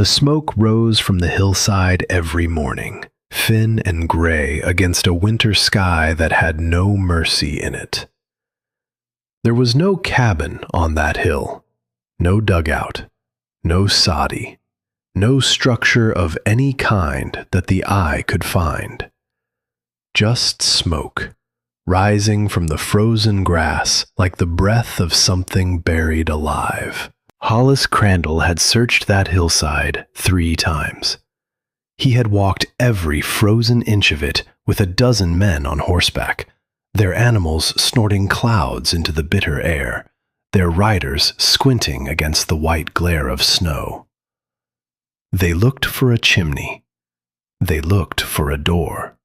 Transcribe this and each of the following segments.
The smoke rose from the hillside every morning, thin and gray against a winter sky that had no mercy in it. There was no cabin on that hill, no dugout, no soddy, no structure of any kind that the eye could find. Just smoke, rising from the frozen grass like the breath of something buried alive. Hollis Crandall had searched that hillside 3 times. He had walked every frozen inch of it with a dozen men on horseback, their animals snorting clouds into the bitter air, their riders squinting against the white glare of snow. They looked for a chimney. They looked for a door.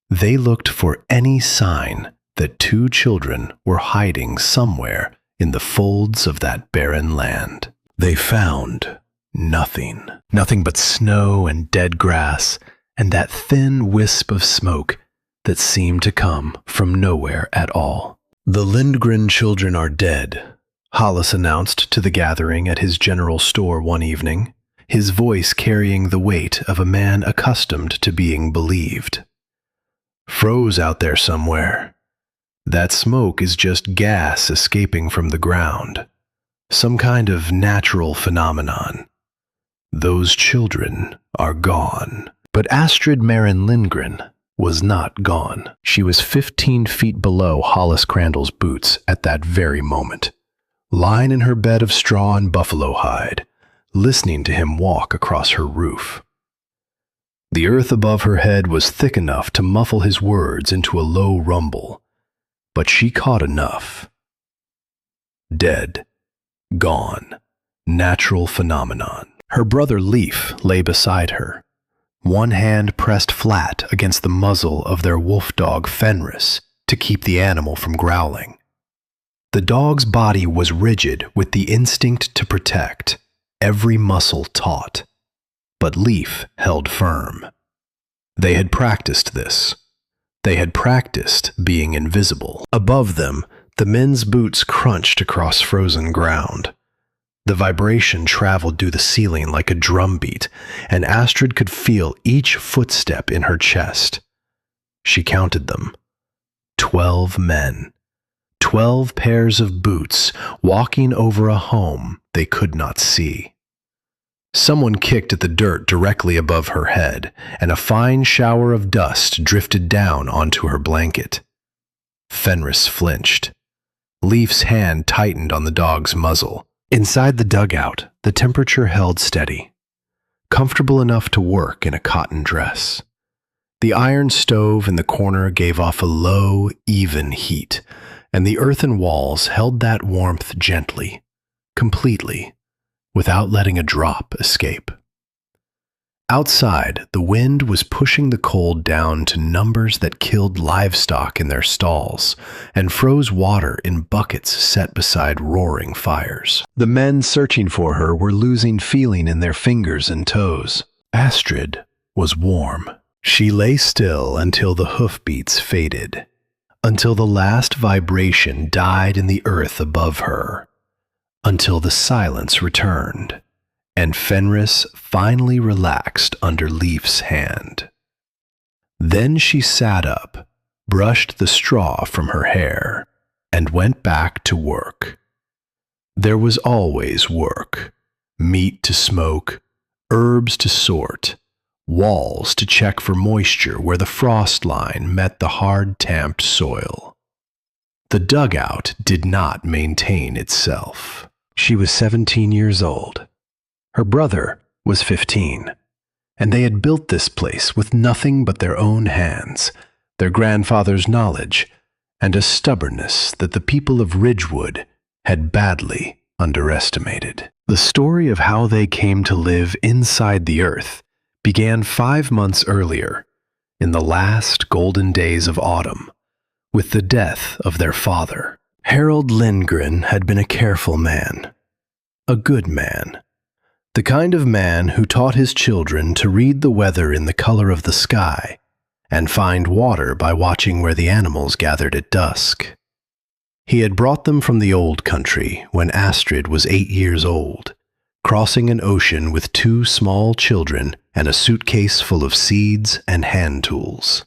They looked for any sign that 2 children were hiding somewhere in the folds of that barren land. They found nothing. Nothing but snow and dead grass and that thin wisp of smoke that seemed to come from nowhere at all. "The Lindgren children are dead," Hollis announced to the gathering at his general store one evening, his voice carrying the weight of a man accustomed to being believed. "Froze out there somewhere. That smoke is just gas escaping from the ground. Some kind of natural phenomenon. Those children are gone." But Astrid Marin Lindgren was not gone. She was 15 feet below Hollis Crandall's boots at that very moment, lying in her bed of straw and buffalo hide, listening to him walk across her roof. The earth above her head was thick enough to muffle his words into a low rumble, but she caught enough. Dead. Gone. Natural phenomenon. Her brother Leaf lay beside her, one hand pressed flat against the muzzle of their wolf dog Fenris to keep the animal from growling. The dog's body was rigid with the instinct to protect, every muscle taut, but Leaf held firm. They had practiced this. They had practiced being invisible. Above them, the men's boots crunched across frozen ground. The vibration traveled through the ceiling like a drumbeat, and Astrid could feel each footstep in her chest. She counted them. 12 men. 12 pairs of boots walking over a home they could not see. Someone kicked at the dirt directly above her head, and a fine shower of dust drifted down onto her blanket. Fenris flinched. Leaf's hand tightened on the dog's muzzle. Inside the dugout, the temperature held steady, comfortable enough to work in a cotton dress. The iron stove in the corner gave off a low, even heat, and the earthen walls held that warmth gently, completely, without letting a drop escape. Outside, the wind was pushing the cold down to numbers that killed livestock in their stalls and froze water in buckets set beside roaring fires. The men searching for her were losing feeling in their fingers and toes. Astrid was warm. She lay still until the hoofbeats faded, until the last vibration died in the earth above her, until the silence returned, and Fenris finally relaxed under Leaf's hand. Then she sat up, brushed the straw from her hair, and went back to work. There was always work. Meat to smoke, herbs to sort, walls to check for moisture where the frost line met the hard tamped soil. The dugout did not maintain itself. She was 17 years old. Her brother was 15, and they had built this place with nothing but their own hands, their grandfather's knowledge, and a stubbornness that the people of Ridgewood had badly underestimated. The story of how they came to live inside the earth began 5 months earlier, in the last golden days of autumn, with the death of their father. Harold Lindgren had been a careful man, a good man, the kind of man who taught his children to read the weather in the color of the sky and find water by watching where the animals gathered at dusk. He had brought them from the old country when Astrid was 8 years old, crossing an ocean with 2 small children and a suitcase full of seeds and hand tools.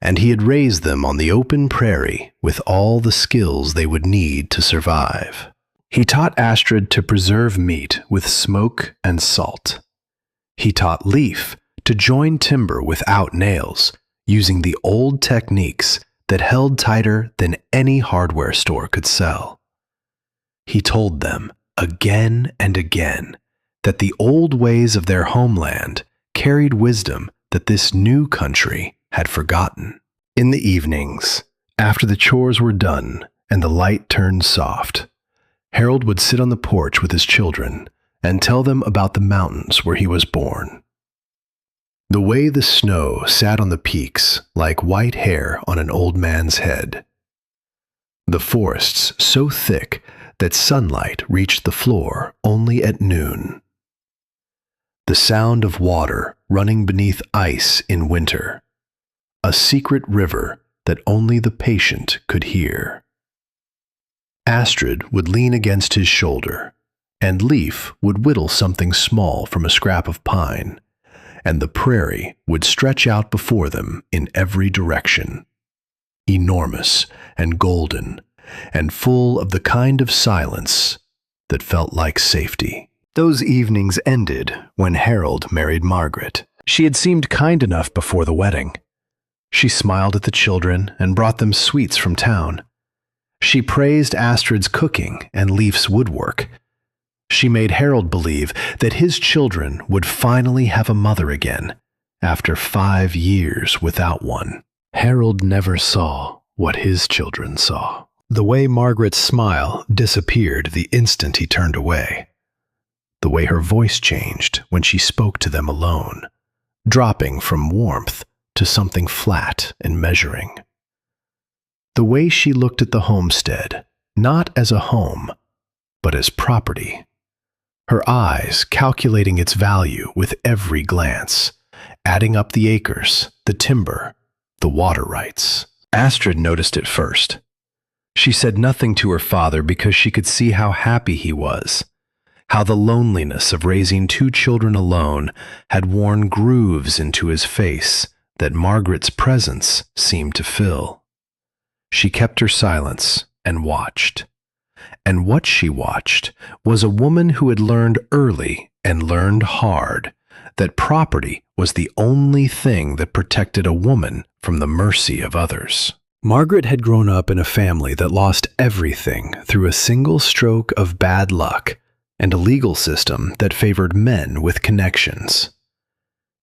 And he had raised them on the open prairie with all the skills they would need to survive. He taught Astrid to preserve meat with smoke and salt. He taught Leif to join timber without nails, using the old techniques that held tighter than any hardware store could sell. He told them again and again that the old ways of their homeland carried wisdom that this new country had forgotten. In the evenings, after the chores were done and the light turned soft, Harold would sit on the porch with his children and tell them about the mountains where he was born. The way the snow sat on the peaks like white hair on an old man's head. The forests so thick that sunlight reached the floor only at noon. The sound of water running beneath ice in winter. A secret river that only the patient could hear. Astrid would lean against his shoulder, and Leif would whittle something small from a scrap of pine, and the prairie would stretch out before them in every direction, enormous and golden, and full of the kind of silence that felt like safety. Those evenings ended when Harold married Margaret. She had seemed kind enough before the wedding. She smiled at the children and brought them sweets from town. She praised Astrid's cooking and Leif's woodwork. She made Harold believe that his children would finally have a mother again, after 5 years without one. Harold never saw what his children saw. The way Margaret's smile disappeared the instant he turned away. The way her voice changed when she spoke to them alone, dropping from warmth to something flat and measuring. The way she looked at the homestead, not as a home, but as property. Her eyes calculating its value with every glance, adding up the acres, the timber, the water rights. Astrid noticed it first. She said nothing to her father because she could see how happy he was, how the loneliness of raising 2 children alone had worn grooves into his face that Margaret's presence seemed to fill. She kept her silence and watched. And what she watched was a woman who had learned early and learned hard that property was the only thing that protected a woman from the mercy of others. Margaret had grown up in a family that lost everything through a single stroke of bad luck and a legal system that favored men with connections.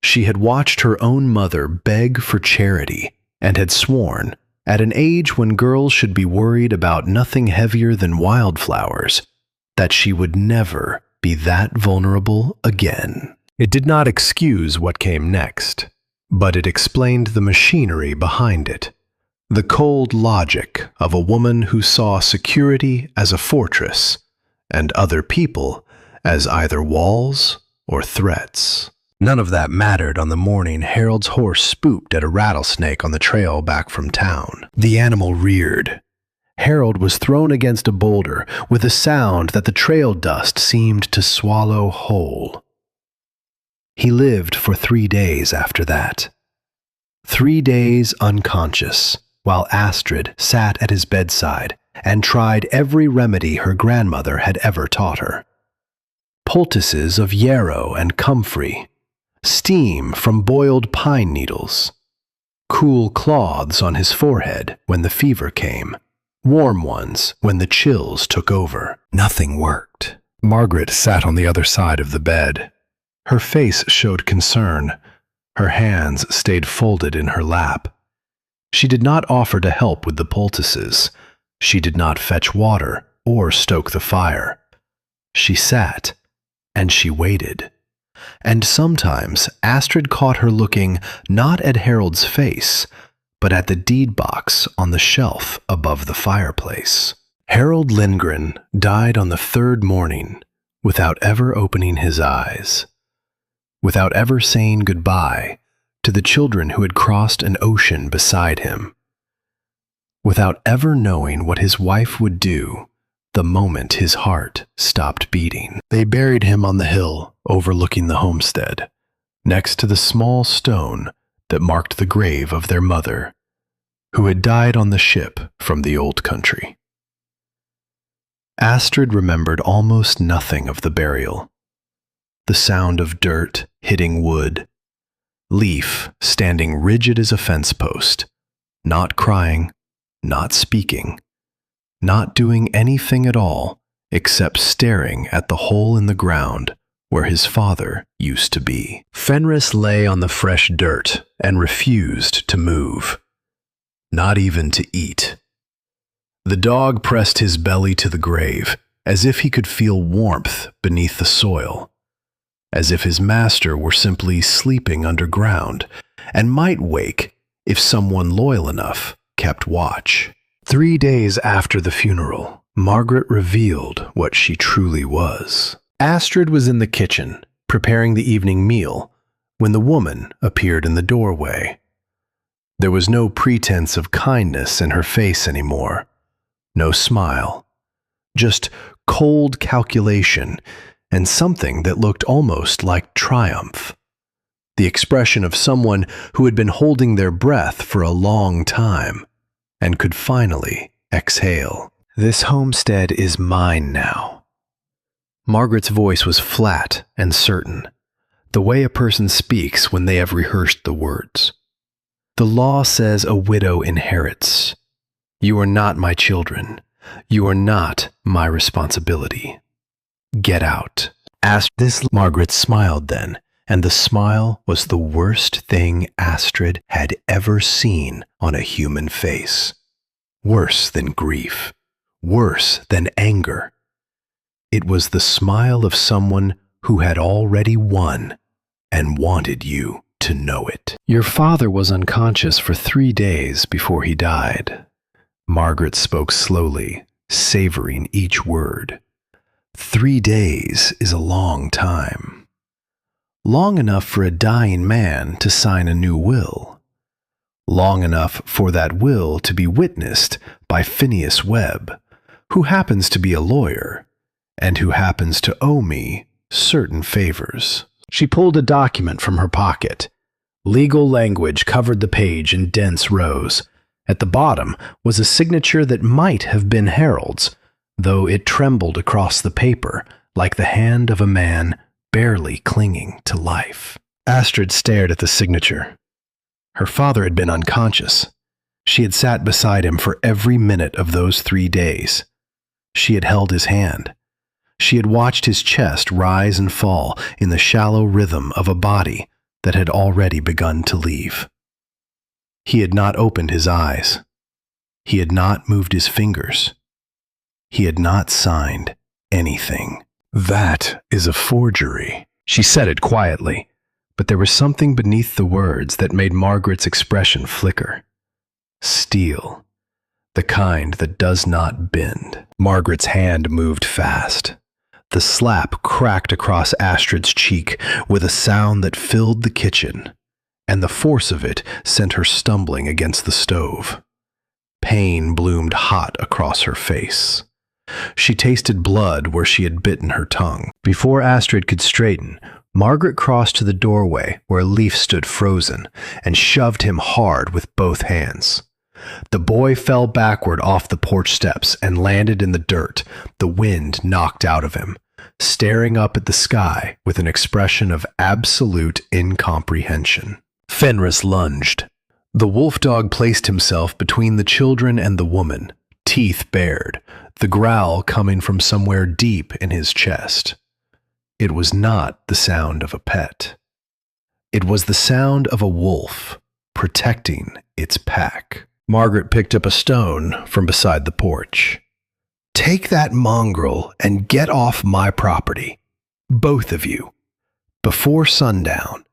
She had watched her own mother beg for charity and had sworn, at an age when girls should be worried about nothing heavier than wildflowers, that she would never be that vulnerable again. It did not excuse what came next, but it explained the machinery behind it, the cold logic of a woman who saw security as a fortress and other people as either walls or threats. None of that mattered on the morning Harold's horse spooked at a rattlesnake on the trail back from town. The animal reared. Harold was thrown against a boulder with a sound that the trail dust seemed to swallow whole. He lived for 3 days after that. 3 days unconscious, while Astrid sat at his bedside and tried every remedy her grandmother had ever taught her. Poultices of yarrow and comfrey, steam from boiled pine needles, cool cloths on his forehead when the fever came, warm ones when the chills took over. Nothing worked. Margaret sat on the other side of the bed. Her face showed concern. Her hands stayed folded in her lap. She did not offer to help with the poultices. She did not fetch water or stoke the fire. She sat, and she waited. And sometimes Astrid caught her looking not at Harold's face, but at the deed box on the shelf above the fireplace. Harold Lindgren died on the 3rd morning without ever opening his eyes, without ever saying goodbye to the children who had crossed an ocean beside him, without ever knowing what his wife would do the moment his heart stopped beating. They buried him on the hill overlooking the homestead, next to the small stone that marked the grave of their mother, who had died on the ship from the old country. Astrid remembered almost nothing of the burial. The sound of dirt hitting wood, Leaf standing rigid as a fence post, not crying, not speaking, not doing anything at all except staring at the hole in the ground where his father used to be. Fenris lay on the fresh dirt and refused to move, not even to eat. The dog pressed his belly to the grave, as if he could feel warmth beneath the soil, as if his master were simply sleeping underground and might wake if someone loyal enough kept watch. 3 days after the funeral, Margaret revealed what she truly was. Astrid was in the kitchen, preparing the evening meal, when the woman appeared in the doorway. There was no pretense of kindness in her face anymore. No smile, just cold calculation and something that looked almost like triumph. The expression of someone who had been holding their breath for a long time and could finally exhale. "This homestead is mine now." Margaret's voice was flat and certain, the way a person speaks when they have rehearsed the words. "The law says a widow inherits. You are not my children. You are not my responsibility. Get out." Margaret smiled then, and the smile was the worst thing Astrid had ever seen on a human face. Worse than grief, worse than anger. It was the smile of someone who had already won and wanted you to know it. "Your father was unconscious for 3 days before he died." Margaret spoke slowly, savoring each word. 3 days is a long time. Long enough for a dying man to sign a new will. Long enough for that will to be witnessed by Phineas Webb, who happens to be a lawyer, and who happens to owe me certain favors. She pulled a document from her pocket. Legal language covered the page in dense rows. At the bottom was a signature that might have been Harold's, though it trembled across the paper like the hand of a man barely clinging to life. Astrid stared at the signature. Her father had been unconscious. She had sat beside him for every minute of those 3 days. She had held his hand. She had watched his chest rise and fall in the shallow rhythm of a body that had already begun to leave. He had not opened his eyes. He had not moved his fingers. He had not signed anything. "That is a forgery." She said it quietly, but there was something beneath the words that made Margaret's expression flicker. Steel, the kind that does not bend. Margaret's hand moved fast. The slap cracked across Astrid's cheek with a sound that filled the kitchen, and the force of it sent her stumbling against the stove. Pain bloomed hot across her face. She tasted blood where she had bitten her tongue. Before Astrid could straighten, Margaret crossed to the doorway where Leaf stood frozen and shoved him hard with both hands. The boy fell backward off the porch steps and landed in the dirt, the wind knocked out of him, staring up at the sky with an expression of absolute incomprehension. Fenris lunged. The wolf dog placed himself between the children and the woman, teeth bared, the growl coming from somewhere deep in his chest. It was not the sound of a pet. It was the sound of a wolf protecting its pack. Margaret picked up a stone from beside the porch. "Take that mongrel and get off my property, both of you, before sundown,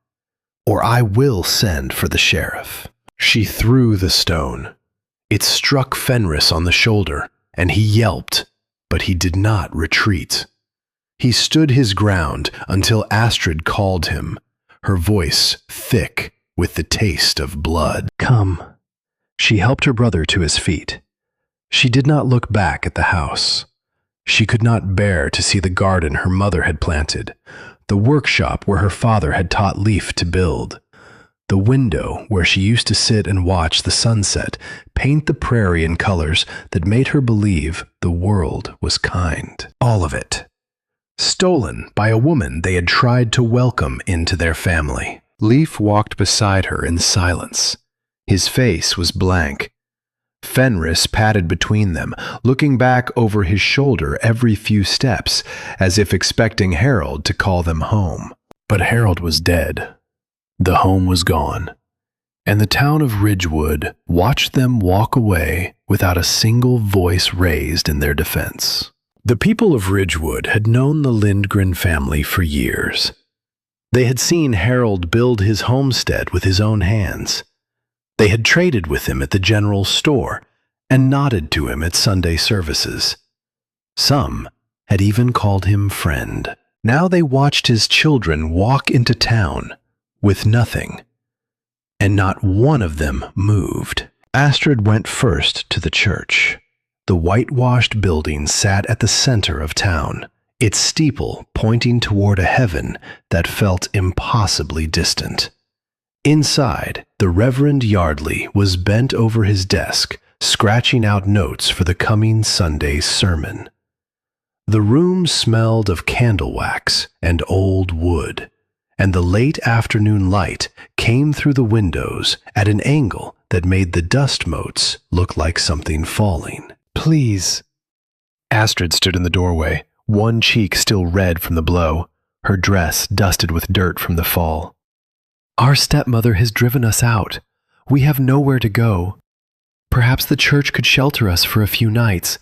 or I will send for the sheriff." She threw the stone. It struck Fenris on the shoulder, and he yelped, but he did not retreat. He stood his ground until Astrid called him, her voice thick with the taste of blood. "Come." She helped her brother to his feet. She did not look back at the house. She could not bear to see the garden her mother had planted, the workshop where her father had taught Leaf to build, the window where she used to sit and watch the sunset paint the prairie in colors that made her believe the world was kind. All of it stolen by a woman they had tried to welcome into their family. Leaf walked beside her in silence. His face was blank. Fenris padded between them, looking back over his shoulder every few steps, as if expecting Harold to call them home. But Harold was dead. The home was gone, and the town of Ridgewood watched them walk away without a single voice raised in their defense. The people of Ridgewood had known the Lindgren family for years. They had seen Harold build his homestead with his own hands. They had traded with him at the general store and nodded to him at Sunday services. Some had even called him friend. Now they watched his children walk into town with nothing, and not one of them moved. Astrid went first to the church. The whitewashed building sat at the center of town, its steeple pointing toward a heaven that felt impossibly distant. Inside, the Reverend Yardley was bent over his desk, scratching out notes for the coming Sunday's sermon. The room smelled of candle wax and old wood, and the late afternoon light came through the windows at an angle that made the dust motes look like something falling. "Please." Astrid stood in the doorway, one cheek still red from the blow, her dress dusted with dirt from the fall. "Our stepmother has driven us out. We have nowhere to go. Perhaps the church could shelter us for a few nights,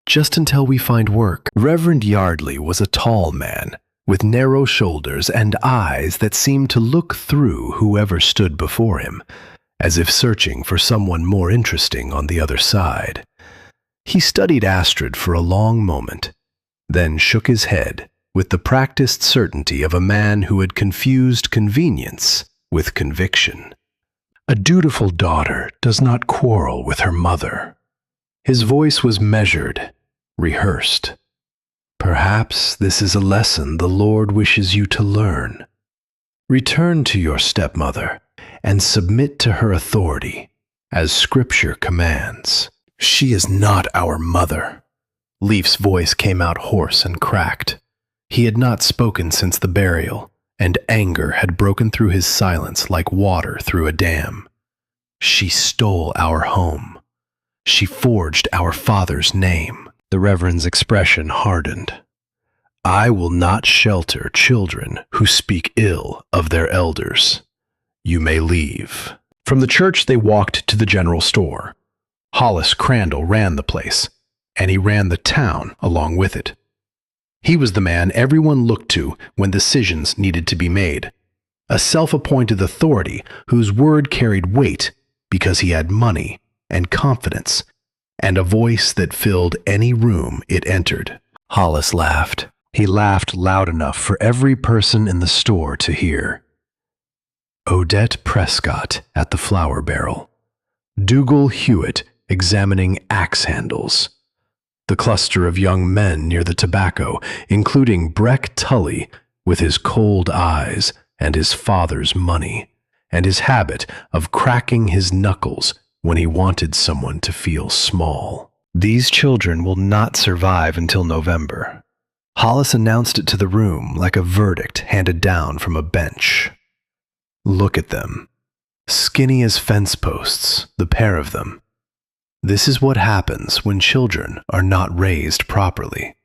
just until we find work." Reverend Yardley was a tall man, with narrow shoulders and eyes that seemed to look through whoever stood before him, as if searching for someone more interesting on the other side. He studied Astrid for a long moment, then shook his head with the practiced certainty of a man who had confused convenience with conviction. "A dutiful daughter does not quarrel with her mother." His voice was measured, rehearsed. "Perhaps this is a lesson the Lord wishes you to learn. Return to your stepmother and submit to her authority, as Scripture commands." "She is not our mother." Leaf's voice came out hoarse and cracked. He had not spoken since the burial, and anger had broken through his silence like water through a dam. "She stole our home. She forged our father's name." The Reverend's expression hardened. "I will not shelter children who speak ill of their elders. You may leave." From the church they walked to the general store. Hollis Crandall ran the place, and he ran the town along with it. He was the man everyone looked to when decisions needed to be made, a self-appointed authority whose word carried weight because he had money and confidence and a voice that filled any room it entered. Hollis laughed. He laughed loud enough for every person in the store to hear. Odette Prescott at the flour barrel. Dougal Hewitt examining axe handles. The cluster of young men near the tobacco, including Breck Tully with his cold eyes and his father's money, and his habit of cracking his knuckles when he wanted someone to feel small. "These children will not survive until November." Hollis announced it to the room like a verdict handed down from a bench. "Look at them. Skinny as fence posts, the pair of them. This is what happens when children are not raised properly.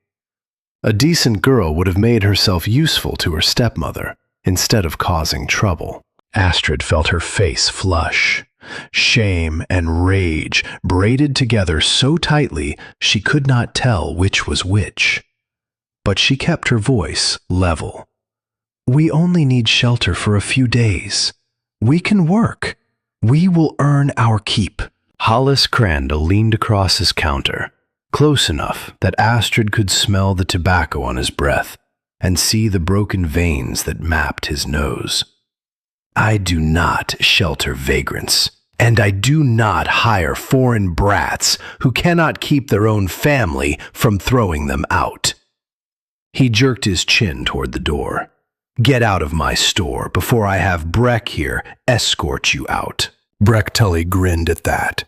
A decent girl would have made herself useful to her stepmother instead of causing trouble." Astrid felt her face flush. Shame and rage braided together so tightly she could not tell which was which. But she kept her voice level. "We only need shelter for a few days. We can work. We will earn our keep." Hollis Crandall leaned across his counter, close enough that Astrid could smell the tobacco on his breath and see the broken veins that mapped his nose. "I do not shelter vagrants," And I do not hire foreign brats who cannot keep their own family from throwing them out. He jerked his chin toward the door. Get out of my store before I have Breck here escort you out. Breck Tully grinned at that.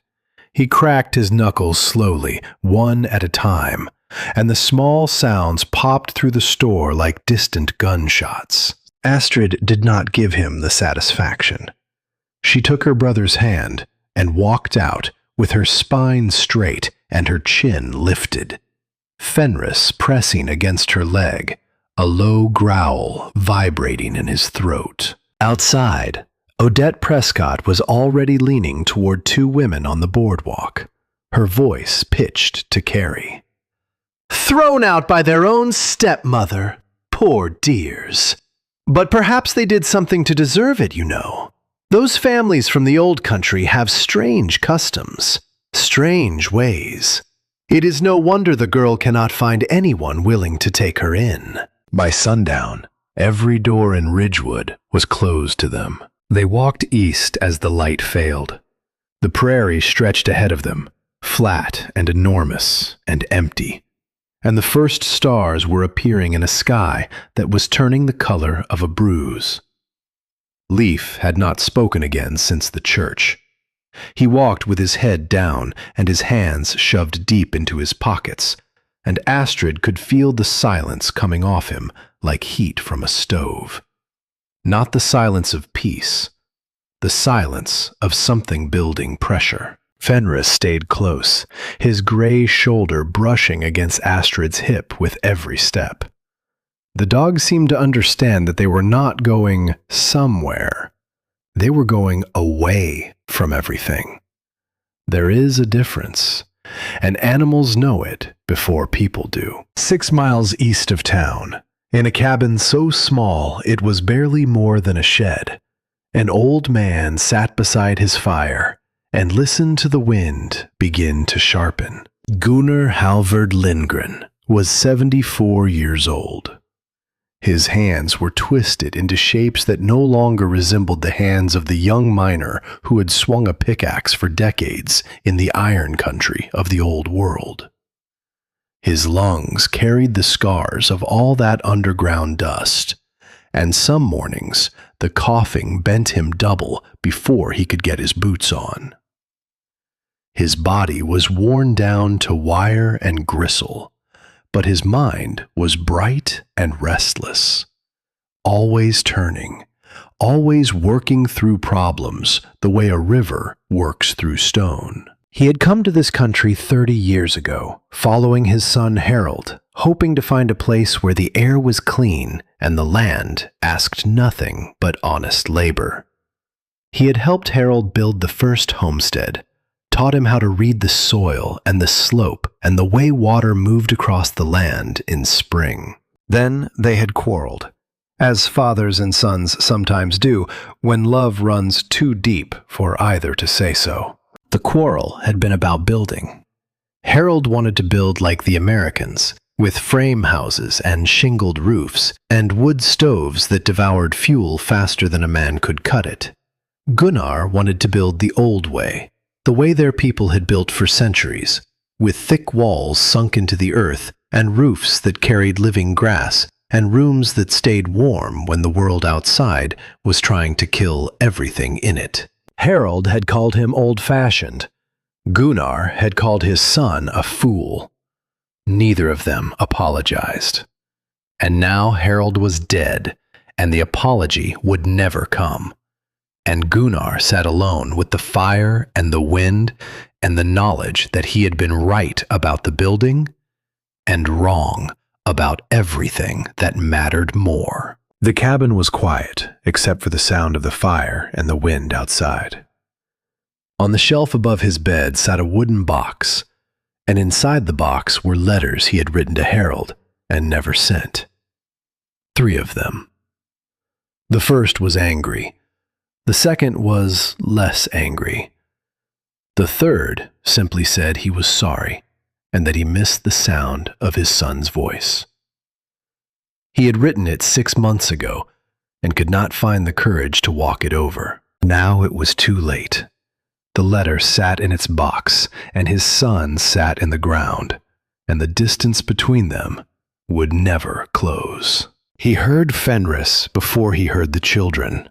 He cracked his knuckles slowly, one at a time, and the small sounds popped through the store like distant gunshots. Astrid did not give him the satisfaction. She took her brother's hand and walked out with her spine straight and her chin lifted. Fenris pressing against her leg, a low growl vibrating in his throat. Outside, Odette Prescott was already leaning toward two women on the boardwalk, her voice pitched to Carrie. Thrown out by their own stepmother. Poor dears. But perhaps they did something to deserve it, you know. Those families from the old country have strange customs, strange ways. It is no wonder the girl cannot find anyone willing to take her in. By sundown, every door in Ridgewood was closed to them. They walked east as the light failed. The prairie stretched ahead of them, flat and enormous and empty, and the first stars were appearing in a sky that was turning the color of a bruise. Leaf had not spoken again since the church. He walked with his head down and his hands shoved deep into his pockets, and Astrid could feel the silence coming off him like heat from a stove. Not the silence of peace, the silence of something building pressure. Fenris stayed close, his gray shoulder brushing against Astrid's hip with every step. The dog seemed to understand that they were not going somewhere. They were going away from everything. There is a difference, and animals know it before people do. 6 miles east of town, in a cabin so small it was barely more than a shed, an old man sat beside his fire and listened to the wind begin to sharpen. Gunnar Halvard Lindgren was 74 years old. His hands were twisted into shapes that no longer resembled the hands of the young miner who had swung a pickaxe for decades in the iron country of the old world. His lungs carried the scars of all that underground dust, and some mornings the coughing bent him double before he could get his boots on. His body was worn down to wire and gristle, but his mind was bright and restless, always turning, always working through problems the way a river works through stone. He had come to this country 30 years ago, following his son Harold, hoping to find a place where the air was clean and the land asked nothing but honest labor. He had helped Harold build the first homestead, taught him how to read the soil and the slope and the way water moved across the land in spring. Then they had quarreled, as fathers and sons sometimes do when love runs too deep for either to say so. The quarrel had been about building. Harold wanted to build like the Americans, with frame houses and shingled roofs and wood stoves that devoured fuel faster than a man could cut it. Gunnar wanted to build the old way, the way their people had built for centuries, with thick walls sunk into the earth and roofs that carried living grass and rooms that stayed warm when the world outside was trying to kill everything in it. Harold had called him old-fashioned. Gunnar had called his son a fool. Neither of them apologized. And now Harold was dead, and the apology would never come. And Gunnar sat alone with the fire and the wind and the knowledge that he had been right about the building and wrong about everything that mattered more. The cabin was quiet, except for the sound of the fire and the wind outside. On the shelf above his bed sat a wooden box, and inside the box were letters he had written to Harold and never sent. 3 of them. The first was angry. The second was less angry. The third simply said he was sorry and that he missed the sound of his son's voice. He had written it 6 months ago and could not find the courage to walk it over. Now it was too late. The letter sat in its box, and his son sat in the ground, and the distance between them would never close. He heard Fenris before he heard the children.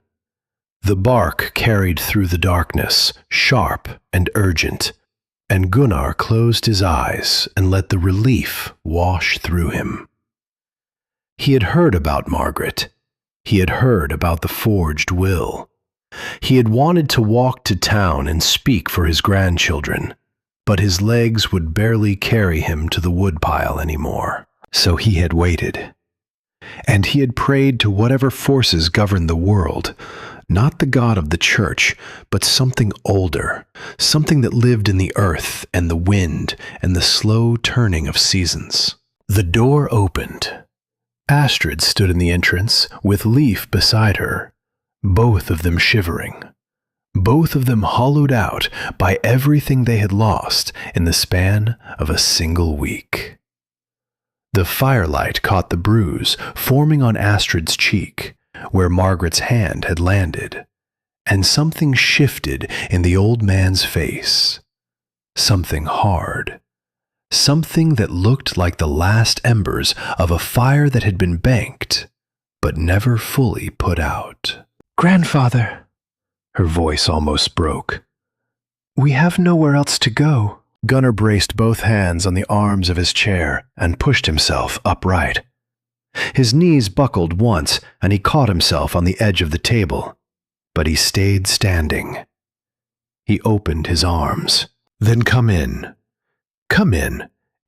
The bark carried through the darkness, sharp and urgent, and Gunnar closed his eyes and let the relief wash through him. He had heard about Margaret. He had heard about the forged will. He had wanted to walk to town and speak for his grandchildren, but his legs would barely carry him to the woodpile anymore. So he had waited. And he had prayed to whatever forces governed the world, not the God of the church, but something older, something that lived in the earth and the wind and the slow turning of seasons. The door opened. Astrid stood in the entrance with Leif beside her, both of them shivering, both of them hollowed out by everything they had lost in the span of a single week. The firelight caught the bruise forming on Astrid's cheek, where Margaret's hand had landed, and something shifted in the old man's face. Something hard. Something that looked like the last embers of a fire that had been banked, but never fully put out. "Grandfather," her voice almost broke. "We have nowhere else to go." Gunnar braced both hands on the arms of his chair and pushed himself upright. His knees buckled once, and he caught himself on the edge of the table, but he stayed standing. He opened his arms. "Then come in,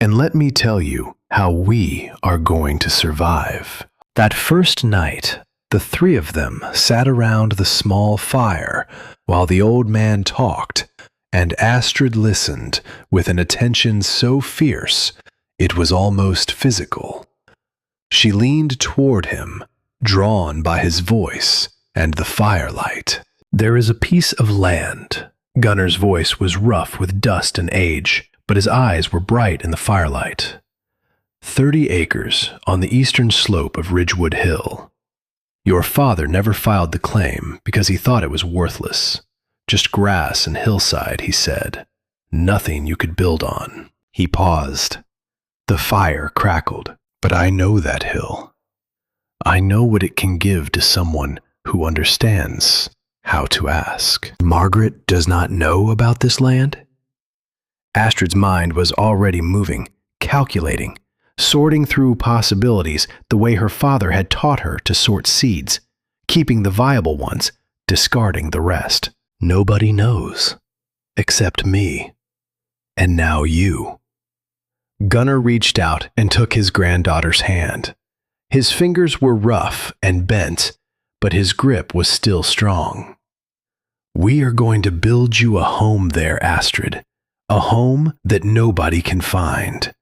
and let me tell you how we are going to survive." That first night, the three of them sat around the small fire while the old man talked, and Astrid listened with an attention so fierce it was almost physical. She leaned toward him, drawn by his voice and the firelight. "There is a piece of land." Gunnar's voice was rough with dust and age, but his eyes were bright in the firelight. 30 acres on the eastern slope of Ridgewood Hill. Your father never filed the claim because he thought it was worthless. Just grass and hillside, he said. Nothing you could build on. He paused. The fire crackled. "But I know that hill. I know what it can give to someone who understands how to ask." Margaret does not know about this land? Astrid's mind was already moving, calculating, sorting through possibilities the way her father had taught her to sort seeds, keeping the viable ones, discarding the rest. Nobody knows, except me, and now you. Gunnar reached out and took his granddaughter's hand. His fingers were rough and bent, but his grip was still strong. "We are going to build you a home there, Astrid. A home that nobody can find.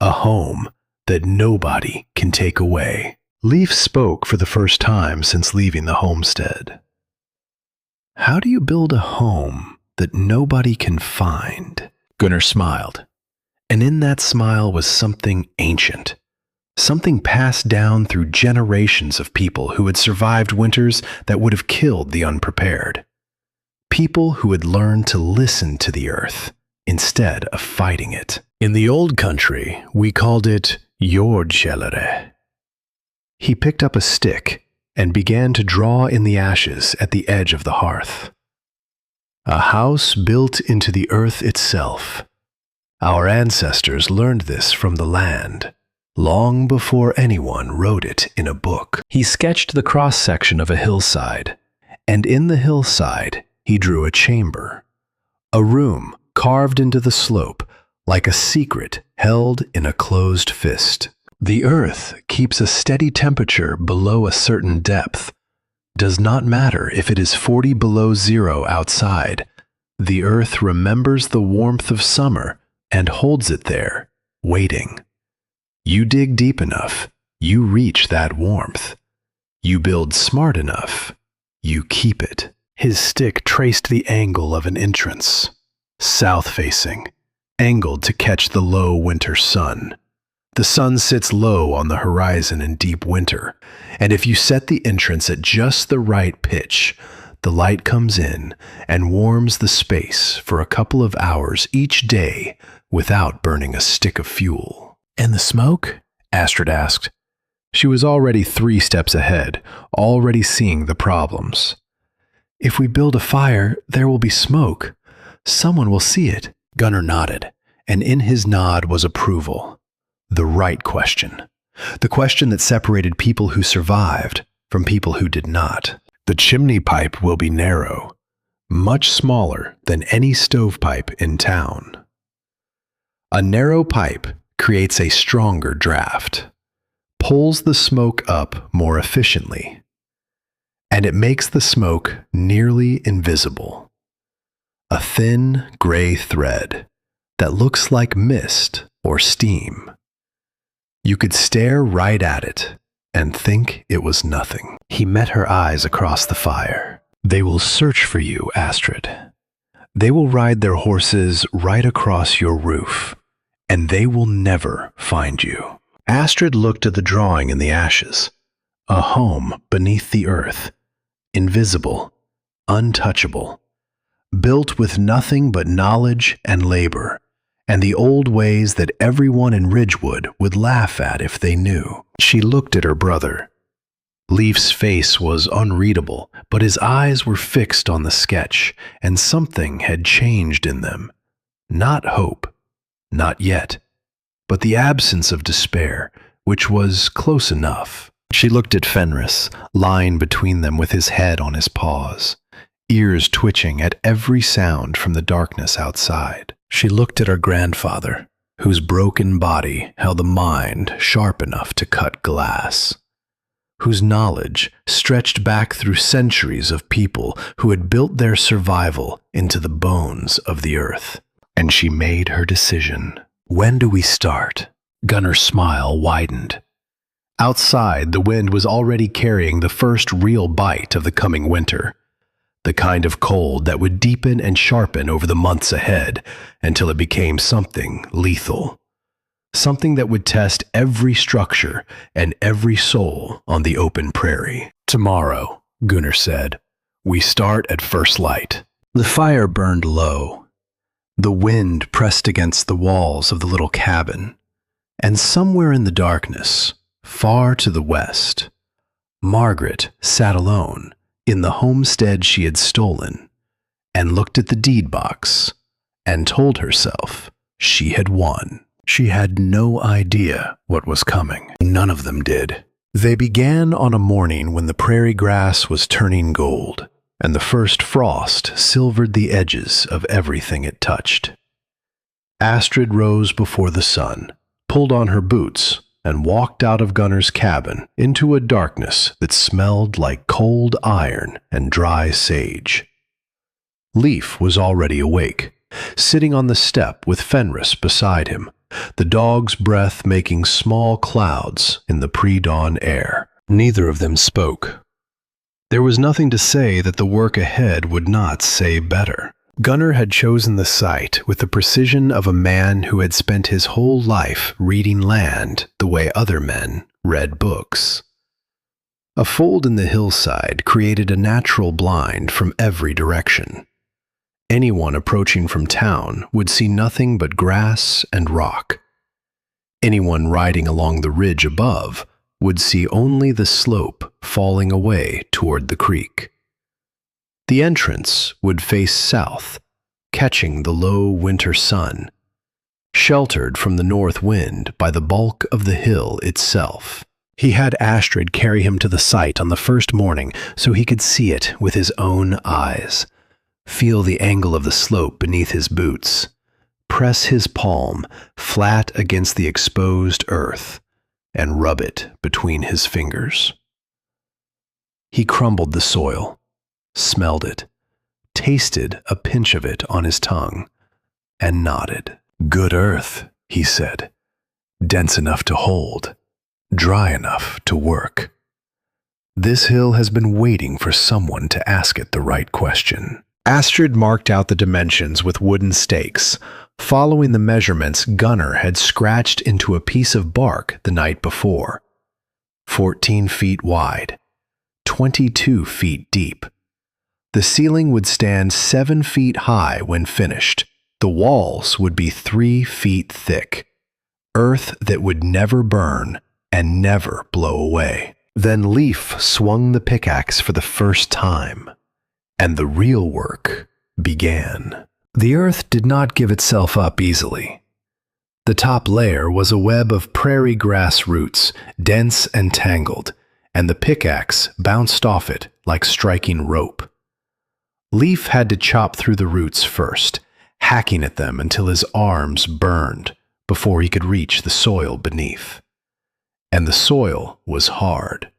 A home that nobody can take away." Leif spoke for the first time since leaving the homestead. "How do you build a home that nobody can find?" Gunnar smiled. And in that smile was something ancient, something passed down through generations of people who had survived winters that would have killed the unprepared. People who had learned to listen to the earth instead of fighting it. In the old country, we called it jordkjellere. He picked up a stick and began to draw in the ashes at the edge of the hearth. A house built into the earth itself. Our ancestors learned this from the land, long before anyone wrote it in a book. He sketched the cross-section of a hillside, and in the hillside he drew a chamber, a room carved into the slope like a secret held in a closed fist. The earth keeps a steady temperature below a certain depth. Does not matter if it is 40 below zero outside. The earth remembers the warmth of summer and holds it there, waiting. You dig deep enough, you reach that warmth. You build smart enough, you keep it. His stick traced the angle of an entrance, south-facing, angled to catch the low winter sun. The sun sits low on the horizon in deep winter, and if you set the entrance at just the right pitch, The light comes in and warms the space for a couple of hours each day without burning a stick of fuel. And the smoke? Astrid asked. She was already 3 steps ahead, already seeing the problems. If we build a fire, there will be smoke. Someone will see it. Gunnar nodded, and in his nod was approval. The right question. The question that separated people who survived from people who did not. The chimney pipe will be narrow, much smaller than any stovepipe in town. A narrow pipe creates a stronger draft, pulls the smoke up more efficiently, and it makes the smoke nearly invisible. A thin gray thread that looks like mist or steam. You could stare right at it and think it was nothing. He met her eyes across the fire. They will search for you, Astrid. They will ride their horses right across your roof, and they will never find you. Astrid looked at the drawing in the ashes. A home beneath the earth, invisible, untouchable, built with nothing but knowledge and labor, and the old ways that everyone in Ridgewood would laugh at if they knew. She looked at her brother. Leif's face was unreadable, but his eyes were fixed on the sketch, and something had changed in them. Not hope, not yet, but the absence of despair, which was close enough. She looked at Fenris, lying between them with his head on his paws, ears twitching at every sound from the darkness outside. She looked at her grandfather, whose broken body held a mind sharp enough to cut glass, whose knowledge stretched back through centuries of people who had built their survival into the bones of the earth. And she made her decision. When do we start? Gunnar's smile widened. Outside, the wind was already carrying the first real bite of the coming winter. The kind of cold that would deepen and sharpen over the months ahead until it became something lethal. Something that would test every structure and every soul on the open prairie. Tomorrow, Gunnar said, we start at first light. The fire burned low. The wind pressed against the walls of the little cabin. And somewhere in the darkness, far to the west, Margaret sat alone in the homestead she had stolen, and looked at the deed box, and told herself she had won. She had no idea what was coming. None of them did. They began on a morning when the prairie grass was turning gold, and the first frost silvered the edges of everything it touched. Astrid rose before the sun, pulled on her boots, and walked out of Gunnar's cabin into a darkness that smelled like cold iron and dry sage. Leif was already awake, sitting on the step with Fenris beside him, the dog's breath making small clouds in the pre-dawn air. Neither of them spoke. There was nothing to say that the work ahead would not say better. Gunnar had chosen the site with the precision of a man who had spent his whole life reading land the way other men read books. A fold in the hillside created a natural blind from every direction. Anyone approaching from town would see nothing but grass and rock. Anyone riding along the ridge above would see only the slope falling away toward the creek. The entrance would face south, catching the low winter sun, sheltered from the north wind by the bulk of the hill itself. He had Astrid carry him to the site on the first morning so he could see it with his own eyes, feel the angle of the slope beneath his boots, press his palm flat against the exposed earth, and rub it between his fingers. He crumbled the soil, smelled it, tasted a pinch of it on his tongue, and nodded. Good earth, he said, dense enough to hold, dry enough to work. This hill has been waiting for someone to ask it the right question. Astrid marked out the dimensions with wooden stakes, following the measurements Gunnar had scratched into a piece of bark the night before. 14 feet wide, 22 feet deep. The ceiling would stand 7 feet high when finished. The walls would be 3 feet thick. Earth that would never burn and never blow away. Then Leaf swung the pickaxe for the first time, and the real work began. The earth did not give itself up easily. The top layer was a web of prairie grass roots, dense and tangled, and the pickaxe bounced off it like striking rope. Leaf had to chop through the roots first, hacking at them until his arms burned before he could reach the soil beneath. And the soil was hard,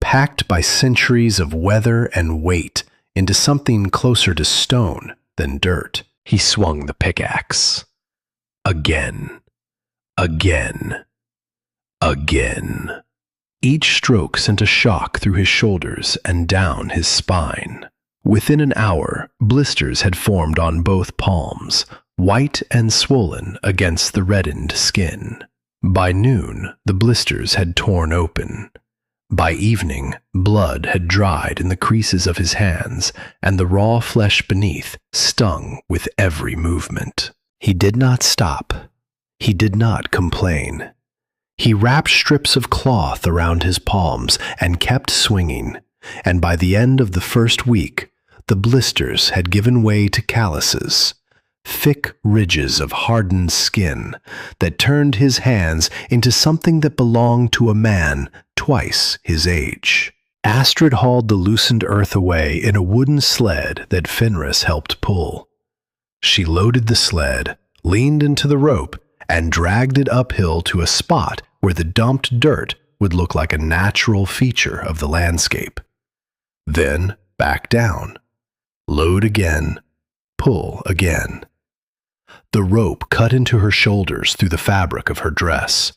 packed by centuries of weather and weight into something closer to stone than dirt. He swung the pickaxe. Again. Again. Again. Each stroke sent a shock through his shoulders and down his spine. Within an hour, blisters had formed on both palms, white and swollen against the reddened skin. By noon, the blisters had torn open. By evening, blood had dried in the creases of his hands, and the raw flesh beneath stung with every movement. He did not stop. He did not complain. He wrapped strips of cloth around his palms and kept swinging, and by the end of the first week, the blisters had given way to calluses, thick ridges of hardened skin that turned his hands into something that belonged to a man twice his age. Astrid hauled the loosened earth away in a wooden sled that Fenris helped pull. She loaded the sled, leaned into the rope, and dragged it uphill to a spot where the dumped dirt would look like a natural feature of the landscape. Then back down. Load again. Pull again. The rope cut into her shoulders through the fabric of her dress.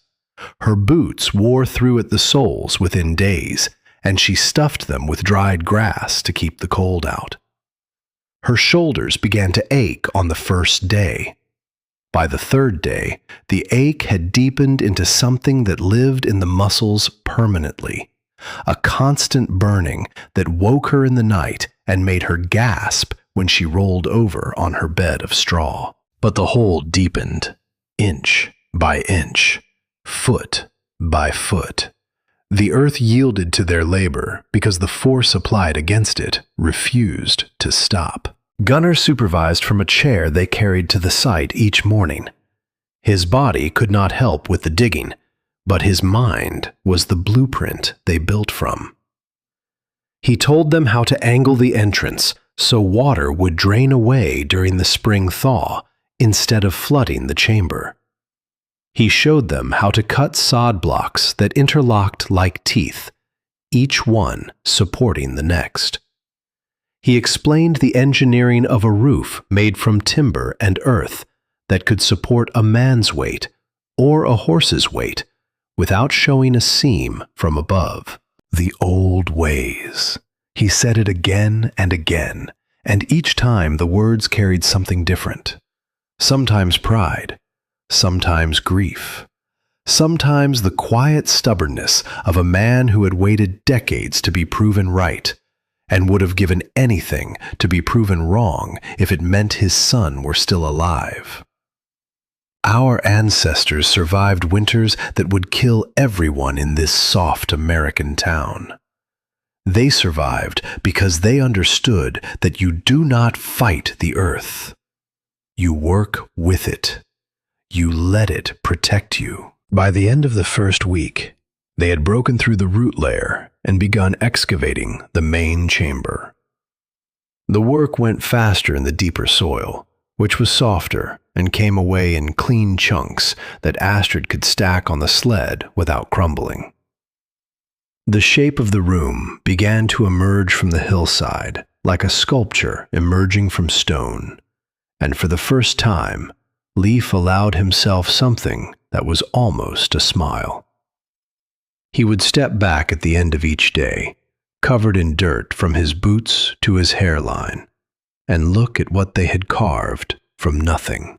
Her boots wore through at the soles within days, and she stuffed them with dried grass to keep the cold out. Her shoulders began to ache on the first day. By the third day, the ache had deepened into something that lived in the muscles permanently, a constant burning that woke her in the night and made her gasp when she rolled over on her bed of straw. But the hole deepened, inch by inch, foot by foot. The earth yielded to their labor because the force applied against it refused to stop. Gunnar supervised from a chair they carried to the site each morning. His body could not help with the digging, but his mind was the blueprint they built from. He told them how to angle the entrance so water would drain away during the spring thaw instead of flooding the chamber. He showed them how to cut sod blocks that interlocked like teeth, each one supporting the next. He explained the engineering of a roof made from timber and earth that could support a man's weight or a horse's weight without showing a seam from above. The old ways. He said it again and again, and each time the words carried something different. Sometimes pride, sometimes grief, sometimes the quiet stubbornness of a man who had waited decades to be proven right, and would have given anything to be proven wrong if it meant his son were still alive. Our ancestors survived winters that would kill everyone in this soft American town. They survived because they understood that you do not fight the earth. You work with it. You let it protect you. By the end of the first week, they had broken through the root layer and begun excavating the main chamber. The work went faster in the deeper soil, which was softer and came away in clean chunks that Astrid could stack on the sled without crumbling. The shape of the room began to emerge from the hillside like a sculpture emerging from stone, and for the first time, Leaf allowed himself something that was almost a smile. He would step back at the end of each day, covered in dirt from his boots to his hairline, and look at what they had carved from nothing.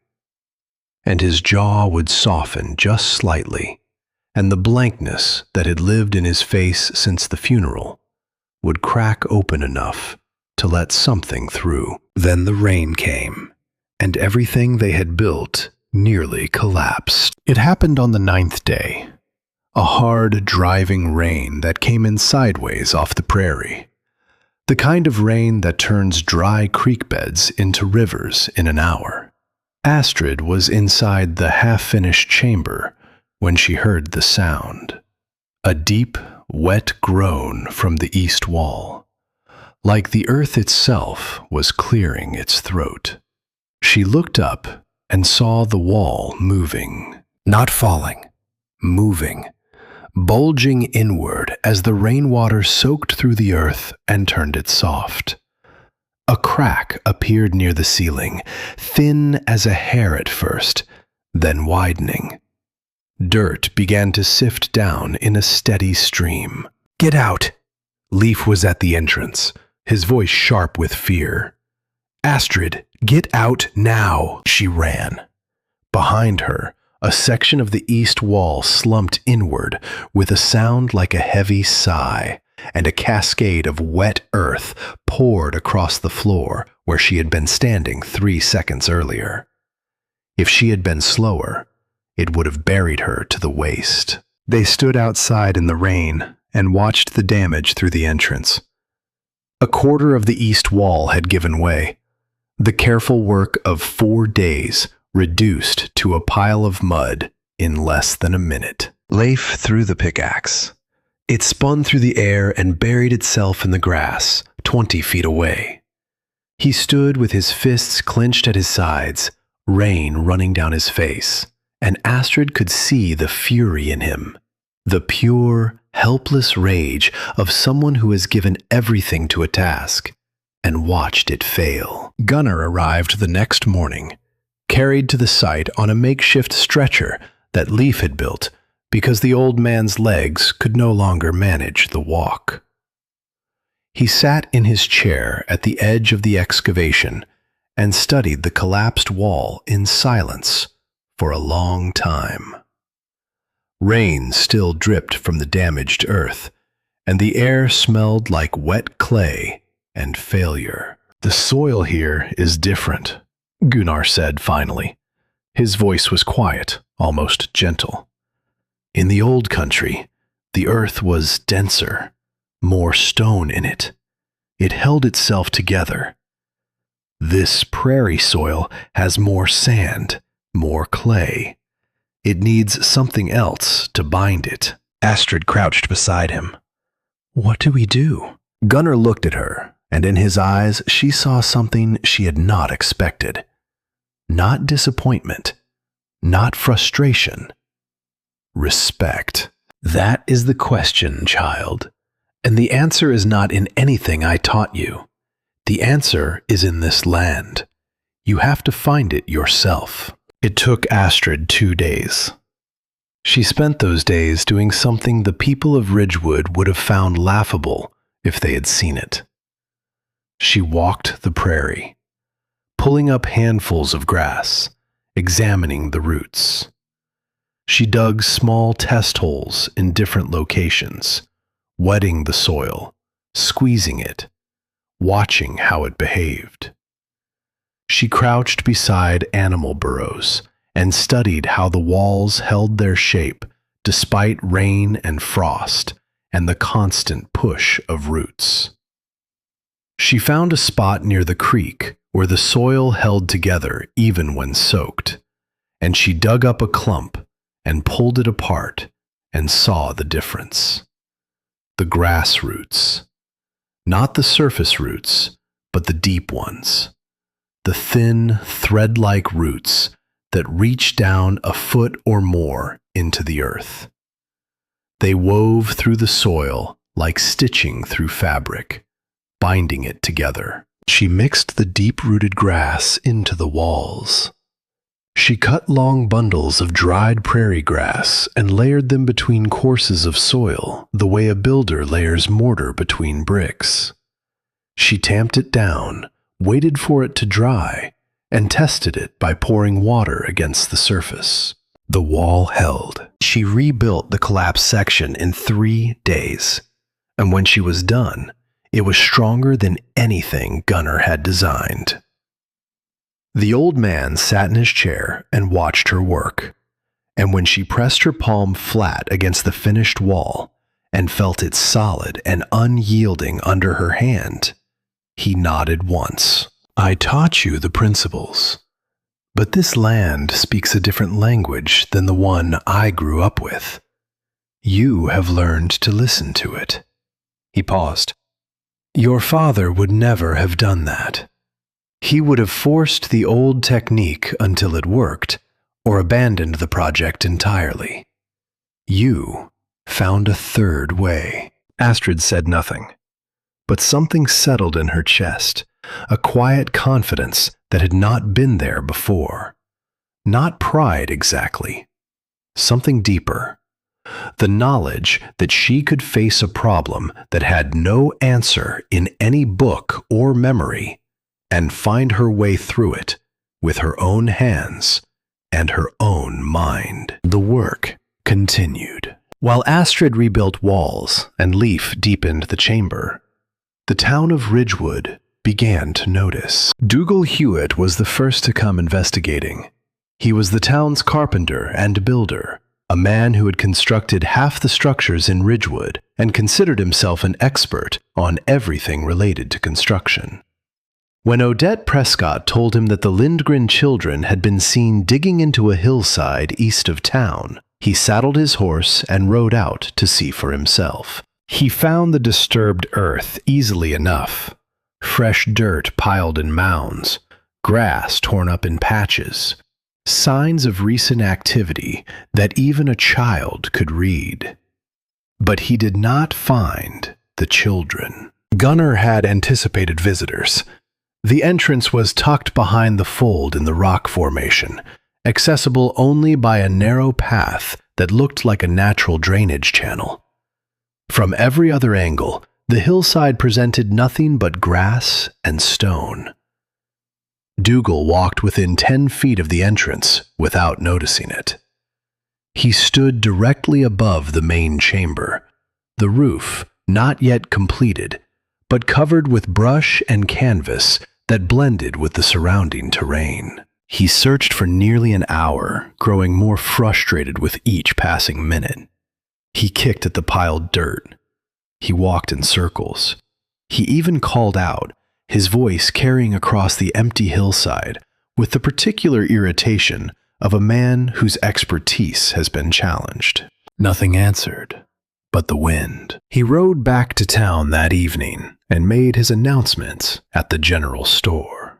And his jaw would soften just slightly, and the blankness that had lived in his face since the funeral would crack open enough to let something through. Then the rain came, and everything they had built nearly collapsed. It happened on the 9th day, a hard, driving rain that came in sideways off the prairie. The kind of rain that turns dry creek beds into rivers in an hour. Astrid was inside the half-finished chamber when she heard the sound. A deep, wet groan from the east wall, like the earth itself was clearing its throat. She looked up and saw the wall moving, not falling, moving, bulging inward as the rainwater soaked through the earth and turned it soft. A crack appeared near the ceiling, thin as a hair at first, then widening. Dirt began to sift down in a steady stream. "Get out!" Leif was at the entrance, his voice sharp with fear. "Astrid, get out now!" She ran. Behind her, a section of the east wall slumped inward with a sound like a heavy sigh, and a cascade of wet earth poured across the floor where she had been standing 3 seconds earlier. If she had been slower, it would have buried her to the waist. They stood outside in the rain and watched the damage through the entrance. A quarter of the east wall had given way. The careful work of 4 days reduced to a pile of mud in less than a minute. Leif threw the pickaxe. It spun through the air and buried itself in the grass 20 feet away. He stood with his fists clenched at his sides, rain running down his face, and Astrid could see the fury in him, the pure, helpless rage of someone who has given everything to a task and watched it fail. Gunnar arrived the next morning, carried to the site on a makeshift stretcher that Leif had built because the old man's legs could no longer manage the walk. He sat in his chair at the edge of the excavation and studied the collapsed wall in silence for a long time. Rain still dripped from the damaged earth, and the air smelled like wet clay and failure. "The soil here is different," Gunnar said finally. His voice was quiet, almost gentle. "In the old country, the earth was denser, more stone in it. It held itself together. This prairie soil has more sand, more clay. It needs something else to bind it." Astrid crouched beside him. "What do we do?" Gunnar looked at her, and in his eyes she saw something she had not expected. Not disappointment, not frustration. Respect. "That is the question, child. And the answer is not in anything I taught you. The answer is in this land. You have to find it yourself." It took Astrid 2 days. She spent those days doing something the people of Ridgewood would have found laughable if they had seen it. She walked the prairie, pulling up handfuls of grass, examining the roots. She dug small test holes in different locations, wetting the soil, squeezing it, watching how it behaved. She crouched beside animal burrows and studied how the walls held their shape despite rain and frost and the constant push of roots. She found a spot near the creek where the soil held together even when soaked, and she dug up a clump and pulled it apart and saw the difference. The grass roots. Not the surface roots, but the deep ones. The thin, thread-like roots that reach down a foot or more into the earth. They wove through the soil like stitching through fabric, binding it together. She mixed the deep-rooted grass into the walls. She cut long bundles of dried prairie grass and layered them between courses of soil the way a builder layers mortar between bricks. She tamped it down, waited for it to dry, and tested it by pouring water against the surface. The wall held. She rebuilt the collapsed section in 3 days, and when she was done, It was stronger than anything Gunnar had designed. The old man sat in his chair and watched her work, and when she pressed her palm flat against the finished wall and felt it solid and unyielding under her hand, he nodded once. "I taught you the principles, but this land speaks a different language than the one I grew up with. You have learned to listen to it." He paused. "Your father would never have done that. He would have forced the old technique until it worked, or abandoned the project entirely. You found a third way." Astrid said nothing, but something settled in her chest, a quiet confidence that had not been there before. Not pride exactly, something deeper. The knowledge that she could face a problem that had no answer in any book or memory and find her way through it with her own hands and her own mind. The work continued. While Astrid rebuilt walls and Leaf deepened the chamber, the town of Ridgewood began to notice. Dougal Hewitt was the first to come investigating. He was the town's carpenter and builder, a man who had constructed half the structures in Ridgewood and considered himself an expert on everything related to construction. When Odette Prescott told him that the Lindgren children had been seen digging into a hillside east of town, he saddled his horse and rode out to see for himself. He found the disturbed earth easily enough. Fresh dirt piled in mounds, grass torn up in patches, signs of recent activity that even a child could read. But he did not find the children. Gunnar had anticipated visitors. The entrance was tucked behind the fold in the rock formation, accessible only by a narrow path that looked like a natural drainage channel. From every other angle, the hillside presented nothing but grass and stone. Dougal walked within 10 feet of the entrance without noticing it. He stood directly above the main chamber, the roof not yet completed, but covered with brush and canvas that blended with the surrounding terrain. He searched for nearly an hour, growing more frustrated with each passing minute. He kicked at the piled dirt. He walked in circles. He even called out, his voice carrying across the empty hillside with the particular irritation of a man whose expertise has been challenged. Nothing answered but the wind. He rode back to town that evening and made his announcements at the general store.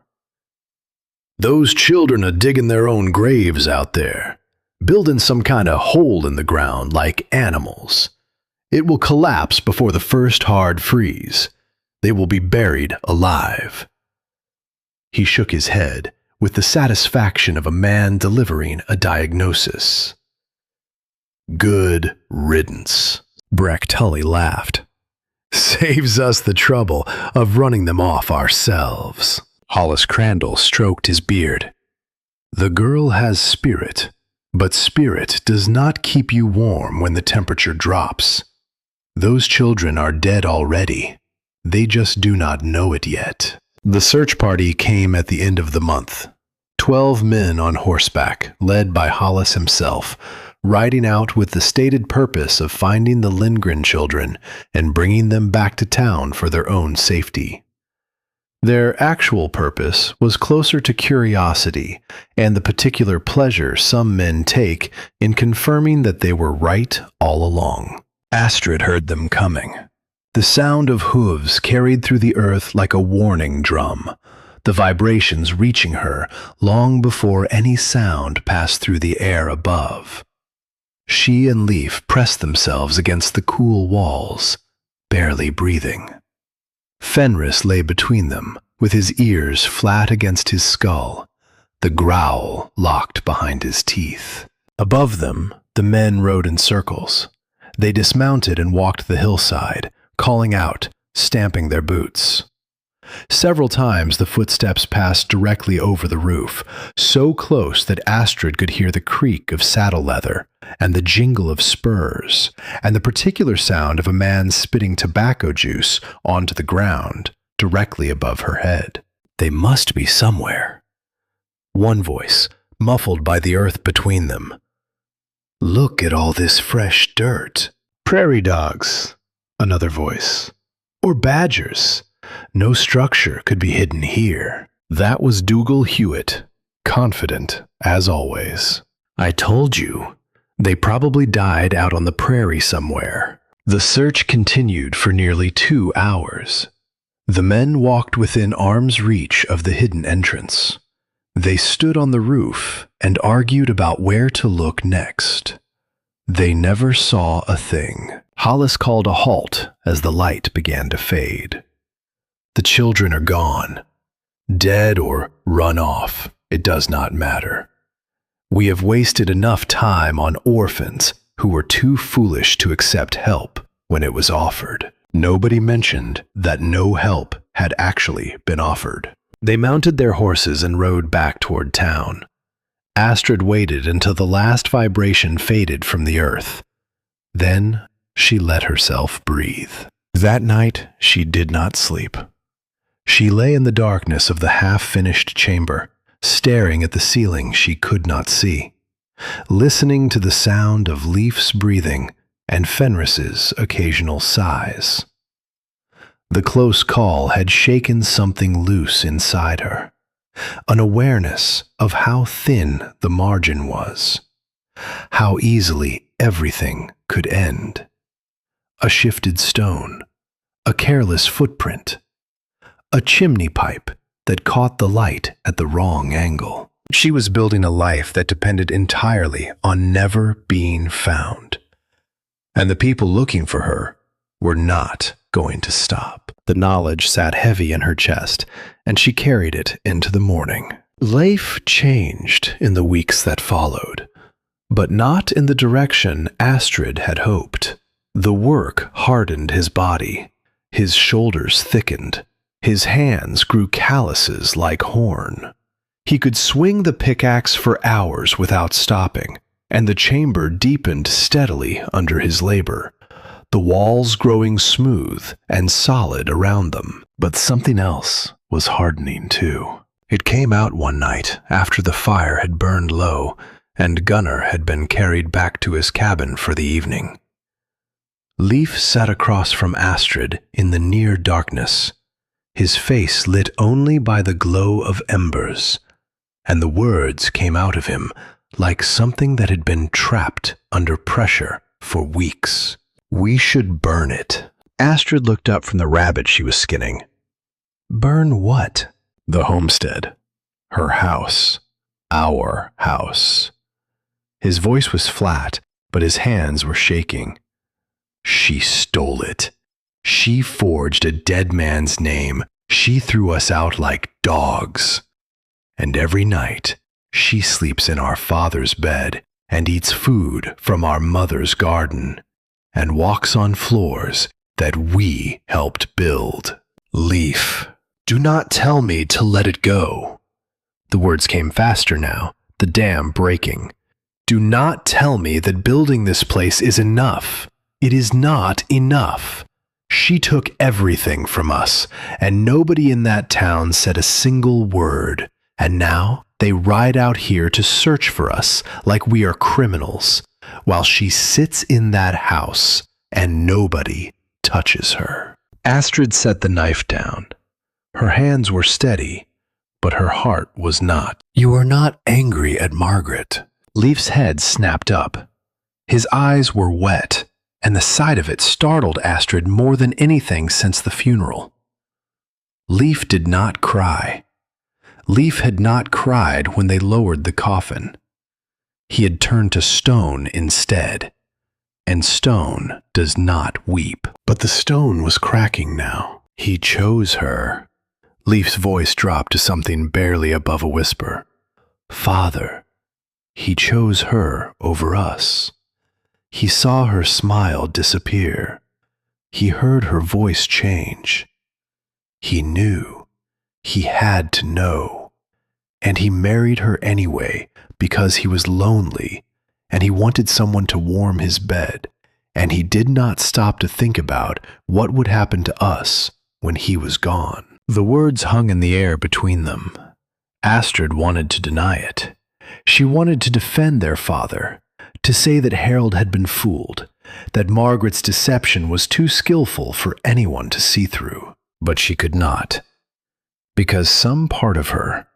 "Those children are digging their own graves out there, building some kind of hole in the ground like animals. It will collapse before the first hard freeze. They will be buried alive." He shook his head with the satisfaction of a man delivering a diagnosis. "Good riddance." Breck Tully laughed. "Saves us the trouble of running them off ourselves." Hollis Crandall stroked his beard. "The girl has spirit, but spirit does not keep you warm when the temperature drops. Those children are dead already. They just do not know it yet." The search party came at the end of the month. 12 men on horseback, led by Hollis himself, riding out with the stated purpose of finding the Lindgren children and bringing them back to town for their own safety. Their actual purpose was closer to curiosity and the particular pleasure some men take in confirming that they were right all along. Astrid heard them coming. The sound of hooves carried through the earth like a warning drum, the vibrations reaching her long before any sound passed through the air above. She and Leaf pressed themselves against the cool walls, barely breathing. Fenris lay between them, with his ears flat against his skull, the growl locked behind his teeth. Above them, the men rode in circles. They dismounted and walked the hillside, calling out, stamping their boots. Several times the footsteps passed directly over the roof, so close that Astrid could hear the creak of saddle leather and the jingle of spurs, and the particular sound of a man spitting tobacco juice onto the ground directly above her head. They must be somewhere. One voice, muffled by the earth between them. Look at all this fresh dirt. Prairie dogs, another voice. Or badgers. No structure could be hidden here. That was Dougal Hewitt, confident as always. I told you, they probably died out on the prairie somewhere. The search continued for nearly 2 hours. The men walked within arm's reach of the hidden entrance. They stood on the roof and argued about where to look next. They never saw a thing. Hollis called a halt as the light began to fade. The children are gone. Dead or run off, it does not matter. We have wasted enough time on orphans who were too foolish to accept help when it was offered. Nobody mentioned that no help had actually been offered. They mounted their horses and rode back toward town. Astrid waited until the last vibration faded from the earth. Then she let herself breathe. That night, she did not sleep. She lay in the darkness of the half-finished chamber, staring at the ceiling she could not see, listening to the sound of Leif's breathing and Fenris's occasional sighs. The close call had shaken something loose inside her, an awareness of how thin the margin was, how easily everything could end. A shifted stone, a careless footprint, a chimney pipe that caught the light at the wrong angle. She was building a life that depended entirely on never being found. And the people looking for her were not going to stop. The knowledge sat heavy in her chest, and she carried it into the morning. Leif changed in the weeks that followed, but not in the direction Astrid had hoped. The work hardened his body. His shoulders thickened. His hands grew calluses like horn. He could swing the pickaxe for hours without stopping, and the chamber deepened steadily under his labor, the walls growing smooth and solid around them. But something else was hardening too. It came out one night after the fire had burned low and Gunnar had been carried back to his cabin for the evening. Leif sat across from Astrid in the near darkness, his face lit only by the glow of embers, and the words came out of him like something that had been trapped under pressure for weeks. We should burn it. Astrid looked up from the rabbit she was skinning. Burn what? The homestead. Her house. Our house. His voice was flat, but his hands were shaking. She stole it. She forged a dead man's name. She threw us out like dogs. And every night, she sleeps in our father's bed and eats food from our mother's garden and walks on floors that we helped build. Leif, do not tell me to let it go. The words came faster now, the dam breaking. Do not tell me that building this place is enough. It is not enough. She took everything from us, and nobody in that town said a single word. And now they ride out here to search for us like we are criminals, while she sits in that house and nobody touches her. Astrid set the knife down. Her hands were steady, but her heart was not. You are not angry at Margaret. Leif's head snapped up. His eyes were wet, and the sight of it startled Astrid more than anything since the funeral. Leif did not cry. Leif had not cried when they lowered the coffin. He had turned to stone instead, and stone does not weep. But the stone was cracking now. He chose her. Leif's voice dropped to something barely above a whisper. Father, he chose her over us. He saw her smile disappear. He heard her voice change. He knew. He had to know. And he married her anyway because he was lonely and he wanted someone to warm his bed, and he did not stop to think about what would happen to us when he was gone. The words hung in the air between them. Astrid wanted to deny it. She wanted to defend their father, to say that Harold had been fooled, that Margaret's deception was too skillful for anyone to see through. But she could not, because some part of her,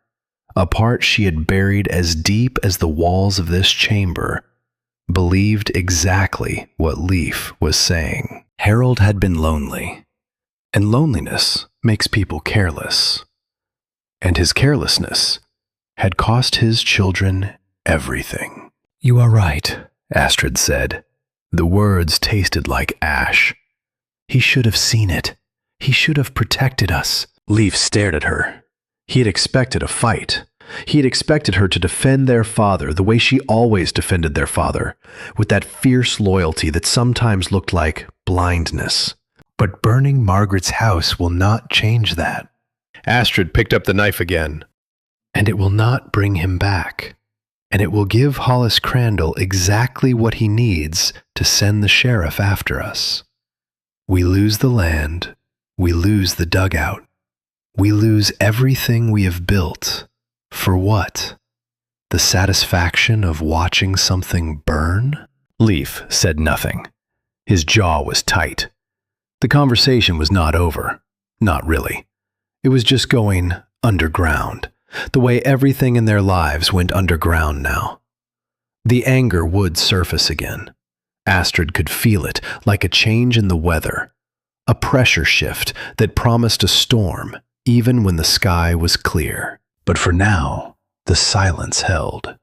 a part she had buried as deep as the walls of this chamber, believed exactly what Leif was saying. Harold had been lonely, and loneliness makes people careless. And his carelessness had cost his children everything. "You are right," Astrid said. The words tasted like ash. "He should have seen it. He should have protected us." Leif stared at her. He had expected a fight. He had expected her to defend their father the way she always defended their father, with that fierce loyalty that sometimes looked like blindness. But burning Margaret's house will not change that. Astrid picked up the knife again. "And it will not bring him back. And it will give Hollis Crandall exactly what he needs to send the sheriff after us. We lose the land. We lose the dugout. We lose everything we have built. For what? The satisfaction of watching something burn?" Leif said nothing. His jaw was tight. The conversation was not over. Not really. It was just going underground, the way everything in their lives went underground now. The anger would surface again. Astrid could feel it, like a change in the weather, a pressure shift that promised a storm even when the sky was clear. But for now, the silence held.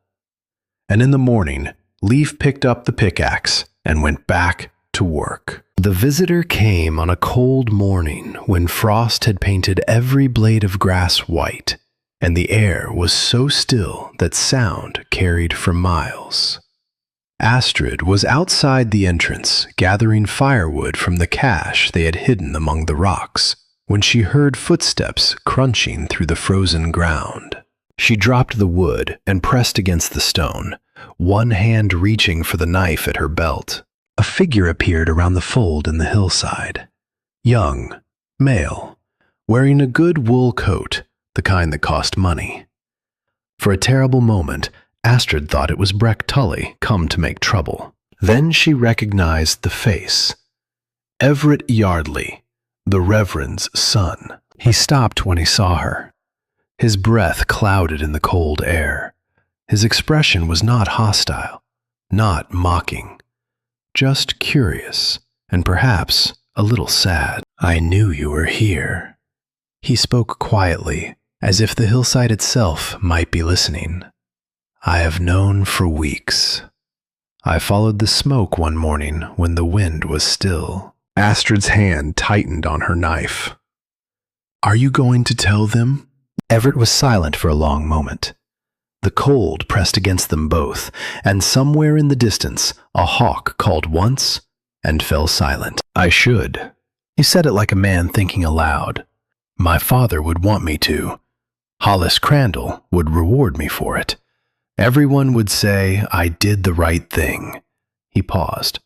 And in the morning, Leif picked up the pickaxe and went back to work. The visitor came on a cold morning when frost had painted every blade of grass white, and the air was so still that sound carried for miles. Astrid was outside the entrance, gathering firewood from the cache they had hidden among the rocks, when she heard footsteps crunching through the frozen ground. She dropped the wood and pressed against the stone, one hand reaching for the knife at her belt. A figure appeared around the fold in the hillside. Young, male, wearing a good wool coat, the kind that cost money. For a terrible moment, Astrid thought it was Breck Tully come to make trouble. Then she recognized the face. Everett Yardley, the Reverend's son. He stopped when he saw her. His breath clouded in the cold air. His expression was not hostile, not mocking, just curious, and perhaps a little sad. "I knew you were here." He spoke quietly, as if the hillside itself might be listening. "I have known for weeks. I followed the smoke one morning when the wind was still." Astrid's hand tightened on her knife. "Are you going to tell them?" Everett was silent for a long moment. The cold pressed against them both, and somewhere in the distance a hawk called once and fell silent. "I should." He said it like a man thinking aloud. "My father would want me to. Hollis Crandall would reward me for it. Everyone would say I did the right thing." He paused.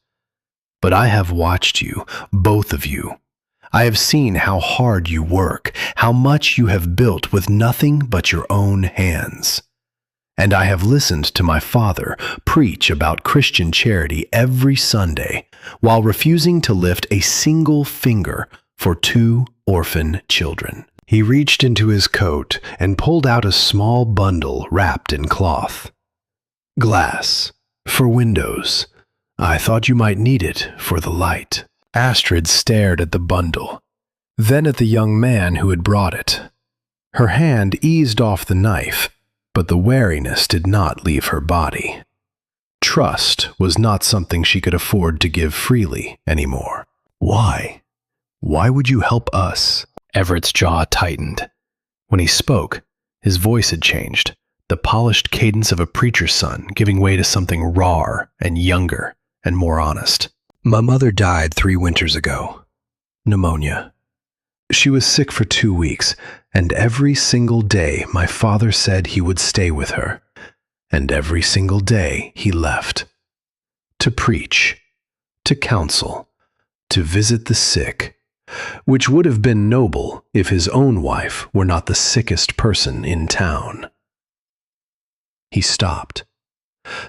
"But I have watched you, both of you. I have seen how hard you work, how much you have built with nothing but your own hands. And I have listened to my father preach about Christian charity every Sunday while refusing to lift a single finger for 2 orphan children." He reached into his coat and pulled out a small bundle wrapped in cloth. "Glass. For windows. I thought you might need it for the light." Astrid stared at the bundle, then at the young man who had brought it. Her hand eased off the knife, but the wariness did not leave her body. Trust was not something she could afford to give freely anymore. "Why? Why would you help us?" Everett's jaw tightened. When he spoke, his voice had changed, the polished cadence of a preacher's son giving way to something rawer and younger and more honest. "My mother died 3 winters ago. Pneumonia. She was sick for 2 weeks, and every single day my father said he would stay with her, and every single day he left. To preach, to counsel, to visit the sick, which would have been noble if his own wife were not the sickest person in town. He stopped.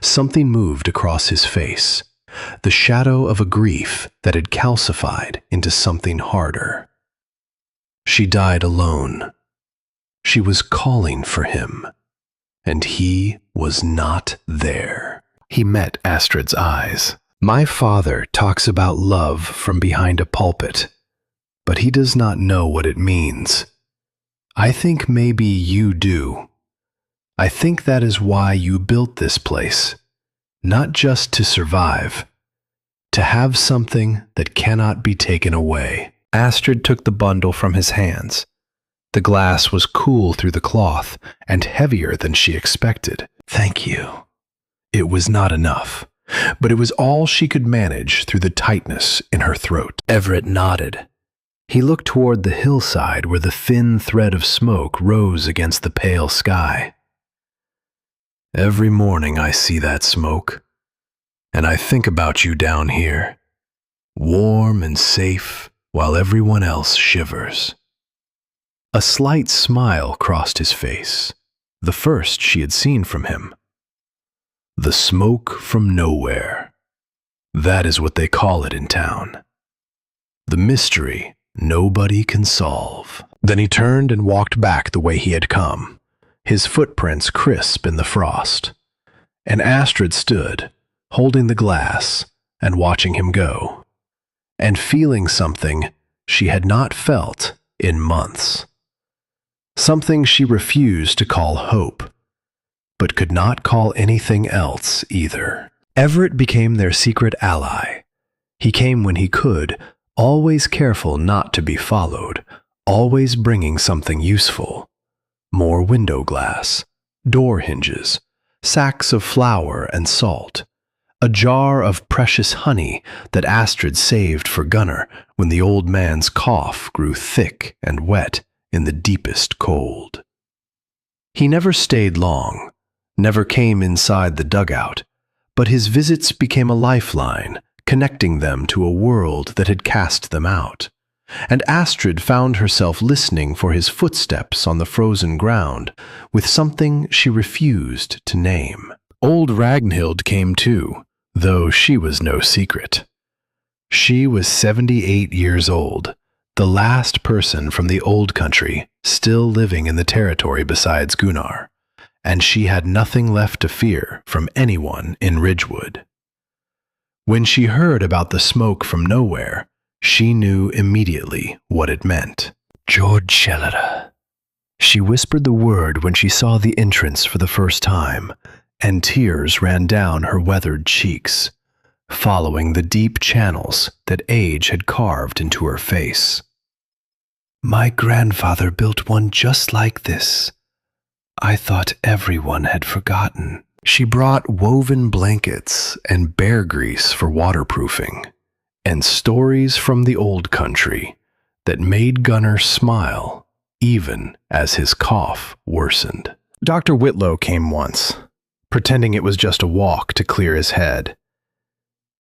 Something moved across his face, the shadow of a grief that had calcified into something harder. She died alone. She was calling for him, and he was not there. He met Astrid's eyes. My father talks about love from behind a pulpit, but he does not know what it means. I think maybe you do. I think that is why you built this place, not just to survive, to have something that cannot be taken away. Astrid took the bundle from his hands. The glass was cool through the cloth and heavier than she expected. Thank you. It was not enough, but it was all she could manage through the tightness in her throat. Everett nodded. He looked toward the hillside where the thin thread of smoke rose against the pale sky. Every morning I see that smoke, and I think about you down here, warm and safe, while everyone else shivers. A slight smile crossed his face, the first she had seen from him. The smoke from nowhere. That is what they call it in town. The mystery nobody can solve. Then he turned and walked back the way he had come, his footprints crisp in the frost. And Astrid stood, holding the glass and watching him go, and feeling something she had not felt in months. Something she refused to call hope, but could not call anything else either. Everett became their secret ally. He came when he could, always careful not to be followed, always bringing something useful. More window glass, door hinges, sacks of flour and salt, a jar of precious honey that Astrid saved for Gunnar when the old man's cough grew thick and wet in the deepest cold. He never stayed long, never came inside the dugout, but his visits became a lifeline, connecting them to a world that had cast them out. And Astrid found herself listening for his footsteps on the frozen ground with something she refused to name. Old Ragnhild came too, though she was no secret. She was 78 years old, the last person from the old country still living in the territory besides Gunnar, and she had nothing left to fear from anyone in Ridgewood. When she heard about the smoke from nowhere, she knew immediately what it meant. George Schellera. She whispered the word when she saw the entrance for the first time, and tears ran down her weathered cheeks, following the deep channels that age had carved into her face. My grandfather built one just like this. I thought everyone had forgotten. She brought woven blankets and bear grease for waterproofing, and stories from the old country that made Gunnar smile even as his cough worsened. Dr. Whitlow came once, pretending it was just a walk to clear his head.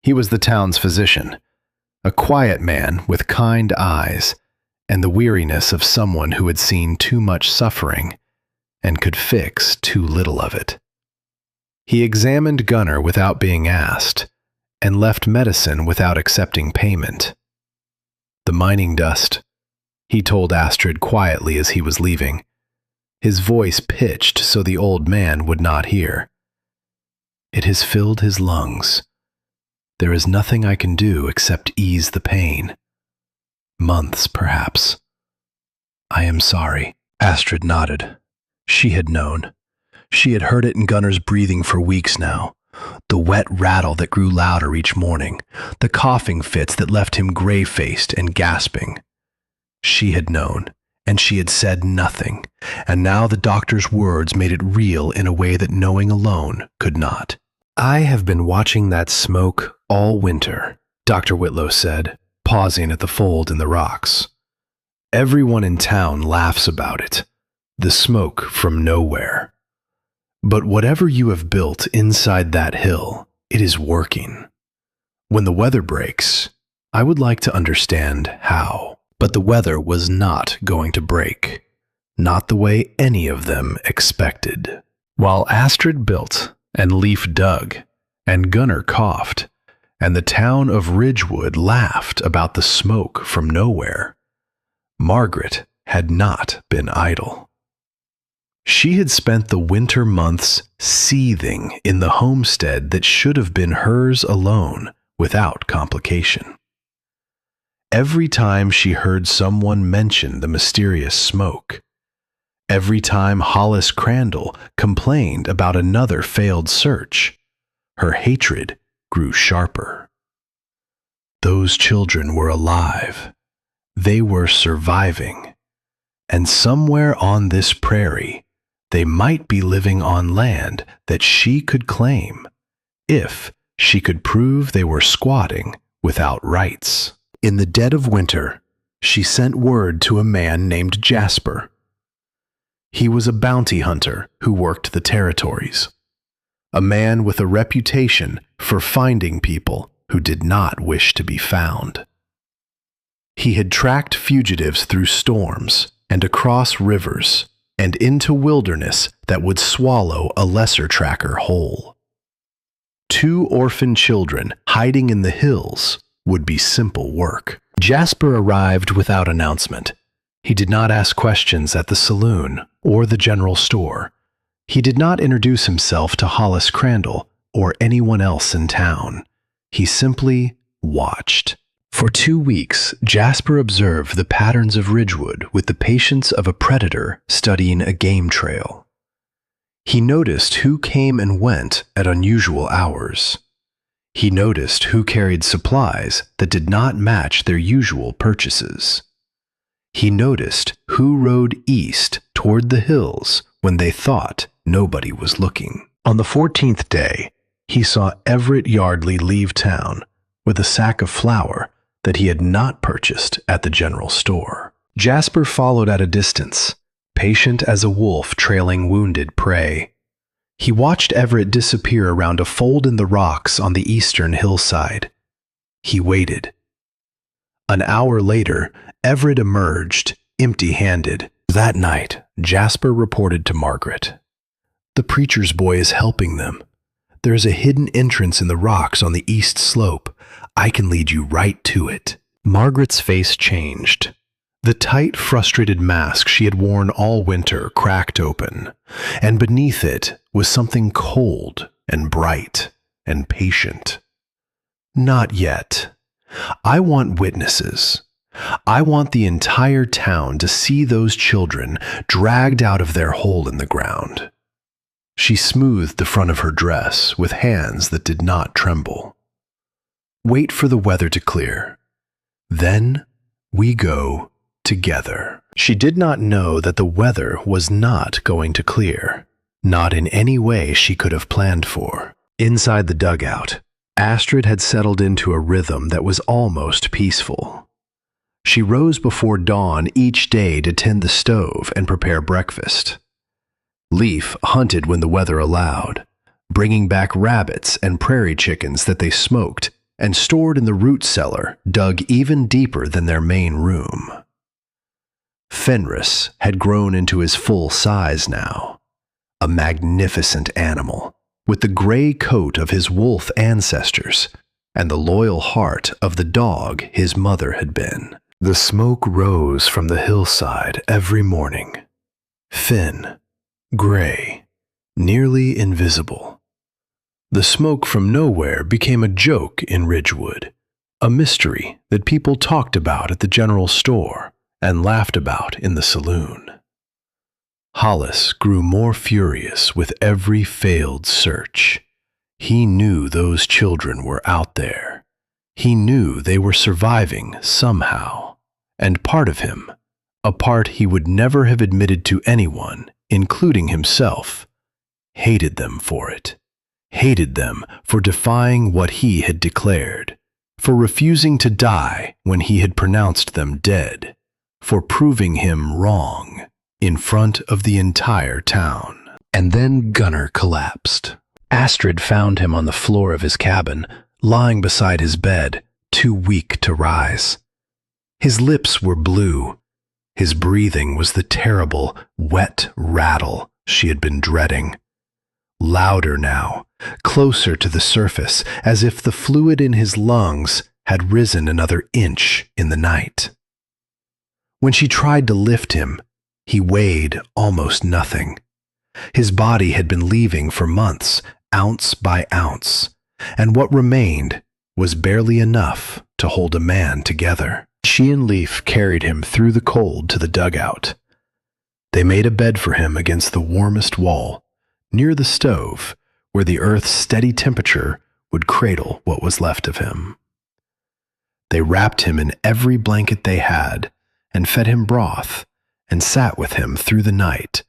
He was the town's physician, a quiet man with kind eyes and the weariness of someone who had seen too much suffering and could fix too little of it. He examined Gunnar without being asked and left medicine without accepting payment. The mining dust, he told Astrid quietly as he was leaving, his voice pitched so the old man would not hear. It has filled his lungs. There is nothing I can do except ease the pain. Months, perhaps. I am sorry. Astrid nodded. She had known. She had heard it in Gunnar's breathing for weeks now. The wet rattle that grew louder each morning, the coughing fits that left him gray-faced and gasping. She had known, and she had said nothing, and now the doctor's words made it real in a way that knowing alone could not. I have been watching that smoke all winter, Dr. Whitlow said, pausing at the fold in the rocks. Everyone in town laughs about it. The smoke from nowhere. But whatever you have built inside that hill, it is working. When the weather breaks, I would like to understand how. But the weather was not going to break. Not the way any of them expected. While Astrid built, and Leaf dug, and Gunnar coughed, and the town of Ridgewood laughed about the smoke from nowhere, Margaret had not been idle. She had spent the winter months seething in the homestead that should have been hers alone without complication. Every time she heard someone mention the mysterious smoke, every time Hollis Crandall complained about another failed search, her hatred grew sharper. Those children were alive. They were surviving. And somewhere on this prairie, they might be living on land that she could claim, if she could prove they were squatting without rights. In the dead of winter, she sent word to a man named Jasper. He was a bounty hunter who worked the territories, a man with a reputation for finding people who did not wish to be found. He had tracked fugitives through storms and across rivers and into wilderness that would swallow a lesser tracker whole. 2 orphan children hiding in the hills would be simple work. Jasper arrived without announcement. He did not ask questions at the saloon or the general store. He did not introduce himself to Hollis Crandall or anyone else in town. He simply watched. For 2 weeks, Jasper observed the patterns of Ridgewood with the patience of a predator studying a game trail. He noticed who came and went at unusual hours. He noticed who carried supplies that did not match their usual purchases. He noticed who rode east toward the hills when they thought nobody was looking. On the 14th day, he saw Everett Yardley leave town with a sack of flour that he had not purchased at the general store. Jasper followed at a distance, patient as a wolf trailing wounded prey. He watched Everett disappear around a fold in the rocks on the eastern hillside. He waited. An hour later, Everett emerged, empty-handed. That night, Jasper reported to Margaret. "The preacher's boy is helping them. There is a hidden entrance in the rocks on the east slope. I can lead you right to it." Margaret's face changed. The tight, frustrated mask she had worn all winter cracked open, and beneath it was something cold and bright and patient. "Not yet. I want witnesses. I want the entire town to see those children dragged out of their hole in the ground." She smoothed the front of her dress with hands that did not tremble. "Wait for the weather to clear. Then we go together." She did not know that the weather was not going to clear, not in any way she could have planned for. Inside the dugout, Astrid had settled into a rhythm that was almost peaceful. She rose before dawn each day to tend the stove and prepare breakfast. Leaf hunted when the weather allowed, bringing back rabbits and prairie chickens that they smoked and stored in the root cellar dug even deeper than their main room. Fenris had grown into his full size now, a magnificent animal with the gray coat of his wolf ancestors and the loyal heart of the dog his mother had been. The smoke rose from the hillside every morning, thin, gray, nearly invisible. The smoke from nowhere became a joke in Ridgewood, a mystery that people talked about at the general store and laughed about in the saloon. Hollis grew more furious with every failed search. He knew those children were out there. He knew they were surviving somehow, and part of him, a part he would never have admitted to anyone, including himself, hated them for it. Hated them for defying what he had declared, for refusing to die when he had pronounced them dead, for proving him wrong in front of the entire town. And then Gunnar collapsed. Astrid found him on the floor of his cabin, lying beside his bed, too weak to rise. His lips were blue. His breathing was the terrible, wet rattle she had been dreading. Louder now, closer to the surface, as if the fluid in his lungs had risen another inch in the night. When she tried to lift him, he weighed almost nothing. His body had been leaving for months, ounce by ounce, and what remained was barely enough to hold a man together. She and Leif carried him through the cold to the dugout. They made a bed for him against the warmest wall, near the stove, where the earth's steady temperature would cradle what was left of him. They wrapped him in every blanket they had and fed him broth and sat with him through the night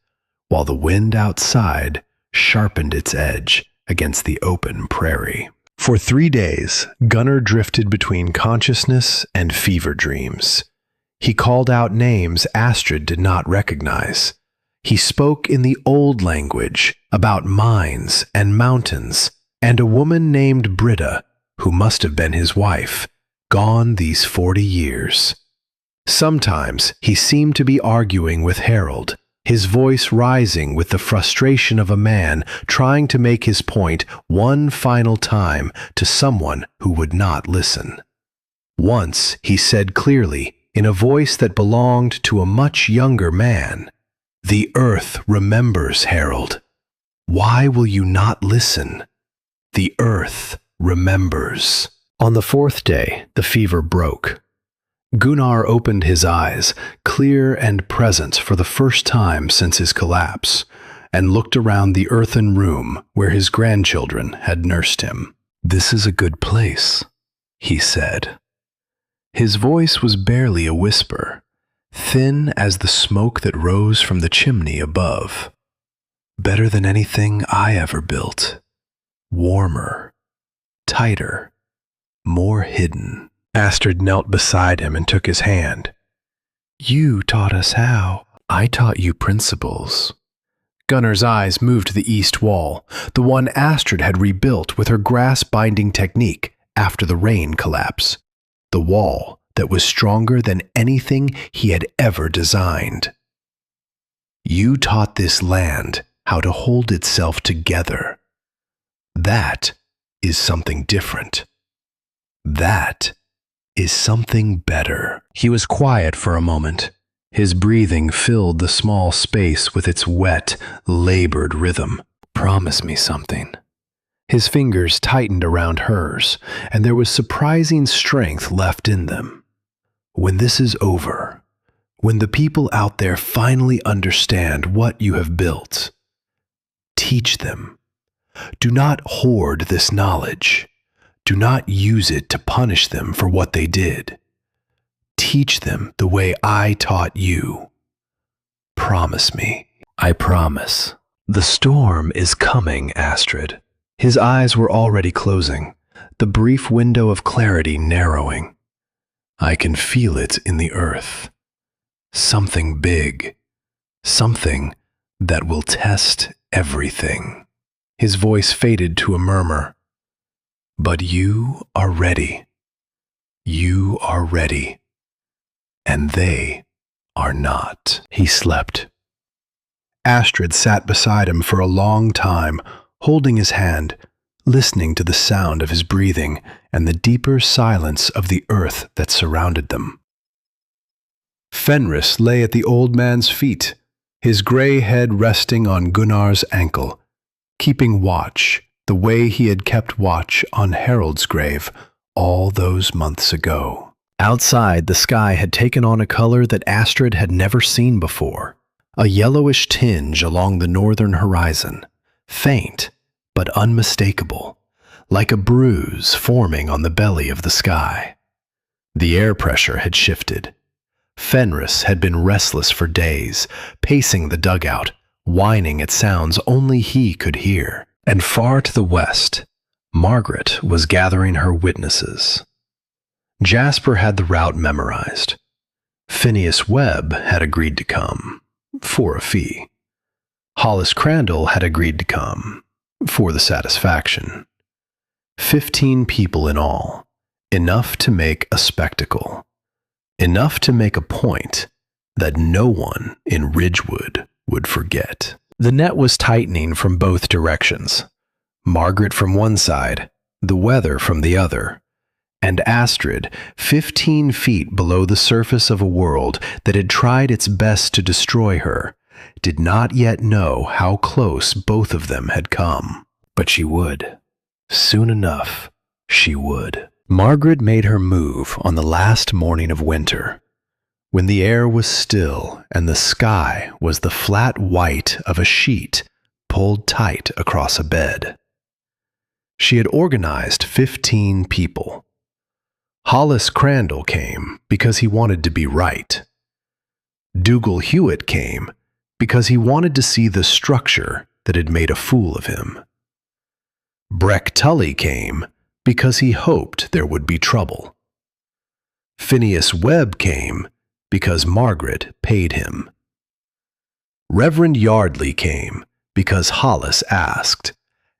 while the wind outside sharpened its edge against the open prairie. For 3 days, Gunnar drifted between consciousness and fever dreams. He called out names Astrid did not recognize. He spoke in the old language about mines and mountains and a woman named Britta, who must have been his wife, gone these 40 years. Sometimes he seemed to be arguing with Harold, his voice rising with the frustration of a man trying to make his point one final time to someone who would not listen. Once he said clearly, in a voice that belonged to a much younger man, "The earth remembers, Harold. Why will you not listen? The earth remembers." On the 4th day, the fever broke. Gunnar opened his eyes, clear and present for the first time since his collapse, and looked around the earthen room where his grandchildren had nursed him. "This is a good place," he said. His voice was barely a whisper, thin as the smoke that rose from the chimney above. "Better than anything I ever built. Warmer, tighter, more hidden." Astrid knelt beside him and took his hand. "You taught us how." "I taught you principles." Gunnar's eyes moved to the east wall, the one Astrid had rebuilt with her grass-binding technique after the rain collapse. The wall that was stronger than anything he had ever designed. "You taught this land how to hold itself together. That is something different. That is something better." He was quiet for a moment. His breathing filled the small space with its wet, labored rhythm. "Promise me something." His fingers tightened around hers, and there was surprising strength left in them. "When this is over, when the people out there finally understand what you have built, teach them. Do not hoard this knowledge. Do not use it to punish them for what they did. Teach them the way I taught you. Promise me." "I promise." "The storm is coming, Astrid." His eyes were already closing, the brief window of clarity narrowing. "I can feel it in the earth. Something big. Something that will test everything." His voice faded to a murmur. "But you are ready. You are ready. And they are not." He slept. Astrid sat beside him for a long time, holding his hand, listening to the sound of his breathing and the deeper silence of the earth that surrounded them. Fenris lay at the old man's feet, his gray head resting on Gunnar's ankle, keeping watch the way he had kept watch on Harold's grave all those months ago. Outside, the sky had taken on a color that Astrid had never seen before, a yellowish tinge along the northern horizon, faint but unmistakable, like a bruise forming on the belly of the sky. The air pressure had shifted. Fenris had been restless for days, pacing the dugout, whining at sounds only he could hear. And far to the west, Margaret was gathering her witnesses. Jasper had the route memorized. Phineas Webb had agreed to come, for a fee. Hollis Crandall had agreed to come, for the satisfaction. 15 people in all, enough to make a spectacle, enough to make a point that no one in Ridgewood would forget. The net was tightening from both directions. Margaret from one side, the weather from the other, and Astrid, 15 feet below the surface of a world that had tried its best to destroy her, did not yet know how close both of them had come. But she would. Soon enough, she would. Margaret made her move on the last morning of winter, when the air was still and the sky was the flat white of a sheet pulled tight across a bed. She had organized 15 people. Hollis Crandall came because he wanted to be right. Dougal Hewitt came because he wanted to see the structure that had made a fool of him. Breck Tully came because he hoped there would be trouble. Phineas Webb came because Margaret paid him. Reverend Yardley came because Hollis asked,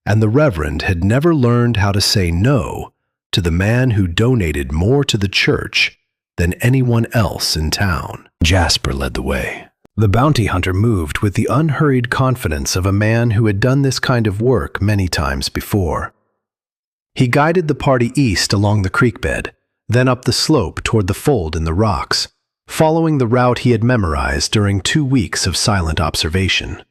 and the Reverend had never learned how to say no to the man who donated more to the church than anyone else in town. Jasper led the way. The bounty hunter moved with the unhurried confidence of a man who had done this kind of work many times before. He guided the party east along the creek bed, then up the slope toward the fold in the rocks, following the route he had memorized during 2 weeks of silent observation.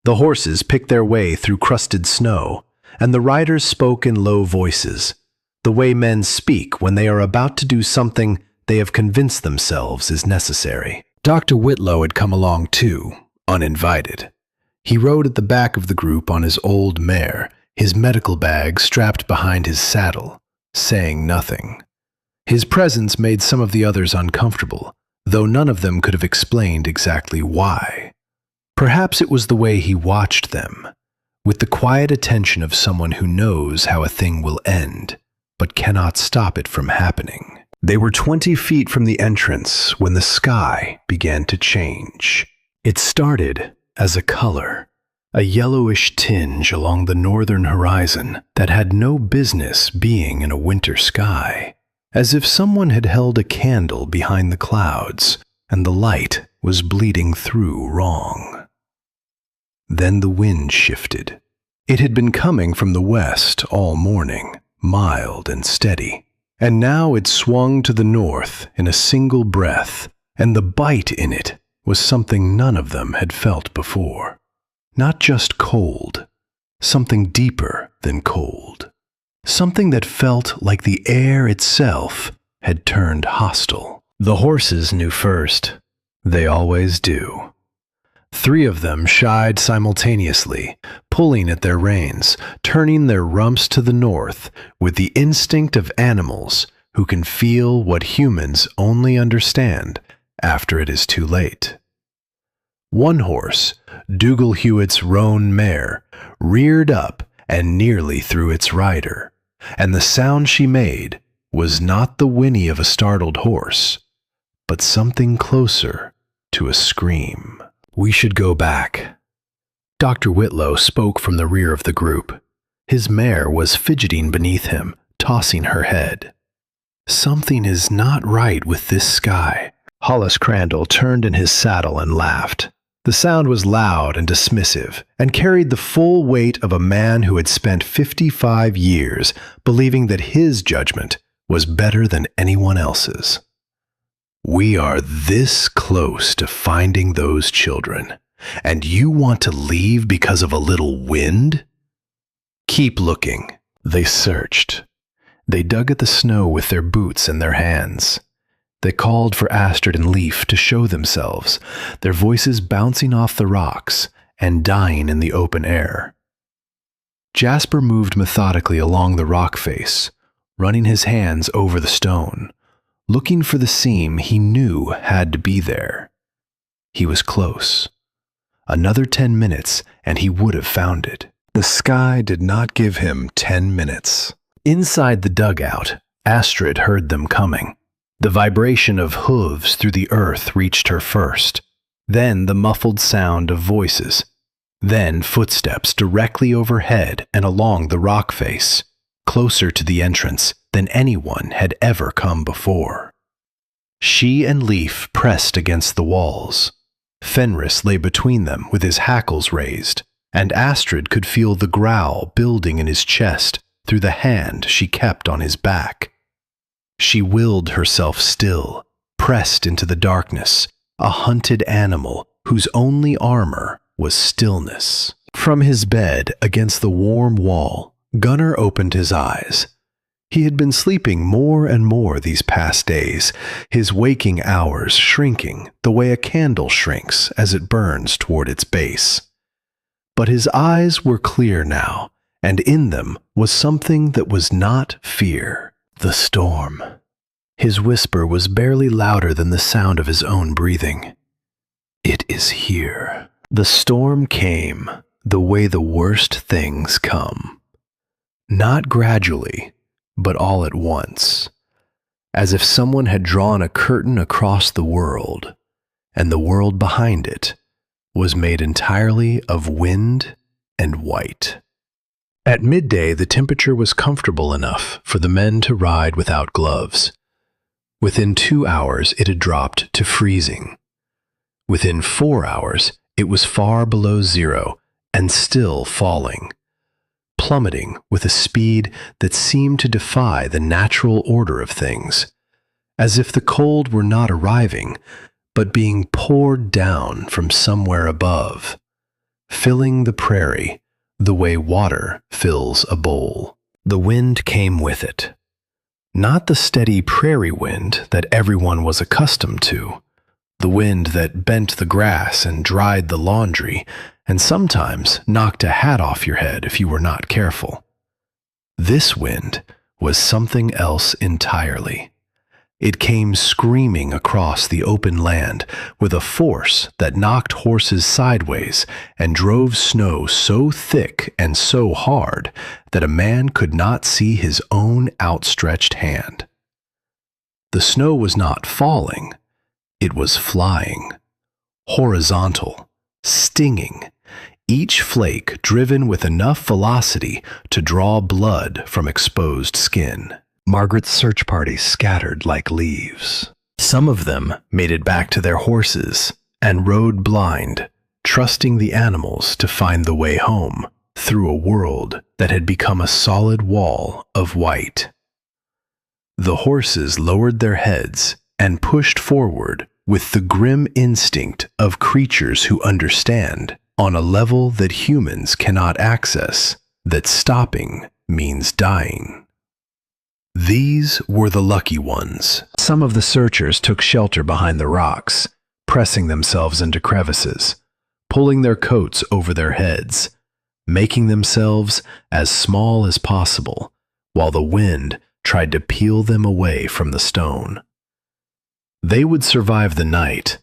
The horses picked their way through crusted snow, and the riders spoke in low voices, the way men speak when they are about to do something they have convinced themselves is necessary. Dr. Whitlow had come along too, uninvited. He rode at the back of the group on his old mare, his medical bag strapped behind his saddle, saying nothing. His presence made some of the others uncomfortable, though none of them could have explained exactly why. Perhaps it was the way he watched them, with the quiet attention of someone who knows how a thing will end, but cannot stop it from happening. They were 20 feet from the entrance when the sky began to change. It started as a color, a yellowish tinge along the northern horizon that had no business being in a winter sky, as if someone had held a candle behind the clouds and the light was bleeding through wrong. Then the wind shifted. It had been coming from the west all morning, mild and steady, and now it swung to the north in a single breath, and the bite in it was something none of them had felt before. Not just cold, something deeper than cold. Something that felt like the air itself had turned hostile. The horses knew first. They always do. 3 of them shied simultaneously, pulling at their reins, turning their rumps to the north with the instinct of animals who can feel what humans only understand after it is too late. One horse, Dougal Hewitt's roan mare, reared up and nearly threw its rider, and the sound she made was not the whinny of a startled horse, but something closer to a scream. "We should go back." Dr. Whitlow spoke from the rear of the group. His mare was fidgeting beneath him, tossing her head. "Something is not right with this sky." Hollis Crandall turned in his saddle and laughed. The sound was loud and dismissive, and carried the full weight of a man who had spent 55 years believing that his judgment was better than anyone else's. "We are this close to finding those children, and you want to leave because of a little wind? Keep looking." They searched. They dug at the snow with their boots and their hands. They called for Astrid and Leaf to show themselves, their voices bouncing off the rocks and dying in the open air. Jasper moved methodically along the rock face, running his hands over the stone, looking for the seam he knew had to be there. He was close. Another 10 minutes and he would have found it. The sky did not give him 10 minutes. Inside the dugout, Astrid heard them coming. The vibration of hooves through the earth reached her first, then the muffled sound of voices, then footsteps directly overhead and along the rock face, closer to the entrance than anyone had ever come before. She and Leaf pressed against the walls. Fenris lay between them with his hackles raised, and Astrid could feel the growl building in his chest through the hand she kept on his back. She willed herself still, pressed into the darkness, a hunted animal whose only armor was stillness. From his bed against the warm wall, Gunnar opened his eyes. He had been sleeping more and more these past days, his waking hours shrinking the way a candle shrinks as it burns toward its base. But his eyes were clear now, and in them was something that was not fear. The storm. His whisper was barely louder than the sound of his own breathing. It is here. The storm came the way the worst things come. Not gradually, but all at once, as if someone had drawn a curtain across the world, and the world behind it was made entirely of wind and white. At midday, the temperature was comfortable enough for the men to ride without gloves. Within 2 hours, it had dropped to freezing. Within 4 hours, it was far below zero and still falling, plummeting with a speed that seemed to defy the natural order of things, as if the cold were not arriving, but being poured down from somewhere above, filling the prairie the way water fills a bowl. The wind came with it. Not the steady prairie wind that everyone was accustomed to, the wind that bent the grass and dried the laundry, and sometimes knocked a hat off your head if you were not careful. This wind was something else entirely. It came screaming across the open land with a force that knocked horses sideways and drove snow so thick and so hard that a man could not see his own outstretched hand. The snow was not falling, it was flying, horizontal, stinging, each flake driven with enough velocity to draw blood from exposed skin. Margaret's search party scattered like leaves. Some of them made it back to their horses and rode blind, trusting the animals to find the way home through a world that had become a solid wall of white. The horses lowered their heads and pushed forward with the grim instinct of creatures who understand, on a level that humans cannot access, that stopping means dying. These were the lucky ones. Some of the searchers took shelter behind the rocks, pressing themselves into crevices, pulling their coats over their heads, making themselves as small as possible, while the wind tried to peel them away from the stone. They would survive the night,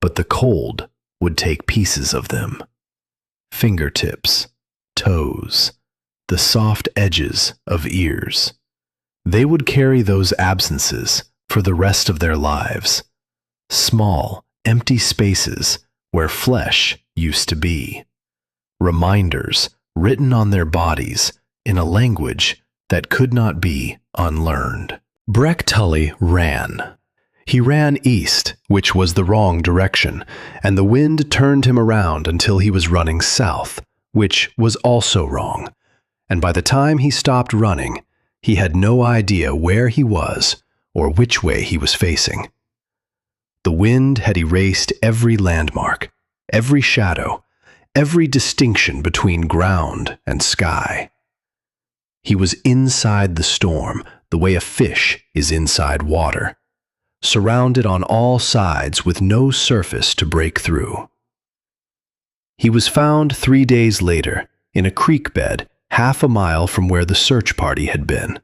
but the cold would take pieces of them. Fingertips, toes, the soft edges of ears. They would carry those absences for the rest of their lives. Small, empty spaces where flesh used to be. Reminders written on their bodies in a language that could not be unlearned. Breck Tully ran. He ran east, which was the wrong direction, and the wind turned him around until he was running south, which was also wrong. And by the time he stopped running, he had no idea where he was or which way he was facing. The wind had erased every landmark, every shadow, every distinction between ground and sky. He was inside the storm the way a fish is inside water, surrounded on all sides with no surface to break through. He was found 3 days later in a creek bed 1/2 mile from where the search party had been,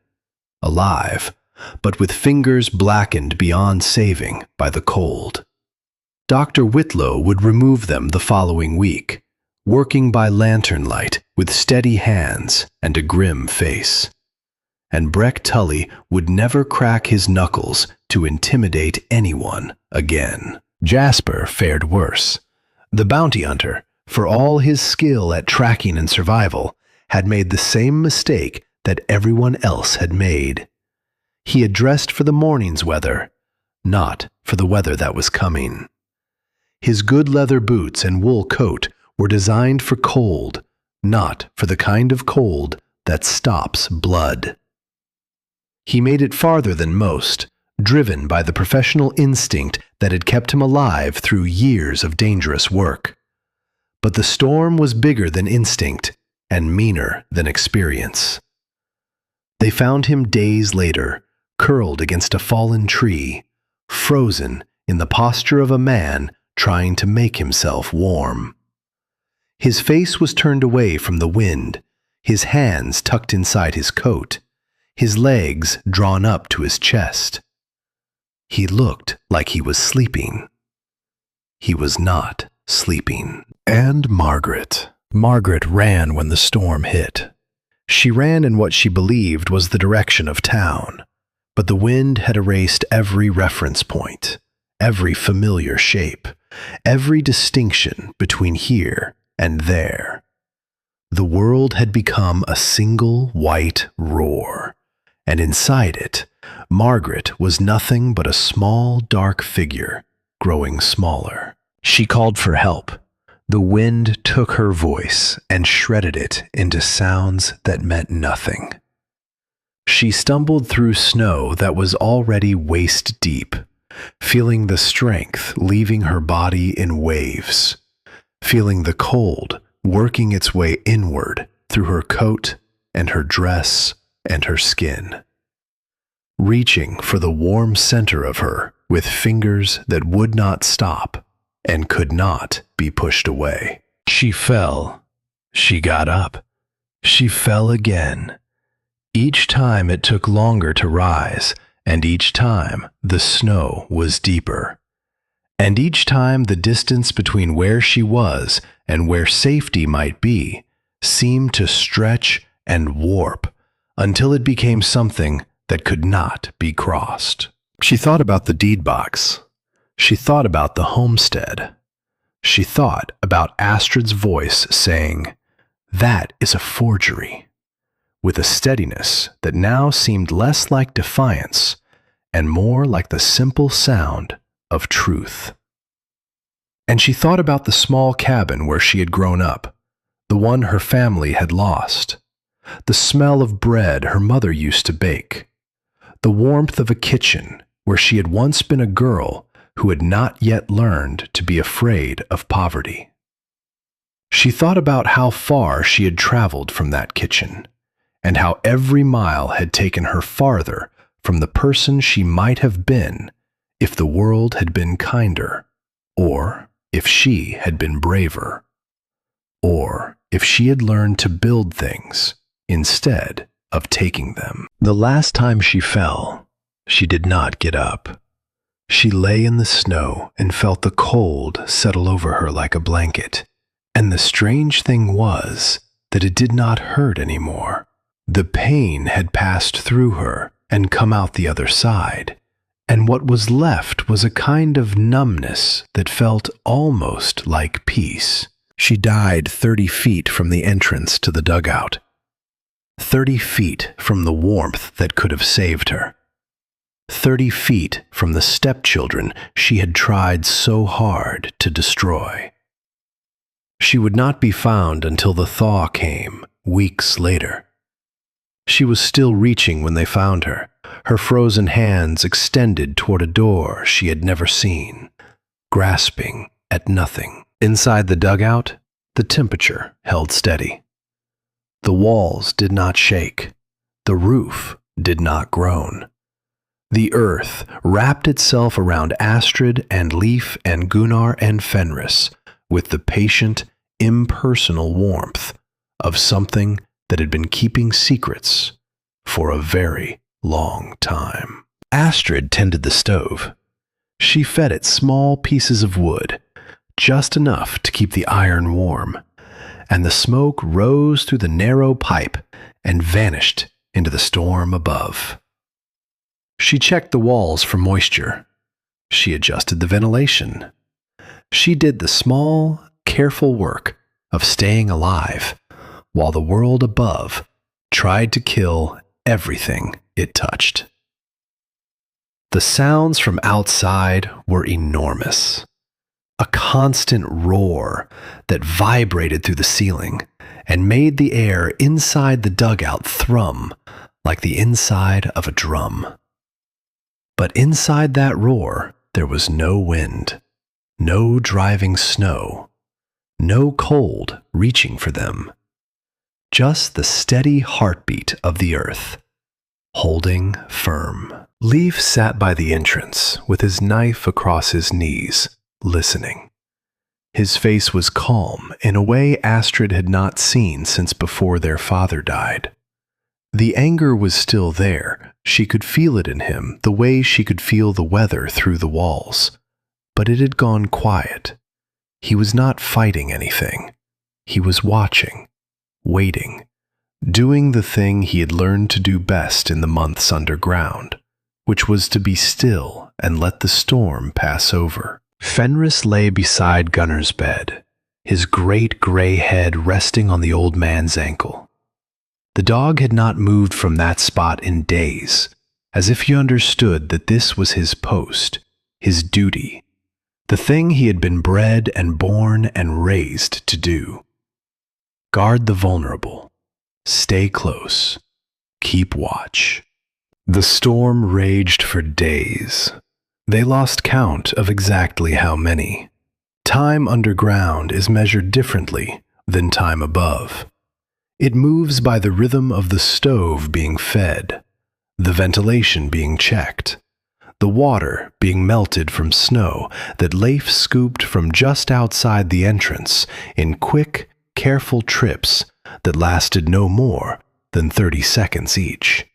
alive, but with fingers blackened beyond saving by the cold. Dr. Whitlow would remove them the following week, working by lantern light with steady hands and a grim face. and Breck Tully would never crack his knuckles to intimidate anyone again. Jasper fared worse. The bounty hunter, for all his skill at tracking and survival, had made the same mistake that everyone else had made. He had dressed for the morning's weather, not for the weather that was coming. His good leather boots and wool coat were designed for cold, not for the kind of cold that stops blood. He made it farther than most, driven by the professional instinct that had kept him alive through years of dangerous work. But the storm was bigger than instinct and meaner than experience. They found him days later, curled against a fallen tree, frozen in the posture of a man trying to make himself warm. His face was turned away from the wind, his hands tucked inside his coat, his legs drawn up to his chest. He looked like he was sleeping. He was not sleeping. And Margaret. Margaret ran when the storm hit. She ran in what she believed was the direction of town, but the wind had erased every reference point, every familiar shape, every distinction between here and there. The world had become a single white roar, and inside it, Margaret was nothing but a small, dark figure, growing smaller. She called for help. The wind took her voice and shredded it into sounds that meant nothing. She stumbled through snow that was already waist deep, feeling the strength leaving her body in waves, feeling the cold working its way inward through her coat and her dress and her skin, reaching for the warm center of her with fingers that would not stop and could not be pushed away. She fell. She got up. She fell again. Each time it took longer to rise, and each time the snow was deeper. And each time the distance between where she was and where safety might be seemed to stretch and warp until it became something that could not be crossed. She thought about the deed box. She thought about the homestead. She thought about Astrid's voice saying, "That is a forgery," with a steadiness that now seemed less like defiance and more like the simple sound of truth. And she thought about the small cabin where she had grown up, the one her family had lost, the smell of bread her mother used to bake, the warmth of a kitchen where she had once been a girl who had not yet learned to be afraid of poverty. She thought about how far she had traveled from that kitchen, and how every mile had taken her farther from the person she might have been if the world had been kinder, or if she had been braver, or if she had learned to build things instead of taking them. The last time she fell, she did not get up. She lay in the snow and felt the cold settle over her like a blanket. And the strange thing was that it did not hurt anymore. The pain had passed through her and come out the other side, and what was left was a kind of numbness that felt almost like peace. She died 30 feet from the entrance to the dugout, 30 feet from the warmth that could have saved her, 30 feet from the stepchildren she had tried so hard to destroy. She would not be found until the thaw came, weeks later. She was still reaching when they found her, her frozen hands extended toward a door she had never seen, grasping at nothing. Inside the dugout, the temperature held steady. The walls did not shake. The roof did not groan. The earth wrapped itself around Astrid and Leif and Gunnar and Fenris with the patient, impersonal warmth of something that had been keeping secrets for a very long time. Astrid tended the stove. She fed it small pieces of wood, just enough to keep the iron warm, and the smoke rose through the narrow pipe and vanished into the storm above. She checked the walls for moisture. She adjusted the ventilation. She did the small, careful work of staying alive while the world above tried to kill everything it touched. The sounds from outside were enormous. A constant roar that vibrated through the ceiling and made the air inside the dugout thrum like the inside of a drum. But inside that roar, there was no wind, no driving snow, no cold reaching for them. Just the steady heartbeat of the earth, holding firm. Leaf sat by the entrance with his knife across his knees, listening. His face was calm in a way Astrid had not seen since before their father died. The anger was still there. She could feel it in him the way she could feel the weather through the walls. But it had gone quiet. He was not fighting anything. He was watching, waiting, doing the thing he had learned to do best in the months underground, which was to be still and let the storm pass over. Fenris lay beside Gunnar's bed, his great gray head resting on the old man's ankle. The dog had not moved from that spot in days, as if he understood that this was his post, his duty, the thing he had been bred and born and raised to do. Guard the vulnerable, stay close, keep watch. The storm raged for days. They lost count of exactly how many. Time underground is measured differently than time above. It moves by the rhythm of the stove being fed, the ventilation being checked, the water being melted from snow that Leif scooped from just outside the entrance in quick, careful trips that lasted no more than 30 seconds each.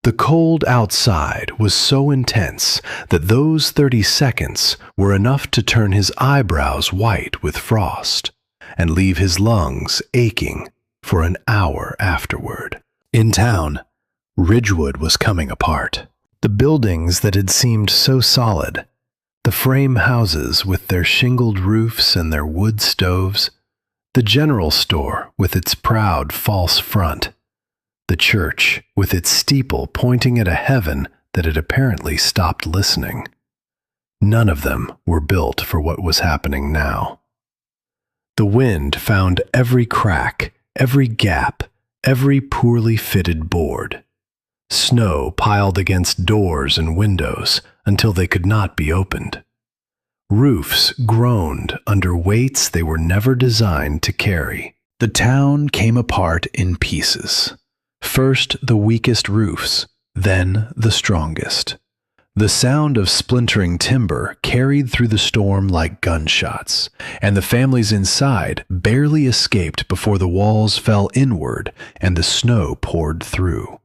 The cold outside was so intense that those 30 seconds were enough to turn his eyebrows white with frost and leave his lungs aching for an hour afterward. In town, Ridgewood was coming apart. The buildings that had seemed so solid, the frame houses with their shingled roofs and their wood stoves, the general store with its proud false front, the church with its steeple pointing at a heaven that had apparently stopped listening. None of them were built for what was happening now. The wind found every crack, every gap, every poorly fitted board. Snow piled against doors and windows until they could not be opened. Roofs groaned under weights they were never designed to carry. The town came apart in pieces. First the weakest roofs, then the strongest. The sound of splintering timber carried through the storm like gunshots, and the families inside barely escaped before the walls fell inward and the snow poured through.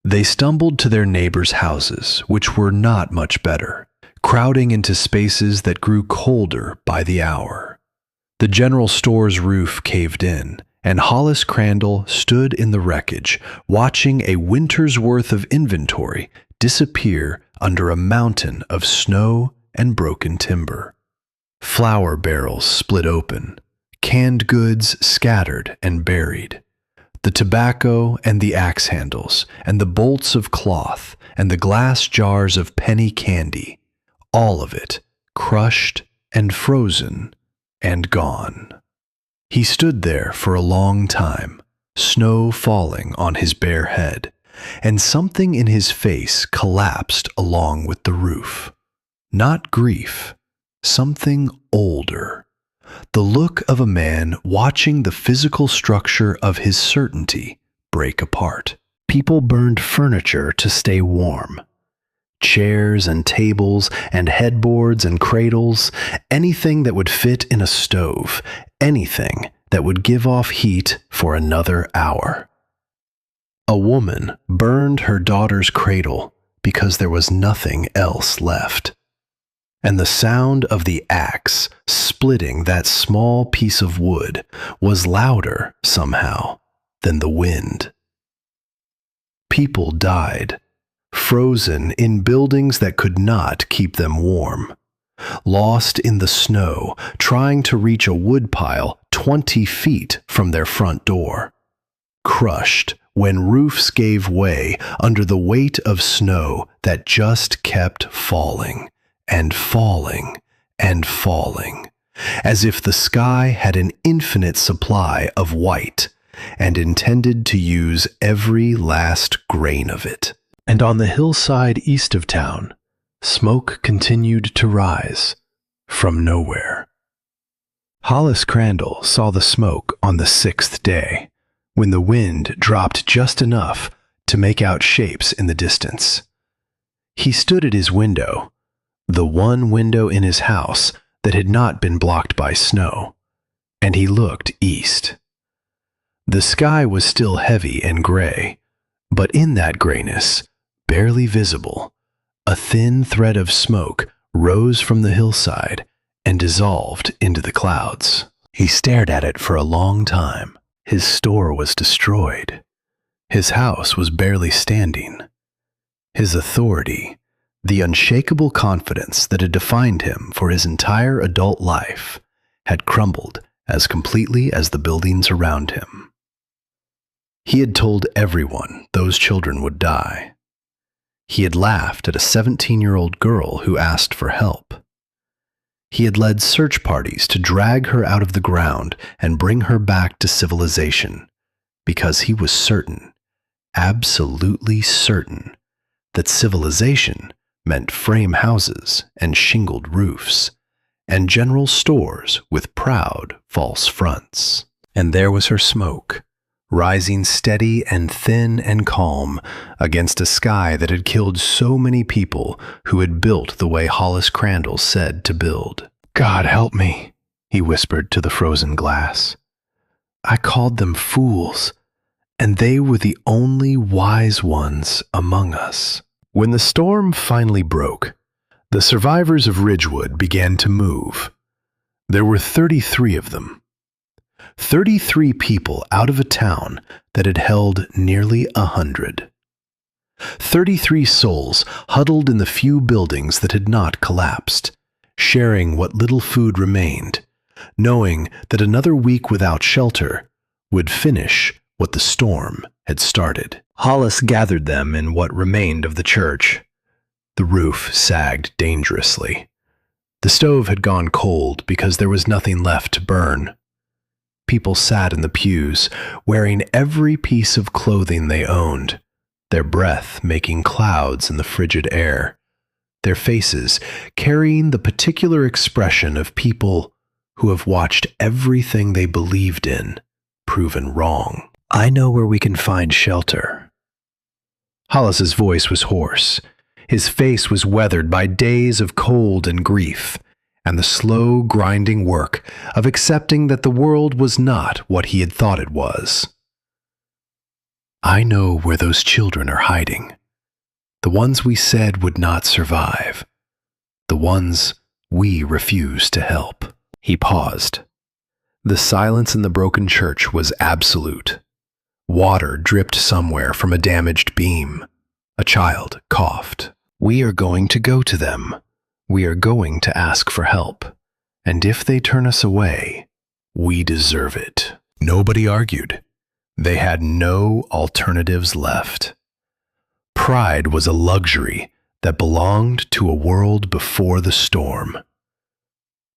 They stumbled to their neighbors' houses, which were not much better, crowding into spaces that grew colder by the hour. The general store's roof caved in, and Hollis Crandall stood in the wreckage, watching a winter's worth of inventory disappear under a mountain of snow and broken timber. Flour barrels split open, canned goods scattered and buried. The tobacco and the axe handles, and the bolts of cloth, and the glass jars of penny candy, all of it crushed and frozen and gone. He stood there for a long time, snow falling on his bare head, and something in his face collapsed along with the roof. Not grief, something older. The look of a man watching the physical structure of his certainty break apart. People burned furniture to stay warm. Chairs and tables and headboards and cradles, anything that would fit in a stove, anything that would give off heat for another hour. A woman burned her daughter's cradle because there was nothing else left. And the sound of the axe splitting that small piece of wood was louder, somehow, than the wind. People died, frozen in buildings that could not keep them warm, lost in the snow trying to reach a woodpile 20 feet from their front door, crushed when roofs gave way under the weight of snow that just kept falling and falling and falling, as if the sky had an infinite supply of white and intended to use every last grain of it. And on the hillside east of town, smoke continued to rise from nowhere. Hollis Crandall saw the smoke on the 6th day, when the wind dropped just enough to make out shapes in the distance. He stood at his window, the one window in his house that had not been blocked by snow, and he looked east. The sky was still heavy and gray, but in that grayness, barely visible, a thin thread of smoke rose from the hillside and dissolved into the clouds. He stared at it for a long time. His store was destroyed. His house was barely standing. His authority, the unshakable confidence that had defined him for his entire adult life, had crumbled as completely as the buildings around him. He had told everyone those children would die. He had laughed at a 17-year-old girl who asked for help. He had led search parties to drag her out of the ground and bring her back to civilization, because he was certain, absolutely certain, that civilization meant frame houses and shingled roofs, and general stores with proud, false fronts. And there was her smoke, rising steady and thin and calm against a sky that had killed so many people who had built the way Hollis Crandall said to build. "God help me," he whispered to the frozen glass. "I called them fools, and they were the only wise ones among us." When the storm finally broke, the survivors of Ridgewood began to move. There were 33 of them. 33 people out of a town that had held nearly 100. 33 souls huddled in the few buildings that had not collapsed, sharing what little food remained, knowing that another week without shelter would finish what the storm had started. Hollis gathered them in what remained of the church. The roof sagged dangerously. The stove had gone cold because there was nothing left to burn. People sat in the pews, wearing every piece of clothing they owned, their breath making clouds in the frigid air, their faces carrying the particular expression of people who have watched everything they believed in proven wrong. "I know where we can find shelter." Hollis's voice was hoarse. His face was weathered by days of cold and grief, and the slow, grinding work of accepting that the world was not what he had thought it was. "I know where those children are hiding. The ones we said would not survive. The ones we refused to help." He paused. The silence in the broken church was absolute. Water dripped somewhere from a damaged beam. A child coughed. "We are going to go to them. We are going to ask for help. And if they turn us away, we deserve it." Nobody argued. They had no alternatives left. Pride was a luxury that belonged to a world before the storm.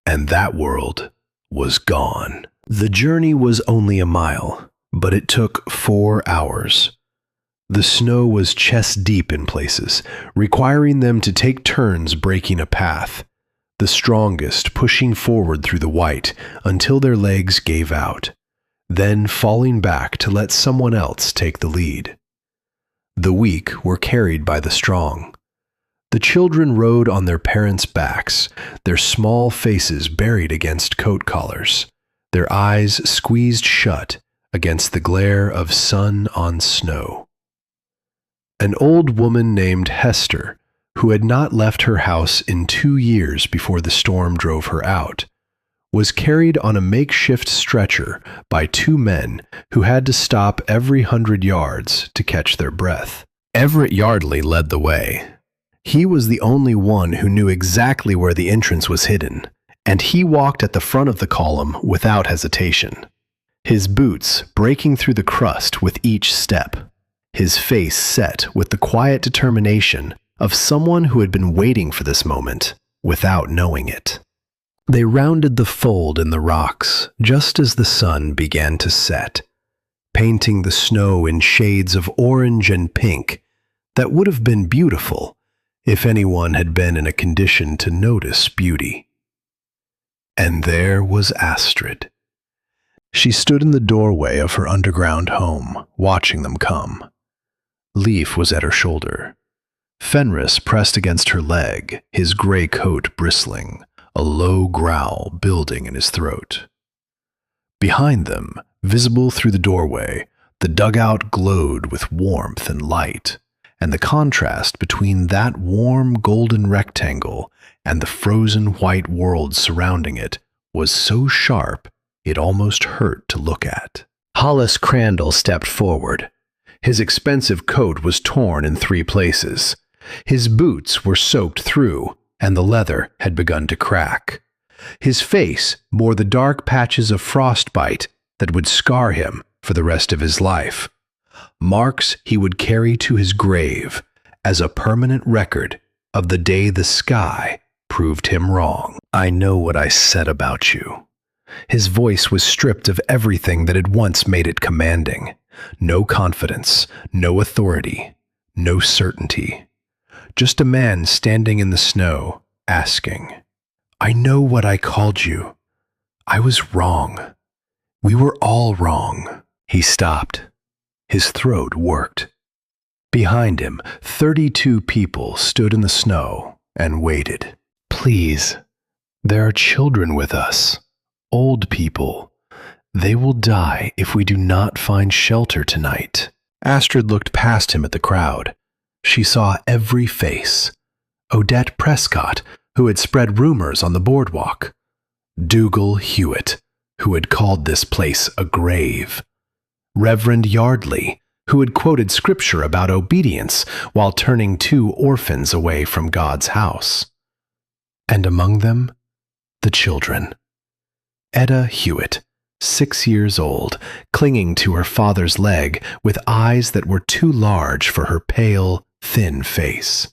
And that world was gone. The journey was only a mile, but it took 4 hours. The snow was chest deep in places, requiring them to take turns breaking a path, the strongest pushing forward through the white until their legs gave out, then falling back to let someone else take the lead. The weak were carried by the strong. The children rode on their parents' backs, their small faces buried against coat collars, their eyes squeezed shut against the glare of sun on snow. An old woman named Hester, who had not left her house in 2 years before the storm drove her out, was carried on a makeshift stretcher by two men who had to stop every 100 yards to catch their breath. Everett Yardley led the way. He was the only one who knew exactly where the entrance was hidden, and he walked at the front of the column without hesitation, his boots breaking through the crust with each step, his face set with the quiet determination of someone who had been waiting for this moment without knowing it. They rounded the fold in the rocks just as the sun began to set, painting the snow in shades of orange and pink that would have been beautiful if anyone had been in a condition to notice beauty. And there was Astrid. She stood in the doorway of her underground home, watching them come. Leif was at her shoulder. Fenris pressed against her leg, his gray coat bristling, a low growl building in his throat. Behind them, visible through the doorway, the dugout glowed with warmth and light, and the contrast between that warm golden rectangle and the frozen white world surrounding it was so sharp it almost hurt to look at. Hollis Crandall stepped forward. His expensive coat was torn in 3 places. His boots were soaked through, and the leather had begun to crack. His face bore the dark patches of frostbite that would scar him for the rest of his life, marks he would carry to his grave as a permanent record of the day the sky proved him wrong. "I know what I said about you." His voice was stripped of everything that had once made it commanding. No confidence, no authority, no certainty. Just a man standing in the snow, asking, "I know what I called you. I was wrong. We were all wrong." He stopped. His throat worked. Behind him, 32 people stood in the snow and waited. "Please, there are children with us, old people. They will die if we do not find shelter tonight." Astrid looked past him at the crowd. She saw every face. Odette Prescott, who had spread rumors on the boardwalk. Dougal Hewitt, who had called this place a grave. Reverend Yardley, who had quoted scripture about obedience while turning 2 orphans away from God's house. And among them, the children. Etta Hewitt, 6 years old, clinging to her father's leg with eyes that were too large for her pale, thin face.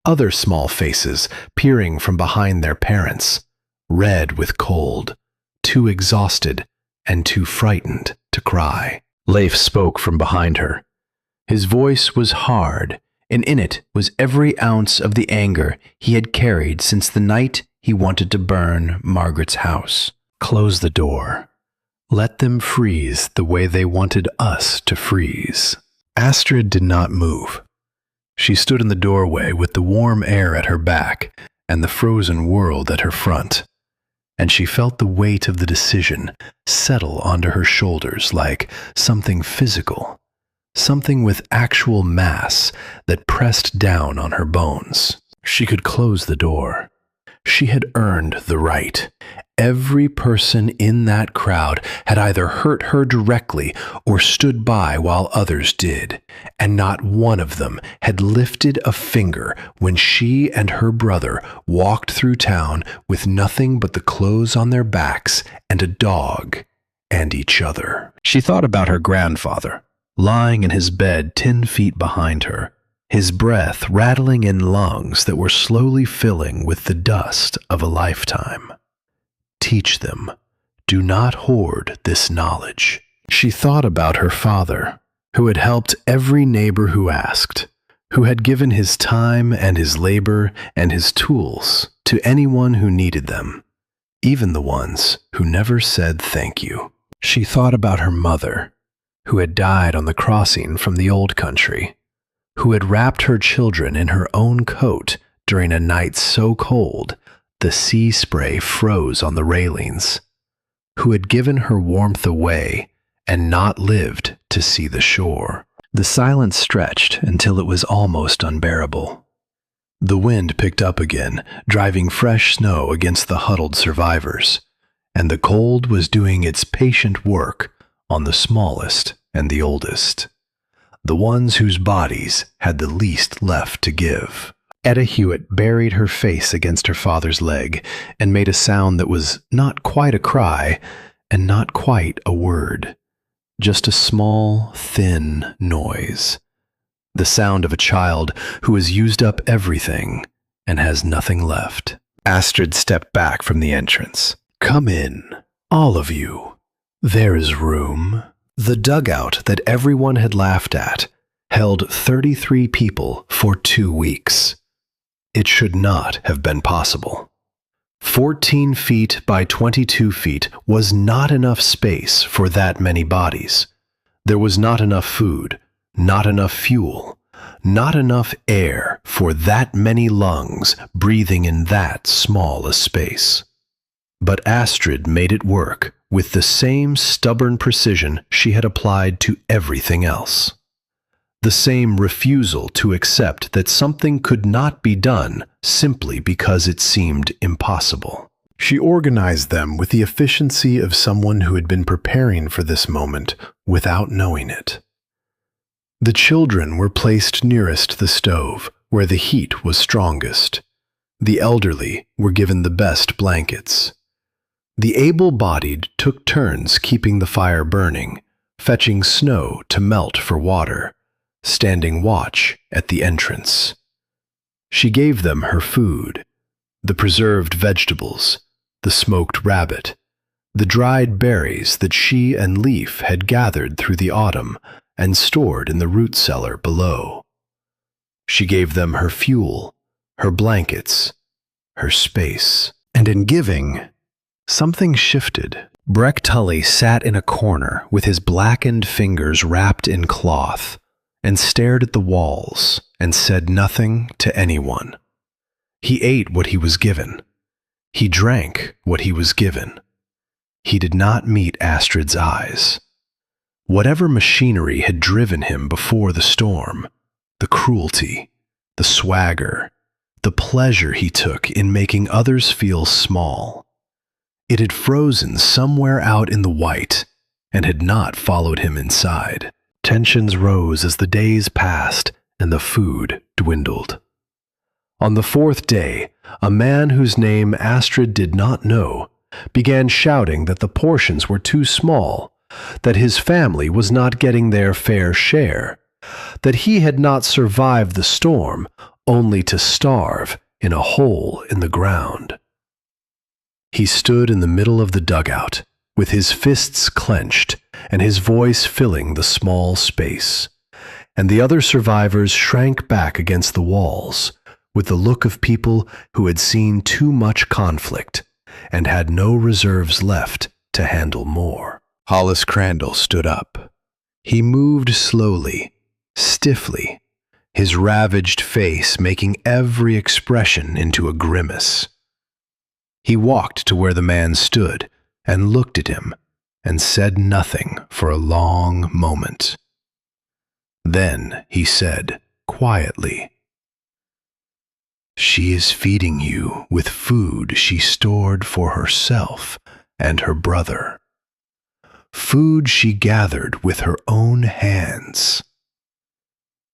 Other small faces peering from behind their parents, red with cold, too exhausted and too frightened to cry. Leif spoke from behind her. His voice was hard, and in it was every ounce of the anger he had carried since the night he wanted to burn Margaret's house. "Close the door. Let them freeze the way they wanted us to freeze." Astrid did not move. She stood in the doorway with the warm air at her back and the frozen world at her front, and she felt the weight of the decision settle onto her shoulders like something physical, something with actual mass that pressed down on her bones. She could close the door. She had earned the right. Every person in that crowd had either hurt her directly or stood by while others did, and not one of them had lifted a finger when she and her brother walked through town with nothing but the clothes on their backs and a dog and each other. She thought about her grandfather, lying in his bed 10 feet behind her, his breath rattling in lungs that were slowly filling with the dust of a lifetime. Teach them. Do not hoard this knowledge. She thought about her father, who had helped every neighbor who asked, who had given his time and his labor and his tools to anyone who needed them, even the ones who never said thank you. She thought about her mother, who had died on the crossing from the old country, who had wrapped her children in her own coat during a night so cold the sea spray froze on the railings, who had given her warmth away and not lived to see the shore. The silence stretched until it was almost unbearable. The wind picked up again, driving fresh snow against the huddled survivors, and the cold was doing its patient work on the smallest and the oldest, the ones whose bodies had the least left to give. Etta Hewitt buried her face against her father's leg and made a sound that was not quite a cry and not quite a word, just a small, thin noise. The sound of a child who has used up everything and has nothing left. Astrid stepped back from the entrance. "Come in, all of you. There is room." The dugout that everyone had laughed at held 33 people for 2 weeks. It should not have been possible. 14 feet by 22 feet was not enough space for that many bodies. There was not enough food, not enough fuel, not enough air for that many lungs breathing in that small a space. But Astrid made it work with the same stubborn precision she had applied to everything else. The same refusal to accept that something could not be done simply because it seemed impossible. She organized them with the efficiency of someone who had been preparing for this moment without knowing it. The children were placed nearest the stove, where the heat was strongest. The elderly were given the best blankets. The able-bodied took turns keeping the fire burning, fetching snow to melt for water, standing watch at the entrance. She gave them her food, the preserved vegetables, the smoked rabbit, the dried berries that she and Leaf had gathered through the autumn and stored in the root cellar below. She gave them her fuel, her blankets, her space. And in giving, something shifted. Breck Tully sat in a corner with his blackened fingers wrapped in cloth and stared at the walls and said nothing to anyone. He ate what he was given. He drank what he was given. He did not meet Astrid's eyes. Whatever machinery had driven him before the storm, the cruelty, the swagger, the pleasure he took in making others feel small, it had frozen somewhere out in the white and had not followed him inside. Tensions rose as the days passed and the food dwindled. On the 4th day, a man whose name Astrid did not know began shouting that the portions were too small, that his family was not getting their fair share, that he had not survived the storm only to starve in a hole in the ground. He stood in the middle of the dugout, with his fists clenched and his voice filling the small space, and the other survivors shrank back against the walls with the look of people who had seen too much conflict and had no reserves left to handle more. Hollis Crandall stood up. He moved slowly, stiffly, his ravaged face making every expression into a grimace. He walked to where the man stood and looked at him and said nothing for a long moment. Then he said quietly, "She is feeding you with food she stored for herself and her brother. Food she gathered with her own hands.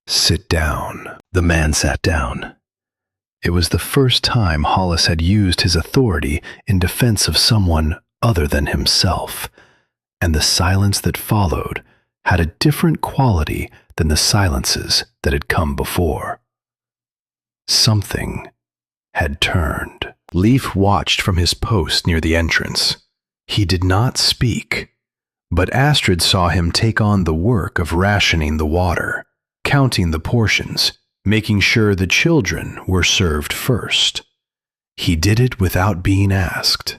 Sit down." The man sat down. It was the first time Hollis had used his authority in defense of someone other than himself, and the silence that followed had a different quality than the silences that had come before. Something had turned. Leaf watched from his post near the entrance. He did not speak, but Astrid saw him take on the work of rationing the water, counting the portions, making sure the children were served first. He did it without being asked.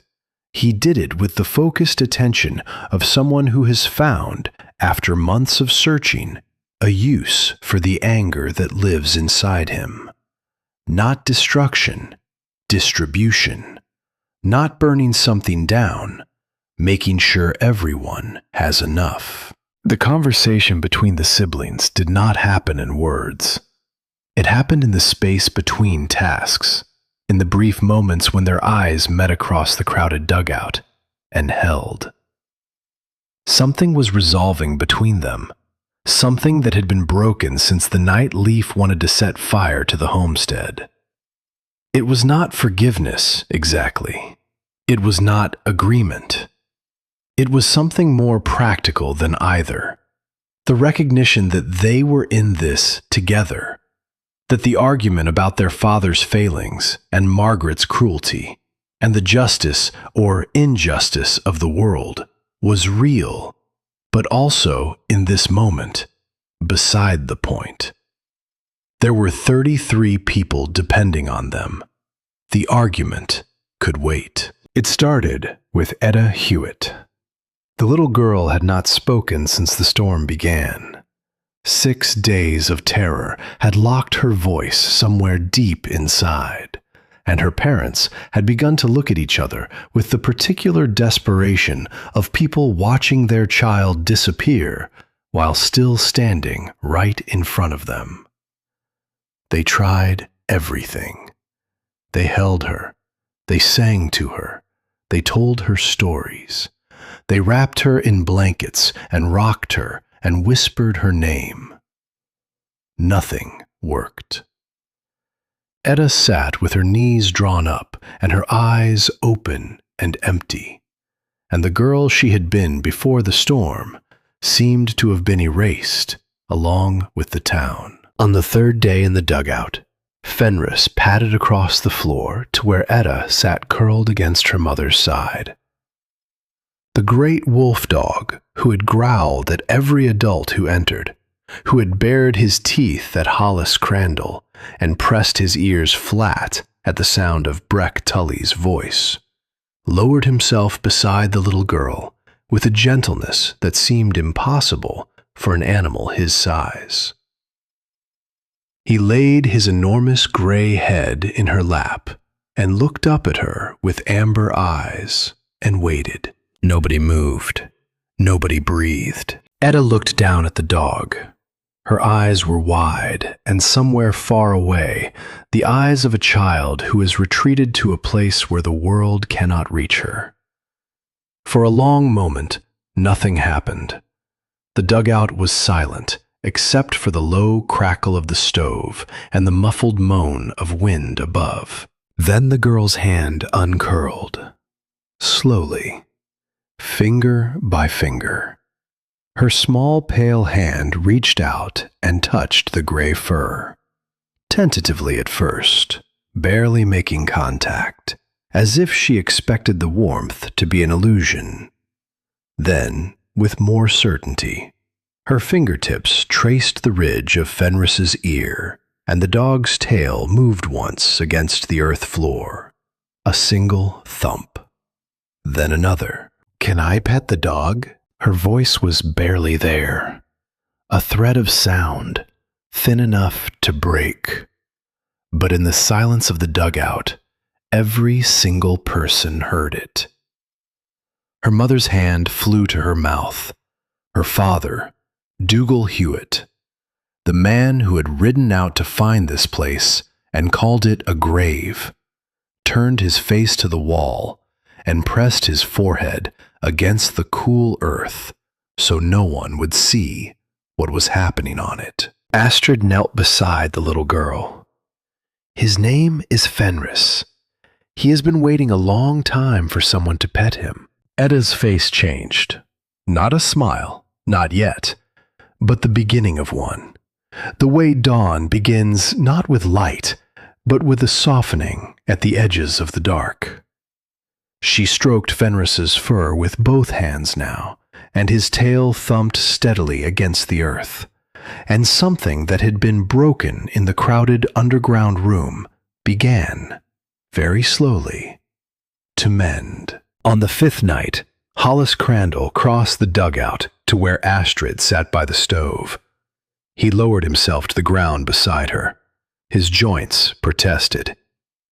He did it with the focused attention of someone who has found, after months of searching, a use for the anger that lives inside him. Not destruction, distribution. Not burning something down, making sure everyone has enough. The conversation between the siblings did not happen in words. It happened in the space between tasks, in the brief moments when their eyes met across the crowded dugout, and held. Something was resolving between them, something that had been broken since the night Leaf wanted to set fire to the homestead. It was not forgiveness, exactly. It was not agreement. It was something more practical than either. The recognition that they were in this together, that the argument about their father's failings and Margaret's cruelty and the justice or injustice of the world was real, but also, in this moment, beside the point. There were 33 people depending on them. The argument could wait. It started with Etta Hewitt. The little girl had not spoken since the storm began. 6 days of terror had locked her voice somewhere deep inside, and her parents had begun to look at each other with the particular desperation of people watching their child disappear while still standing right in front of them. They tried everything. They held her. They sang to her. They told her stories. They wrapped her in blankets and rocked her and whispered her name. Nothing worked. Etta sat with her knees drawn up and her eyes open and empty, and the girl she had been before the storm seemed to have been erased along with the town. On the third day in the dugout, Fenris padded across the floor to where Etta sat curled against her mother's side. The great wolf dog, who had growled at every adult who entered, who had bared his teeth at Hollis Crandall and pressed his ears flat at the sound of Breck Tully's voice, lowered himself beside the little girl with a gentleness that seemed impossible for an animal his size. He laid his enormous gray head in her lap and looked up at her with amber eyes and waited. Nobody moved. Nobody breathed. Etta looked down at the dog. Her eyes were wide, and somewhere far away, the eyes of a child who has retreated to a place where the world cannot reach her. For a long moment, nothing happened. The dugout was silent, except for the low crackle of the stove and the muffled moan of wind above. Then the girl's hand uncurled, slowly, finger by finger. Her small pale hand reached out and touched the gray fur, tentatively at first, barely making contact, as if she expected the warmth to be an illusion. Then, with more certainty, her fingertips traced the ridge of Fenris's ear, and the dog's tail moved once against the earth floor. A single thump. Then another. "Can I pet the dog?" Her voice was barely there. A thread of sound, thin enough to break. But in the silence of the dugout, every single person heard it. Her mother's hand flew to her mouth. Her father, Dougal Hewitt, the man who had ridden out to find this place and called it a grave, turned his face to the wall and pressed his forehead against the cool earth so no one would see what was happening on it. Astrid knelt beside the little girl. "His name is Fenris. He has been waiting a long time for someone to pet him." Etta's face changed. Not a smile, not yet, but the beginning of one. The way dawn begins not with light, but with a softening at the edges of the dark. She stroked Fenris's fur with both hands now, and his tail thumped steadily against the earth, and something that had been broken in the crowded underground room began, very slowly, to mend. On the fifth night, Hollis Crandall crossed the dugout to where Astrid sat by the stove. He lowered himself to the ground beside her. His joints protested.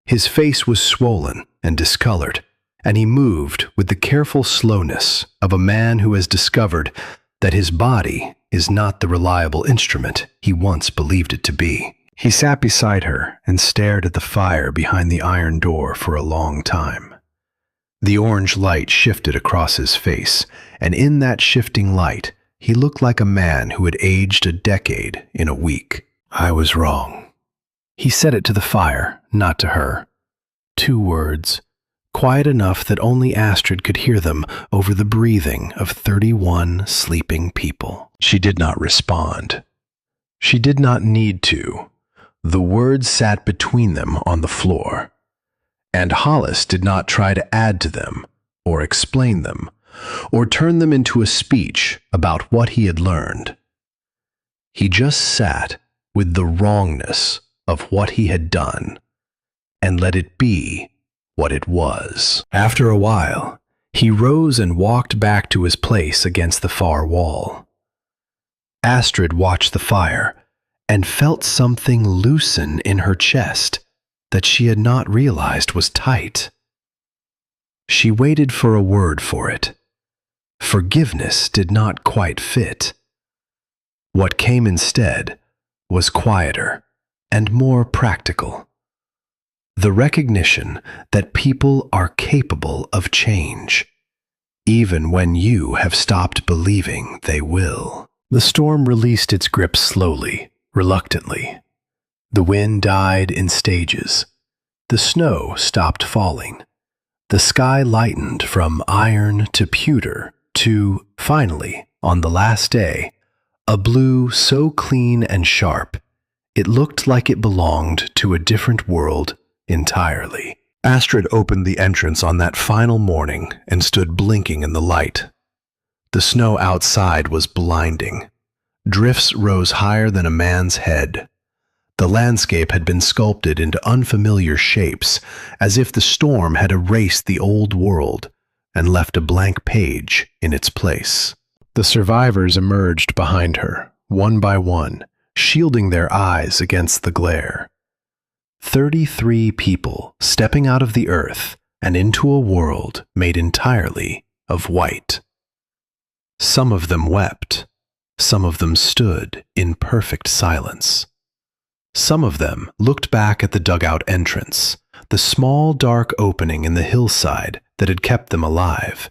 His face was swollen and discolored, and he moved with the careful slowness of a man who has discovered that his body is not the reliable instrument he once believed it to be. He sat beside her and stared at the fire behind the iron door for a long time. The orange light shifted across his face, and in that shifting light, he looked like a man who had aged a decade in a week. "I was wrong." He said it to the fire, not to her. 2 words, quiet enough that only Astrid could hear them over the breathing of 31 sleeping people. She did not respond. She did not need to. The words sat between them on the floor. And Hollis did not try to add to them, or explain them, or turn them into a speech about what he had learned. He just sat with the wrongness of what he had done, and let it be what it was. After a while, he rose and walked back to his place against the far wall. Astrid watched the fire and felt something loosen in her chest that she had not realized was tight. She waited for a word for it. Forgiveness did not quite fit. What came instead was quieter and more practical. The recognition that people are capable of change, even when you have stopped believing they will. The storm released its grip slowly, reluctantly. The wind died in stages. The snow stopped falling. The sky lightened from iron to pewter to, finally, on the last day, a blue so clean and sharp, it looked like it belonged to a different world entirely. Astrid opened the entrance on that final morning and stood blinking in the light. The snow outside was blinding. Drifts rose higher than a man's head. The landscape had been sculpted into unfamiliar shapes, as if the storm had erased the old world and left a blank page in its place. The survivors emerged behind her, one by one, shielding their eyes against the glare. 33 people stepping out of the earth and into a world made entirely of white. Some of them wept. Some of them stood in perfect silence. Some of them looked back at the dugout entrance, the small dark opening in the hillside that had kept them alive,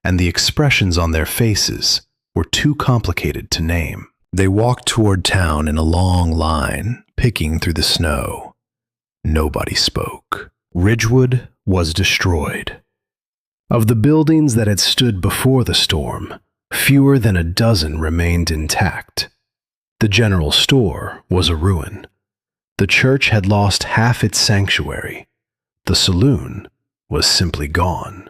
and the expressions on their faces were too complicated to name. They walked toward town in a long line, picking through the snow. Nobody spoke. Ridgewood was destroyed. Of the buildings that had stood before the storm, fewer than a dozen remained intact. The general store was a ruin. The church had lost half its sanctuary. The saloon was simply gone.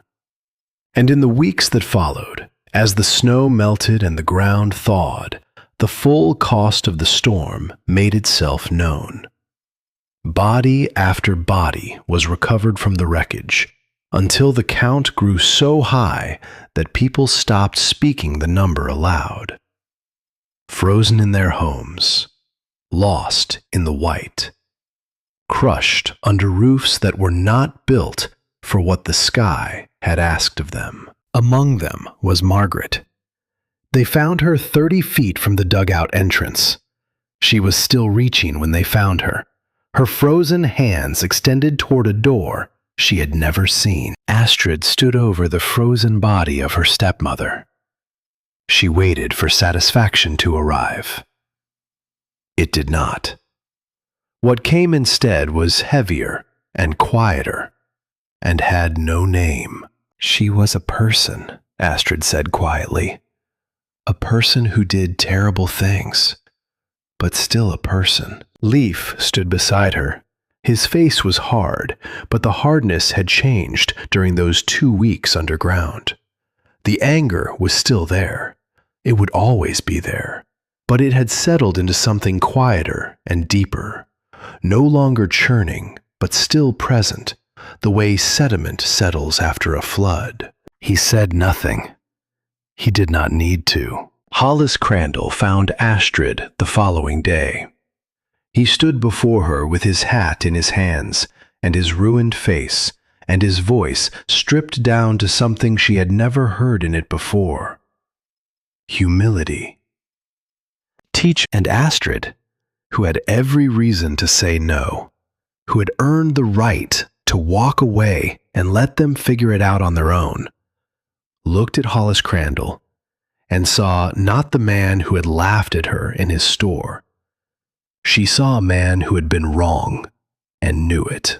And in the weeks that followed, as the snow melted and the ground thawed, the full cost of the storm made itself known. Body after body was recovered from the wreckage, until the count grew so high that people stopped speaking the number aloud. Frozen in their homes, lost in the white, crushed under roofs that were not built for what the sky had asked of them. Among them was Margaret. They found her 30 feet from the dugout entrance. She was still reaching when they found her, her frozen hands extended toward a door she had never seen. Astrid stood over the frozen body of her stepmother. She waited for satisfaction to arrive. It did not. What came instead was heavier and quieter, and had no name. She was a person, Astrid said quietly. A person who did terrible things, but still a person. Leaf stood beside her. His face was hard, but the hardness had changed during those 2 weeks underground. The anger was still there. It would always be there, but it had settled into something quieter and deeper, no longer churning, but still present, the way sediment settles after a flood. He said nothing. He did not need to. Hollis Crandall found Astrid the following day. He stood before her with his hat in his hands, and his ruined face, and his voice stripped down to something she had never heard in it before. Humility. And Astrid, who had every reason to say no, who had earned the right to walk away and let them figure it out on their own, looked at Hollis Crandall and saw not the man who had laughed at her in his store. She saw a man who had been wrong and knew it.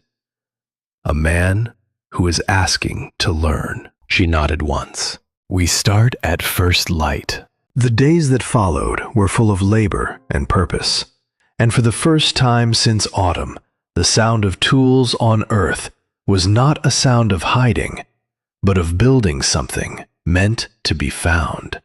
A man who was asking to learn. She nodded once. We start at first light. The days that followed were full of labor and purpose, and for the first time since autumn, the sound of tools on earth was not a sound of hiding, but of building something meant to be found.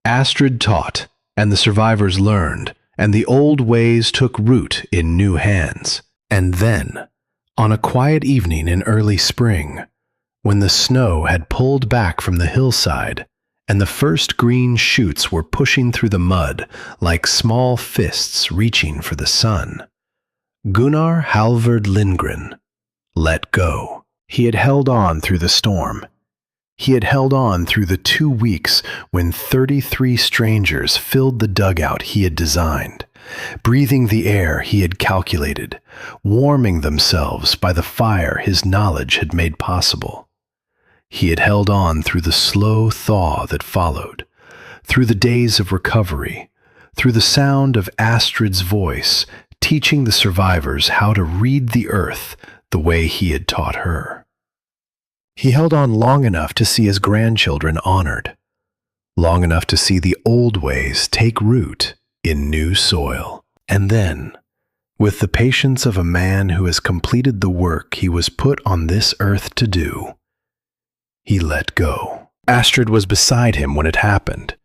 Astrid taught, and the survivors learned, and the old ways took root in new hands. And then, on a quiet evening in early spring, when the snow had pulled back from the hillside, and the first green shoots were pushing through the mud like small fists reaching for the sun, Gunnar Halvard Lindgren let go. He had held on through the storm. He had held on through the 2 weeks when 33 strangers filled the dugout he had designed, breathing the air he had calculated, warming themselves by the fire his knowledge had made possible. He had held on through the slow thaw that followed, through the days of recovery, through the sound of Astrid's voice, teaching the survivors how to read the earth the way he had taught her. He held on long enough to see his grandchildren honored, long enough to see the old ways take root in new soil. And then, with the patience of a man who has completed the work he was put on this earth to do, he let go. Astrid was beside him when it happened.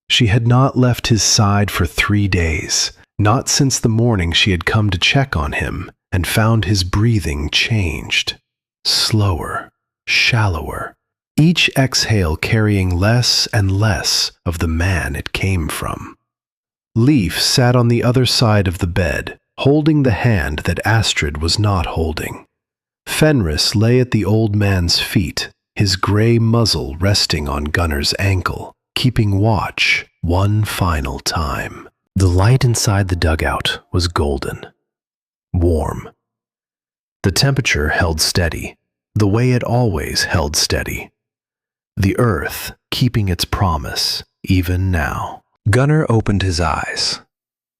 She had not left his side for 3 days, not since the morning she had come to check on him and found his breathing changed, slower, shallower, each exhale carrying less and less of the man it came from. Leif sat on the other side of the bed, holding the hand that Astrid was not holding. Fenris lay at the old man's feet, his gray muzzle resting on Gunnar's ankle, keeping watch one final time. The light inside the dugout was golden, warm. The temperature held steady, the way it always held steady. The earth keeping its promise, even now. Gunnar opened his eyes.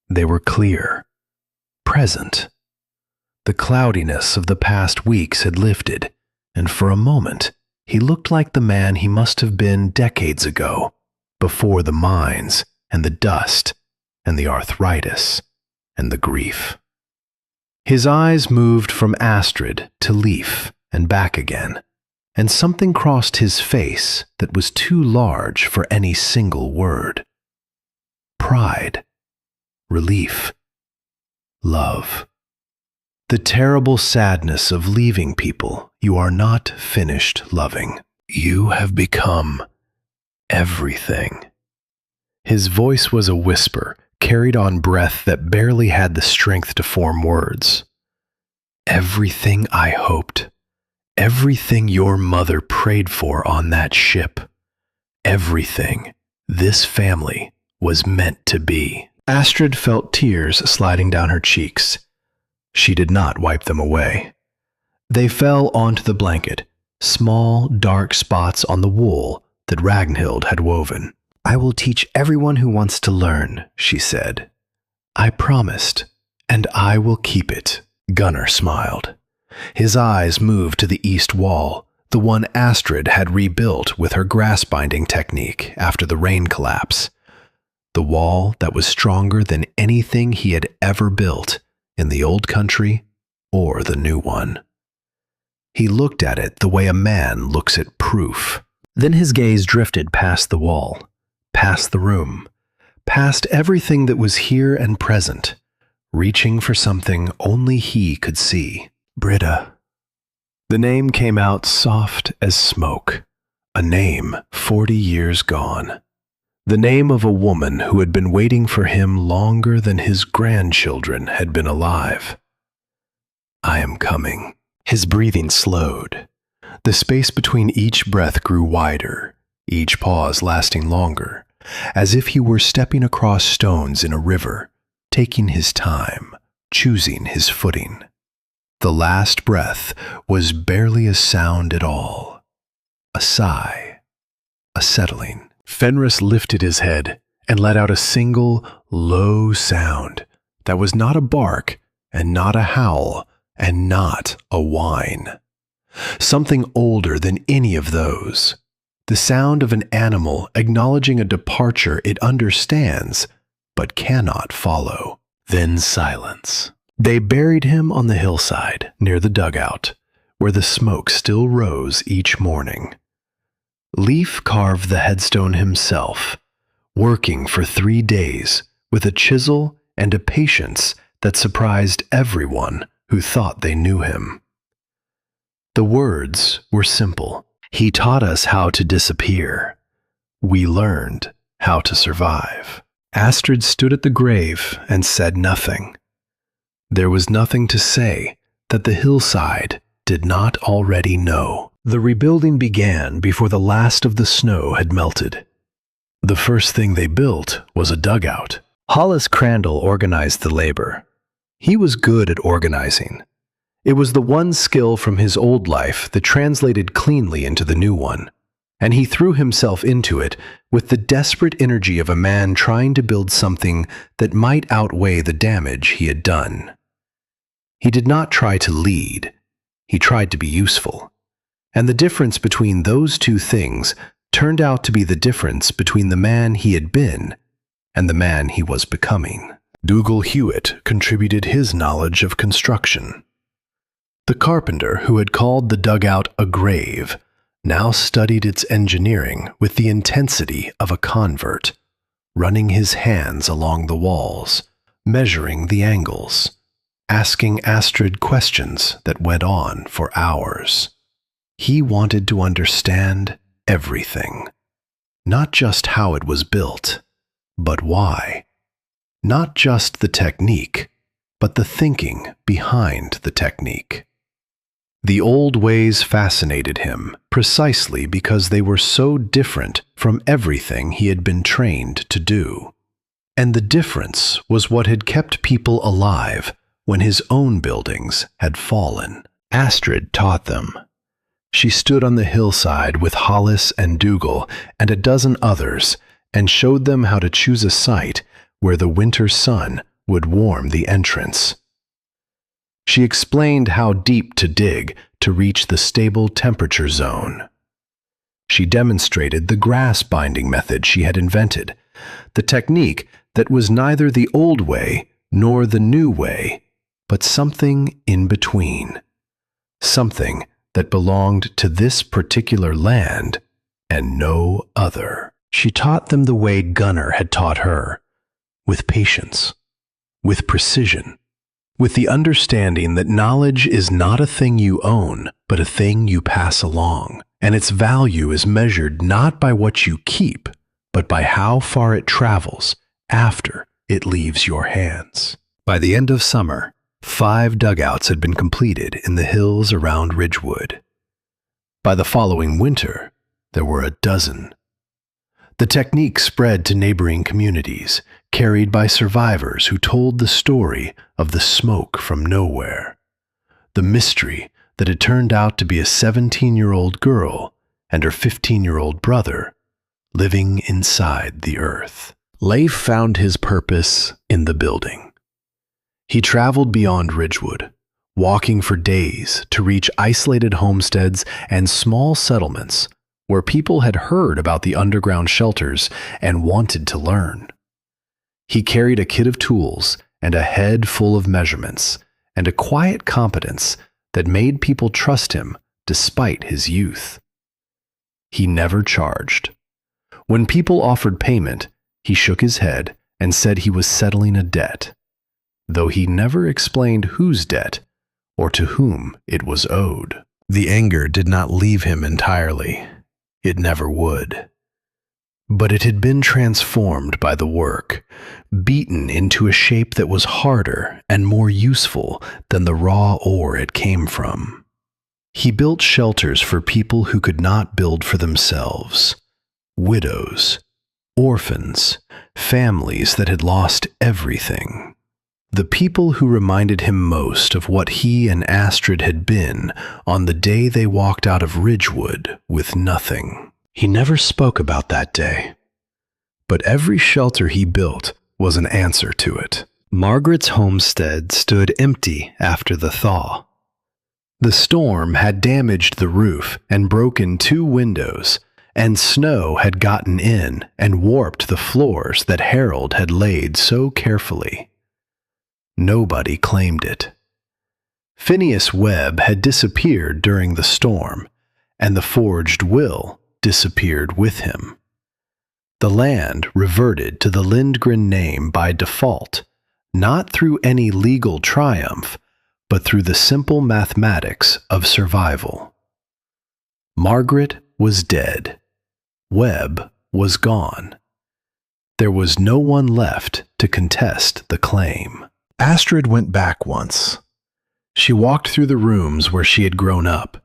They were clear, present. The cloudiness of the past weeks had lifted, and for a moment, he looked like the man he must have been decades ago, before the mines and the dust and the arthritis and the grief. His eyes moved from Astrid to Leif and back again, and something crossed his face that was too large for any single word. Pride, relief, love. The terrible sadness of leaving people you are not finished loving. You have become everything. His voice was a whisper, carried on breath that barely had the strength to form words. Everything I hoped, everything your mother prayed for on that ship, everything this family was meant to be. Astrid felt tears sliding down her cheeks. She did not wipe them away. They fell onto the blanket, small, dark spots on the wool that Ragnhild had woven. I will teach everyone who wants to learn, she said. I promised, and I will keep it. Gunnar smiled. His eyes moved to the east wall, the one Astrid had rebuilt with her grass-binding technique after the rain collapse. The wall that was stronger than anything he had ever built in the old country or the new one. He looked at it the way a man looks at proof. Then his gaze drifted past the wall, past the room, past everything that was here and present, reaching for something only he could see. Britta. The name came out soft as smoke, a name 40 years gone. The name of a woman who had been waiting for him longer than his grandchildren had been alive. I am coming. His breathing slowed. The space between each breath grew wider, each pause lasting longer, as if he were stepping across stones in a river, taking his time, choosing his footing. The last breath was barely a sound at all. A sigh, a settling. Fenris lifted his head and let out a single, low sound that was not a bark and not a howl and not a whine. Something older than any of those. The sound of an animal acknowledging a departure it understands but cannot follow. Then silence. They buried him on the hillside near the dugout, where the smoke still rose each morning. Leaf carved the headstone himself, working for 3 days with a chisel and a patience that surprised everyone who thought they knew him. The words were simple. He taught us how to disappear. We learned how to survive. Astrid stood at the grave and said nothing. There was nothing to say that the hillside did not already know. The rebuilding began before the last of the snow had melted. The first thing they built was a dugout. Hollis Crandall organized the labor. He was good at organizing. It was the one skill from his old life that translated cleanly into the new one, and he threw himself into it with the desperate energy of a man trying to build something that might outweigh the damage he had done. He did not try to lead, he tried to be useful. And the difference between those two things turned out to be the difference between the man he had been and the man he was becoming. Dougal Hewitt contributed his knowledge of construction. The carpenter who had called the dugout a grave now studied its engineering with the intensity of a convert, running his hands along the walls, measuring the angles, asking Astrid questions that went on for hours. He wanted to understand everything, not just how it was built, but why. Not just the technique, but the thinking behind the technique. The old ways fascinated him precisely because they were so different from everything he had been trained to do. And the difference was what had kept people alive when his own buildings had fallen. Astrid taught them. She stood on the hillside with Hollis and Dougal and a dozen others and showed them how to choose a site where the winter sun would warm the entrance. She explained how deep to dig to reach the stable temperature zone. She demonstrated the grass binding method she had invented, the technique that was neither the old way nor the new way, but something in between, something that belonged to this particular land and no other. She taught them the way Gunnar had taught her, with patience, with precision, with the understanding that knowledge is not a thing you own, but a thing you pass along, and its value is measured not by what you keep, but by how far it travels after it leaves your hands. By the end of summer, 5 dugouts had been completed in the hills around Ridgewood. By the following winter, there were a dozen. The technique spread to neighboring communities, carried by survivors who told the story of the smoke from nowhere, the mystery that had turned out to be a 17-year-old girl and her 15-year-old brother living inside the earth. Leif found his purpose in the building. He traveled beyond Ridgewood, walking for days to reach isolated homesteads and small settlements where people had heard about the underground shelters and wanted to learn. He carried a kit of tools and a head full of measurements and a quiet competence that made people trust him despite his youth. He never charged. When people offered payment, he shook his head and said he was settling a debt, though he never explained whose debt or to whom it was owed. The anger did not leave him entirely. It never would. But it had been transformed by the work, beaten into a shape that was harder and more useful than the raw ore it came from. He built shelters for people who could not build for themselves, widows, orphans, families that had lost everything. The people who reminded him most of what he and Astrid had been on the day they walked out of Ridgewood with nothing. He never spoke about that day, but every shelter he built was an answer to it. Margaret's homestead stood empty after the thaw. The storm had damaged the roof and broken 2 windows, and snow had gotten in and warped the floors that Harold had laid so carefully. Nobody claimed it. Phineas Webb had disappeared during the storm, and the forged will disappeared with him. The land reverted to the Lindgren name by default, not through any legal triumph, but through the simple mathematics of survival. Margaret was dead. Webb was gone. There was no one left to contest the claim. Astrid went back once. She walked through the rooms where she had grown up,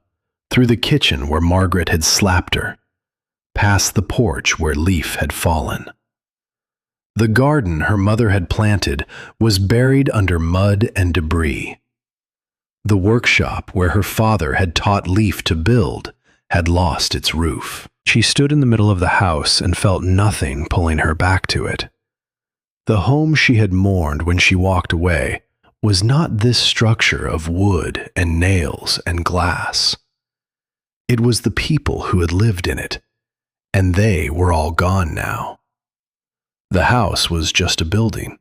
through the kitchen where Margaret had slapped her, past the porch where Leaf had fallen. The garden her mother had planted was buried under mud and debris. The workshop where her father had taught Leaf to build had lost its roof. She stood in the middle of the house and felt nothing pulling her back to it. The home she had mourned when she walked away was not this structure of wood and nails and glass. It was the people who had lived in it, and they were all gone now. The house was just a building,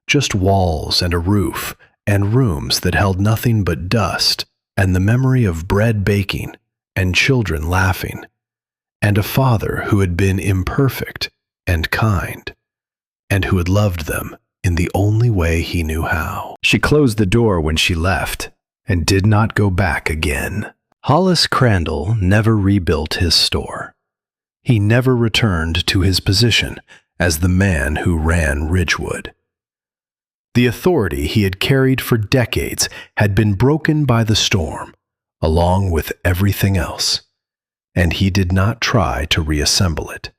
just walls and a roof and rooms that held nothing but dust and the memory of bread baking and children laughing, and a father who had been imperfect and kind, and who had loved them in the only way he knew how. She closed the door when she left and did not go back again. Hollis Crandall never rebuilt his store. He never returned to his position as the man who ran Ridgewood. The authority he had carried for decades had been broken by the storm, along with everything else, and he did not try to reassemble it.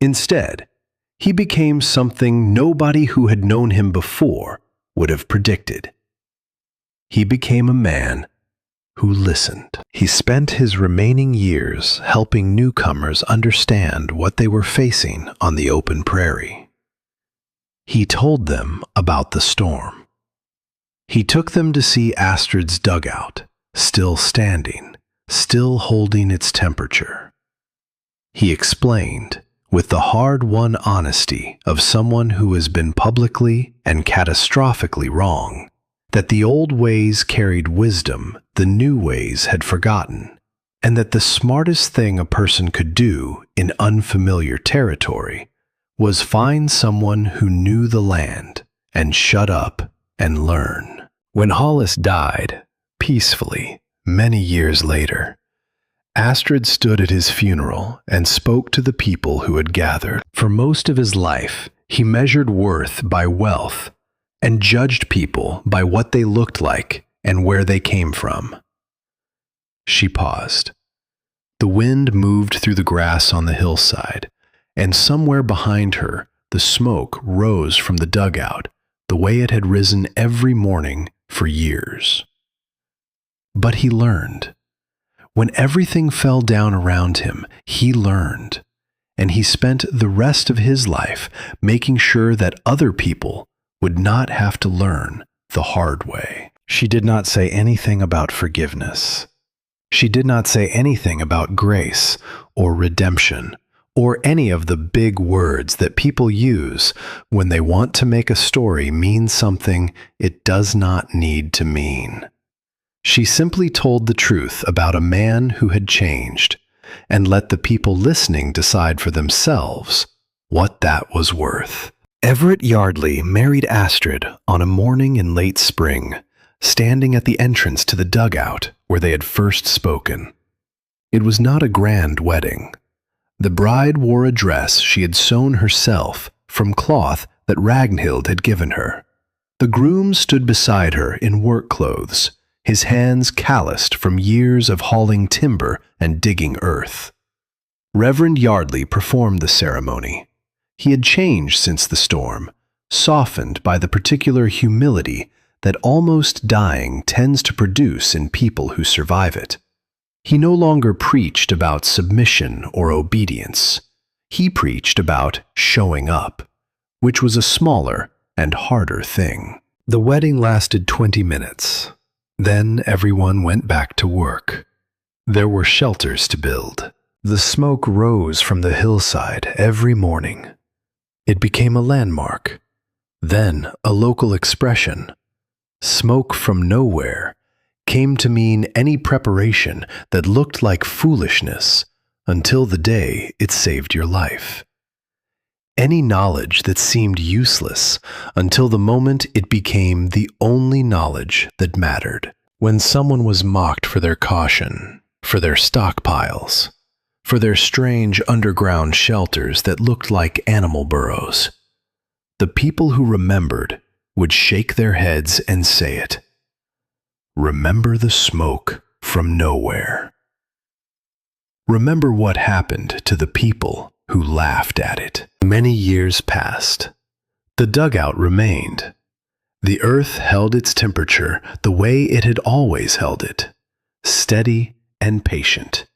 Instead, he became something nobody who had known him before would have predicted. He became a man who listened. He spent his remaining years helping newcomers understand what they were facing on the open prairie. He told them about the storm. He took them to see Astrid's dugout, still standing, still holding its temperature. He explained, with the hard-won honesty of someone who has been publicly and catastrophically wrong, that the old ways carried wisdom the new ways had forgotten, and that the smartest thing a person could do in unfamiliar territory was find someone who knew the land and shut up and learn. When Hollis died, peacefully, many years later, Astrid stood at his funeral and spoke to the people who had gathered. For most of his life, he measured worth by wealth and judged people by what they looked like and where they came from. She paused. The wind moved through the grass on the hillside, and somewhere behind her, the smoke rose from the dugout the way it had risen every morning for years. But he learned. When everything fell down around him, he learned, and he spent the rest of his life making sure that other people would not have to learn the hard way. She did not say anything about forgiveness. She did not say anything about grace or redemption or any of the big words that people use when they want to make a story mean something it does not need to mean. She simply told the truth about a man who had changed and let the people listening decide for themselves what that was worth. Everett Yardley married Astrid on a morning in late spring, standing at the entrance to the dugout where they had first spoken. It was not a grand wedding. The bride wore a dress she had sewn herself from cloth that Ragnhild had given her. The groom stood beside her in work clothes, his hands calloused from years of hauling timber and digging earth. Reverend Yardley performed the ceremony. He had changed since the storm, softened by the particular humility that almost dying tends to produce in people who survive it. He no longer preached about submission or obedience. He preached about showing up, which was a smaller and harder thing. The wedding lasted 20 minutes. Then everyone went back to work. There were shelters to build. The smoke rose from the hillside every morning. It became a landmark, then a local expression. Smoke from nowhere came to mean any preparation that looked like foolishness until the day it saved your life. Any knowledge that seemed useless until the moment it became the only knowledge that mattered. When someone was mocked for their caution, for their stockpiles, for their strange underground shelters that looked like animal burrows, the people who remembered would shake their heads and say it. Remember the smoke from nowhere. Remember what happened to the people who laughed at it. Many years passed. The dugout remained. The earth held its temperature the way it had always held it, steady and patient,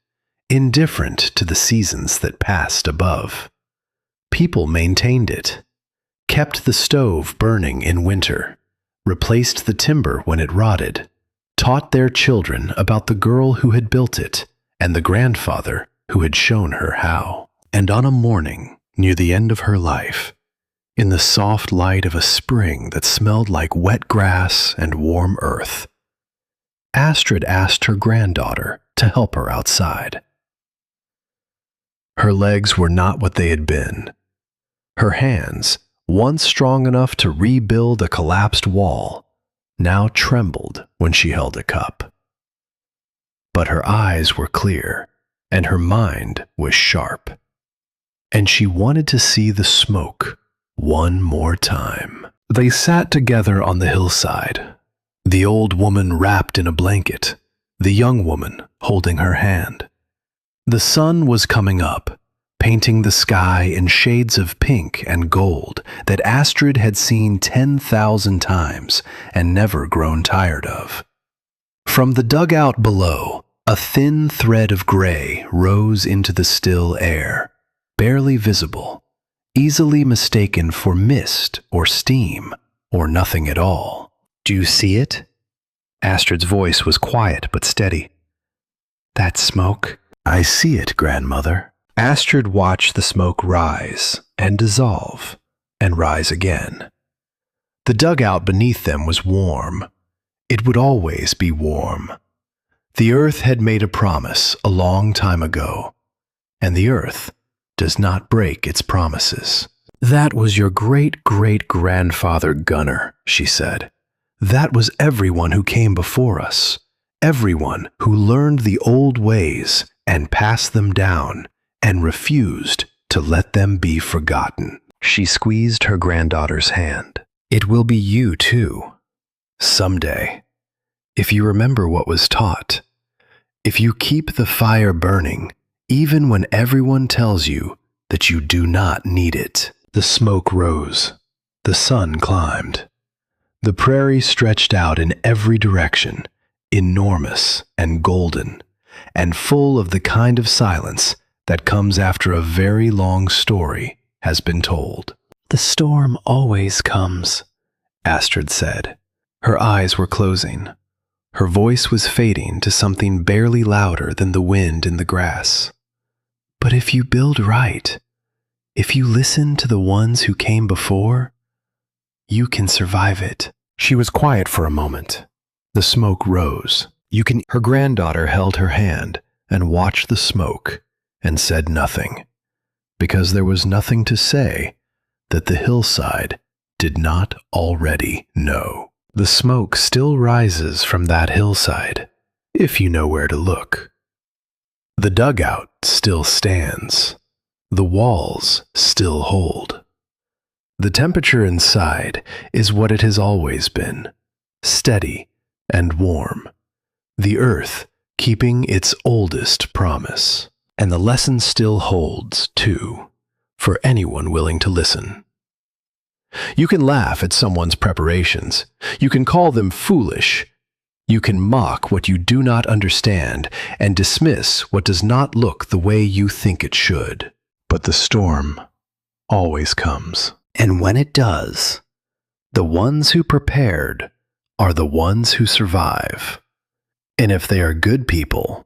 indifferent to the seasons that passed above. People maintained it, kept the stove burning in winter, replaced the timber when it rotted, taught their children about the girl who had built it and the grandfather who had shown her how. And on a morning near the end of her life, in the soft light of a spring that smelled like wet grass and warm earth, Astrid asked her granddaughter to help her outside. Her legs were not what they had been. Her hands, once strong enough to rebuild a collapsed wall, now trembled when she held a cup. But her eyes were clear, and her mind was sharp, and she wanted to see the smoke one more time. They sat together on the hillside, the old woman wrapped in a blanket, the young woman holding her hand. The sun was coming up, painting the sky in shades of pink and gold that Astrid had seen 10,000 times and never grown tired of. From the dugout below, a thin thread of gray rose into the still air, barely visible, easily mistaken for mist or steam or nothing at all. Do you see it? Astrid's voice was quiet but steady. That smoke? I see it, grandmother. Astrid watched the smoke rise and dissolve and rise again. The dugout beneath them was warm. It would always be warm. The earth had made a promise a long time ago, and the earth does not break its promises. That was your great-great-grandfather Gunnar, she said. That was everyone who came before us, everyone who learned the old ways and passed them down and refused to let them be forgotten. She squeezed her granddaughter's hand. It will be you too, someday, if you remember what was taught, if you keep the fire burning, even when everyone tells you that you do not need it. The smoke rose. The sun climbed. The prairie stretched out in every direction, enormous and golden, and full of the kind of silence that comes after a very long story has been told. The storm always comes, Astrid said. Her eyes were closing. Her voice was fading to something barely louder than the wind in the grass. But if you build right, if you listen to the ones who came before, you can survive it. She was quiet for a moment. The smoke rose. Her granddaughter held her hand and watched the smoke and said nothing, because there was nothing to say that the hillside did not already know. The smoke still rises from that hillside, if you know where to look. The dugout still stands. The walls still hold. The temperature inside is what it has always been, steady and warm. The earth keeping its oldest promise. And the lesson still holds, too, for anyone willing to listen. You can laugh at someone's preparations. You can call them foolish. You can mock what you do not understand and dismiss what does not look the way you think it should. But the storm always comes. And when it does, the ones who prepared are the ones who survive. And if they are good people,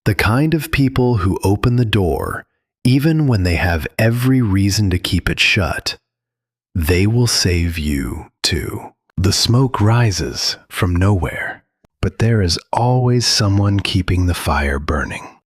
the kind of people who open the door even when they have every reason to keep it shut, they will save you too. The smoke rises from nowhere, but there is always someone keeping the fire burning.